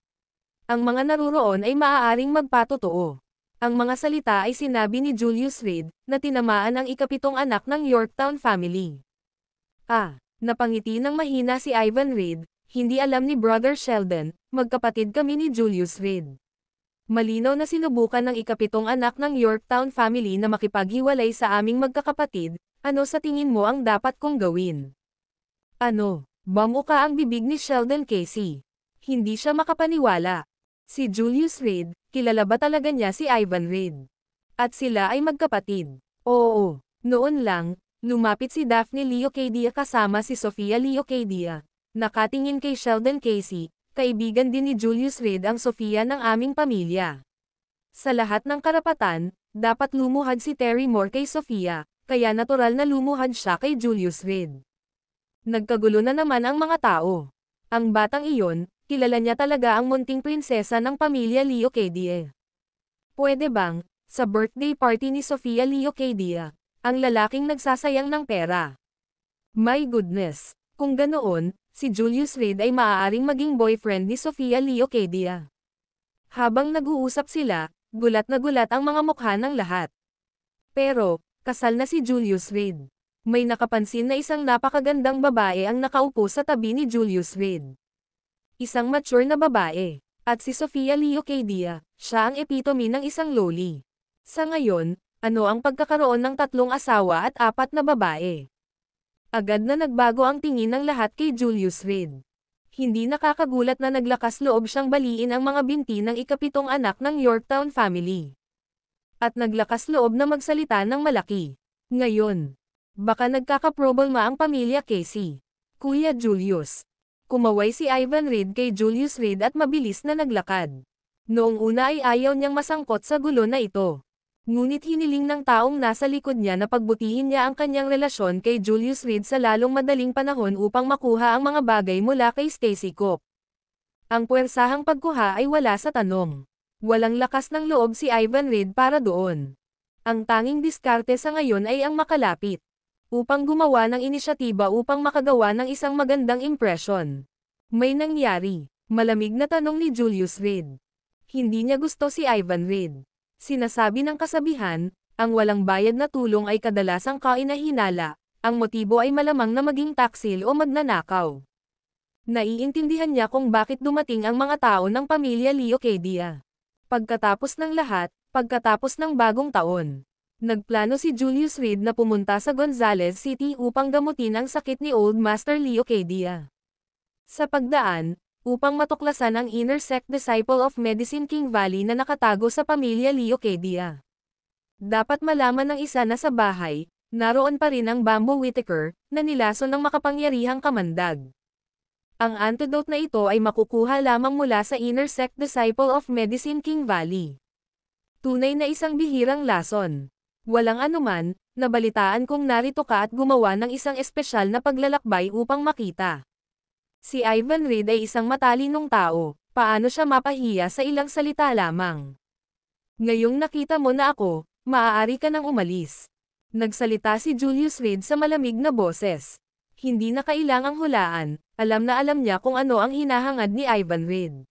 B: Ang mga naruroon ay maaaring magpatotoo. Ang mga salita ay sinabi ni Julius Reed, na tinamaan ang ikapitong anak ng Yorktown family. Napangiti ng mahina si Ivan Reed, hindi alam ni Brother Sheldon, magkapatid kami ni Julius Reed. Malinaw na sinubukan ng ikapitong anak ng Yorktown family na makipaghiwalay sa aming magkakapatid, ano sa tingin mo ang dapat kong gawin? Ano? Bamuka ang bibig ni Sheldon Casey. Hindi siya makapaniwala. Si Julius Reed, kilala ba talaga niya si Ivan Reed? At sila ay magkapatid. Oo, noon lang, lumapit si Daphne Leocadia kasama si Sofia Leocadia. Nakatingin kay Sheldon Casey, kaibigan din ni Julius Reed ang Sofia ng aming pamilya. Sa lahat ng karapatan, dapat lumuhad si Terry Moore kay Sofia, kaya natural na lumuhad siya kay Julius Reed. Nagkagulo na naman ang mga tao. Ang batang iyon, kilala niya talaga ang munting prinsesa ng pamilya Leocadia. Pwede bang, sa birthday party ni Sofia Leocadia, ang lalaking nagsasayang ng pera? My goodness, kung ganoon, si Julius Reed ay maaaring maging boyfriend ni Sofia Leocadia. Habang nag-uusap sila, gulat na gulat ang mga mukha ng lahat. Pero, kasal na si Julius Reed. May nakapansin na isang napakagandang babae ang nakaupo sa tabi ni Julius Reed. Isang mature na babae. At si Sofia Leocadia, siya ang epitome ng isang loli. Sa ngayon, ano ang pagkakaroon ng 3 asawa at 4 na babae? Agad na nagbago ang tingin ng lahat kay Julius Reed. Hindi nakakagulat na naglakas loob siyang baliin ang mga binti ng ikapitong anak ng Yorktown family. At naglakas loob na magsalita ng malaki. Ngayon, baka nagkakaproblema ang pamilya Casey. Kuya Julius. Kumaway si Ivan Reed kay Julius Reed at mabilis na naglakad. Noong una ay ayaw niyang masangkot sa gulo na ito. Ngunit hiniling ng taong nasa likod niya na pagbutihin niya ang kanyang relasyon kay Julius Reed sa lalong madaling panahon upang makuha ang mga bagay mula kay Stacy Coop. Ang puwersahang pagkuha ay wala sa tanong. Walang lakas ng loob si Ivan Reed para doon. Ang tanging diskarte sa ngayon ay ang makalapit. Upang gumawa ng inisyatiba upang makagawa ng isang magandang impresyon. May nangyari. Malamig na tanong ni Julius Reed. Hindi niya gusto si Ivan Reed. Sinasabi ng kasabihan, ang walang bayad na tulong ay kadalasang kainahinala, ang motibo ay malamang na maging taksil o magnanakaw. Naiintindihan niya kung bakit dumating ang mga tao ng pamilya Leocadia. Pagkatapos ng lahat, pagkatapos ng bagong taon, nagplano si Julius Reed na pumunta sa Gonzales City upang gamutin ang sakit ni Old Master Leocadia. Sa pagdaan, upang matuklasan ang inner sect disciple of Medicine King Valley na nakatago sa pamilya Leocadia. Dapat malaman ng isa na sa bahay, naroon pa rin ang Bamboo Whitaker, na nilason ng makapangyarihang kamandag. Ang antidote na ito ay makukuha lamang mula sa inner sect disciple of Medicine King Valley. Tunay na isang bihirang lason. Walang anuman, nabalitaan kong narito ka at gumawa ng isang espesyal na paglalakbay upang makita. Si Ivan Reed ay isang matalinong tao, paano siya mapahiya sa ilang salita lamang. Ngayong nakita mo na ako, maaari ka nang umalis. Nagsalita si Julius Reed sa malamig na boses. Hindi na kailangang hulaan, alam na alam niya kung ano ang hinahangad ni Ivan Reed.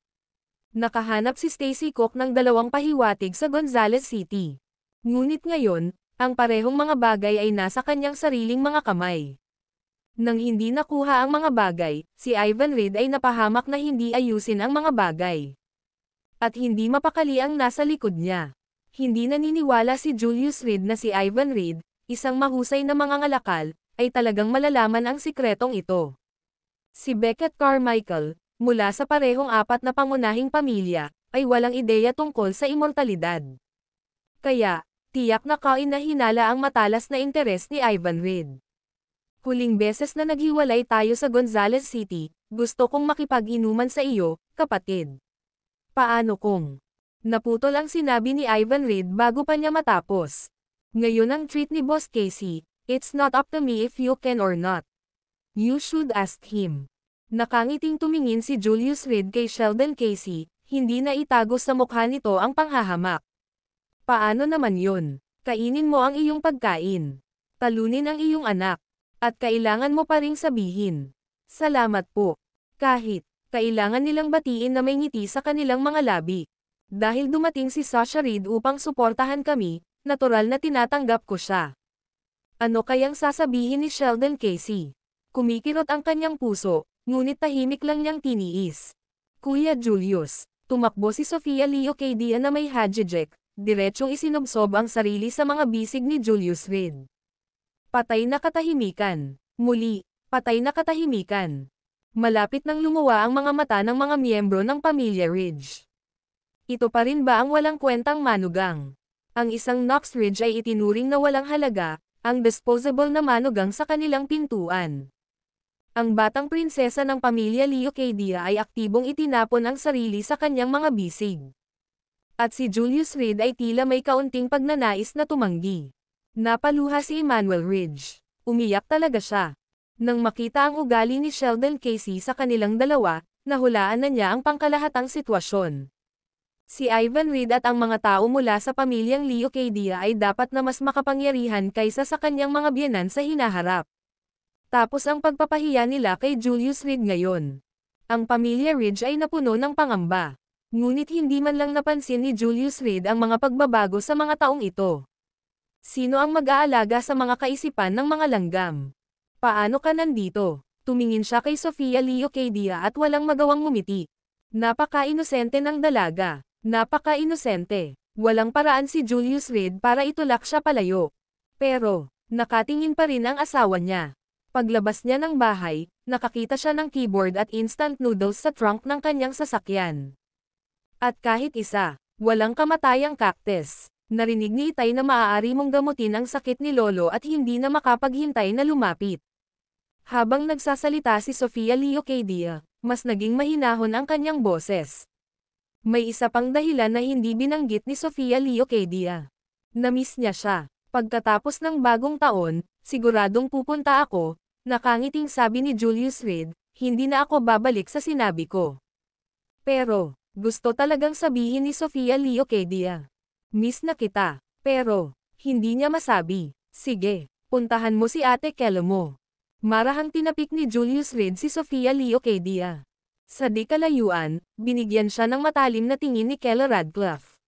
B: Nakahanap si Stacy Cook ng 2 pahiwatig sa Gonzales City. Ngunit ngayon, ang parehong mga bagay ay nasa kanyang sariling mga kamay. Nang hindi nakuha ang mga bagay, si Ivan Reed ay napahamak na hindi ayusin ang mga bagay. At hindi mapakali ang nasa likod niya. Hindi naniniwala si Julius Reed na si Ivan Reed, isang mahusay na mangangalakal, ay talagang malalaman ang sikretong ito. Si Beckett Carmichael, mula sa parehong 4 na pangunahing pamilya, ay walang ideya tungkol sa immortalidad. Kaya, tiyak na kainahinala ang matalas na interes ni Ivan Reed. Huling beses na naghiwalay tayo sa Gonzales City, gusto kong makipag-inuman sa iyo, kapatid. Paano kung naputol ang sinabi ni Ivan Reed bago pa niya matapos? Ngayon ang treat ni Boss Casey, it's not up to me if you can or not. You should ask him. Nakangiting tumingin si Julius Reed kay Sheldon Casey, hindi na itago sa mukha nito ang panghahamak. Paano naman yun? Kainin mo ang iyong pagkain. Talunin ang iyong anak. At kailangan mo pa ring sabihin. Salamat po. Kahit, kailangan nilang batiin na may ngiti sa kanilang mga labi. Dahil dumating si Sasha Reed upang suportahan kami, natural na tinatanggap ko siya. Ano kayang sasabihin ni Sheldon Casey? Kumikirot ang kanyang puso, ngunit tahimik lang niyang tiniis. Kuya Julius, tumakbo si Sofia Leocadia na may hajijek, diretsong isinubsob ang sarili sa mga bisig ni Julius Reed. Patay na katahimikan. Muli, patay na katahimikan. Malapit nang lumuwa ang mga mata ng mga miyembro ng pamilya Ridge. Ito pa rin ba ang walang kwentang manugang? Ang isang Knox Ridge ay itinuring na walang halaga, ang disposable na manugang sa kanilang pintuan. Ang batang prinsesa ng pamilya Leocadia ay aktibong itinapon ang sarili sa kanyang mga bisig. At si Julius Reed ay tila may kaunting pagnanais na tumanggi. Napaluha si Emmanuel Ridge. Umiyak talaga siya. Nang makita ang ugali ni Sheldon Casey sa kanilang dalawa, nahulaan na niya ang pangkalahatang sitwasyon. Si Ivan Reed at ang mga tao mula sa pamilyang Leocadia ay dapat na mas makapangyarihan kaysa sa kanyang mga biyenan sa hinaharap. Tapos ang pagpapahiya nila kay Julius Reed ngayon. Ang pamilya Ridge ay napuno ng pangamba. Ngunit hindi man lang napansin ni Julius Reed ang mga pagbabago sa mga taong ito. Sino ang mag-aalaga sa mga kaisipan ng mga langgam? Paano ka nandito? Tumingin siya kay Sofia Leocadia at walang magawang ngumiti. Napaka-inosente ng dalaga. Napaka-inosente. Walang paraan si Julius Reed para itulak siya palayo. Pero, nakatingin pa rin ang asawa niya. Paglabas niya ng bahay, nakakita siya ng keyboard at instant noodles sa trunk ng kanyang sasakyan. At kahit isa, walang kamatayang cactus. Narinig ni Itay na maaari mong gamutin ang sakit ni Lolo at hindi na makapaghintay na lumapit. Habang nagsasalita si Sofia Leocadia, mas naging mahinahon ang kanyang boses. May isa pang dahilan na hindi binanggit ni Sofia Leocadia. Namiss niya siya. Pagkatapos ng bagong taon, siguradong pupunta ako, nakangiting sabi ni Julius Reed, hindi na ako babalik sa sinabi ko. Pero, gusto talagang sabihin ni Sofia Leocadia. Miss na kita. Pero, hindi niya masabi. Sige, puntahan mo si Ate Kelo mo. Marahang tinapik ni Julius Reed si Sofia Leocadia. Sa di kalayuan, binigyan siya ng matalim na tingin ni Kelo Radcliffe.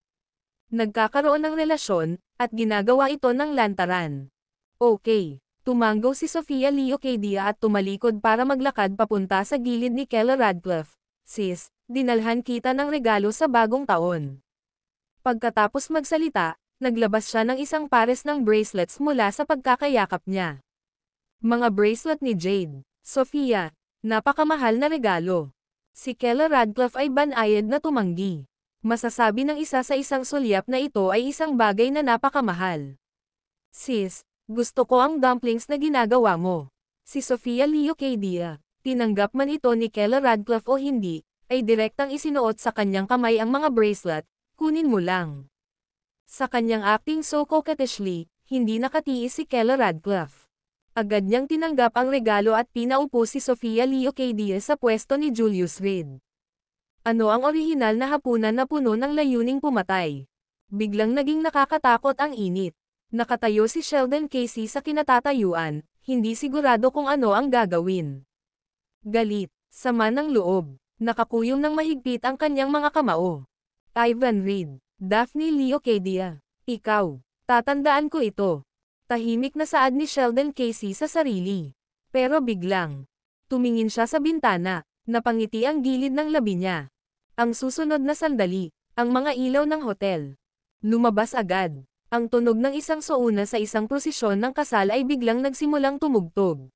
B: Nagkakaroon ng relasyon, at ginagawa ito ng lantaran. Okay, Tumango si Sofia Leocadia at tumalikod para maglakad papunta sa gilid ni Kella Radcliffe. Sis, dinalhan kita ng regalo sa bagong taon. Pagkatapos magsalita, naglabas siya ng isang pares ng bracelets mula sa pagkakayakap niya. Mga bracelet ni Jade. Sofia, napakamahal na regalo. Si Kella Radcliffe ay banayad na tumanggi. Masasabi ng isa sa isang sulyap na ito ay isang bagay na napakamahal. Sis, gusto ko ang dumplings na ginagawa mo. Si Sofia Leocadia, tinanggap man ito ni Kella Radcliffe o hindi, ay direktang isinuot sa kanyang kamay ang mga bracelet, kunin mo lang. Sa kanyang acting so coquettishly, hindi nakatiis si Kella Radcliffe. Agad niyang tinanggap ang regalo at pinaupo si Sofia Leocadia sa pwesto ni Julius Reed. Ano ang orihinal na hapunan na puno ng layuning pumatay? Biglang naging nakakatakot ang init. Nakatayo si Sheldon Casey sa kinatatayuan, hindi sigurado kung ano ang gagawin. Galit, sama ng loob, nakakuyom ng mahigpit ang kanyang mga kamao. Ivan Reed, Daphne Leocadia, ikaw, tatandaan ko ito. Tahimik na saad ni Sheldon Casey sa sarili. Pero biglang, tumingin siya sa bintana, napangiti ang gilid ng labi niya. Ang susunod na sandali, ang mga ilaw ng hotel. Lumabas agad. Ang tunog ng isang souna sa isang prosesyon ng kasal ay biglang nagsimulang tumugtog.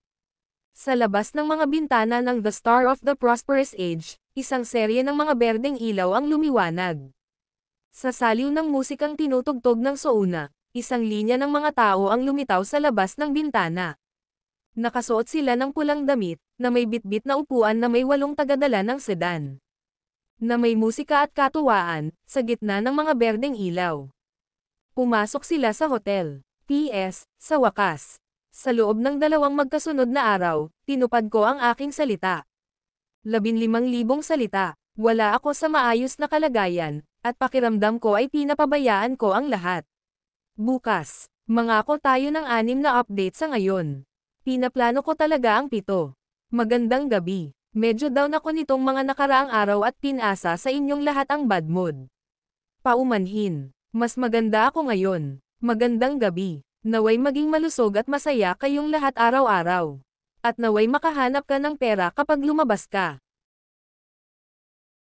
B: Sa labas ng mga bintana ng The Star of the Prosperous Age, isang serye ng mga berdeng ilaw ang lumiwanag. Sa saliw ng musikang tinutugtog ng souna, isang linya ng mga tao ang lumitaw sa labas ng bintana. Nakasuot sila ng pulang damit, na may bitbit na upuan na may 8 tagadala ng sedan. Na may musika at katuwaan, sa gitna ng mga berdeng ilaw. Pumasok sila sa hotel. P.S. Sa wakas. Sa loob ng 2 magkasunod na araw, tinupad ko ang aking salita. 15,000 salita. Wala ako sa maayos na kalagayan, at pakiramdam ko ay pinapabayaan ko ang lahat. Bukas, mangako tayo ng 6 na update sa ngayon. Pinaplano ko talaga ang 7. Magandang gabi. Medyo down ako nitong mga nakaraang araw at pinasa sa inyong lahat ang bad mood. Paumanhin. Mas maganda ako ngayon. Magandang gabi. Naway maging malusog at masaya kayong lahat araw-araw. At naway makahanap ka ng pera kapag lumabas ka.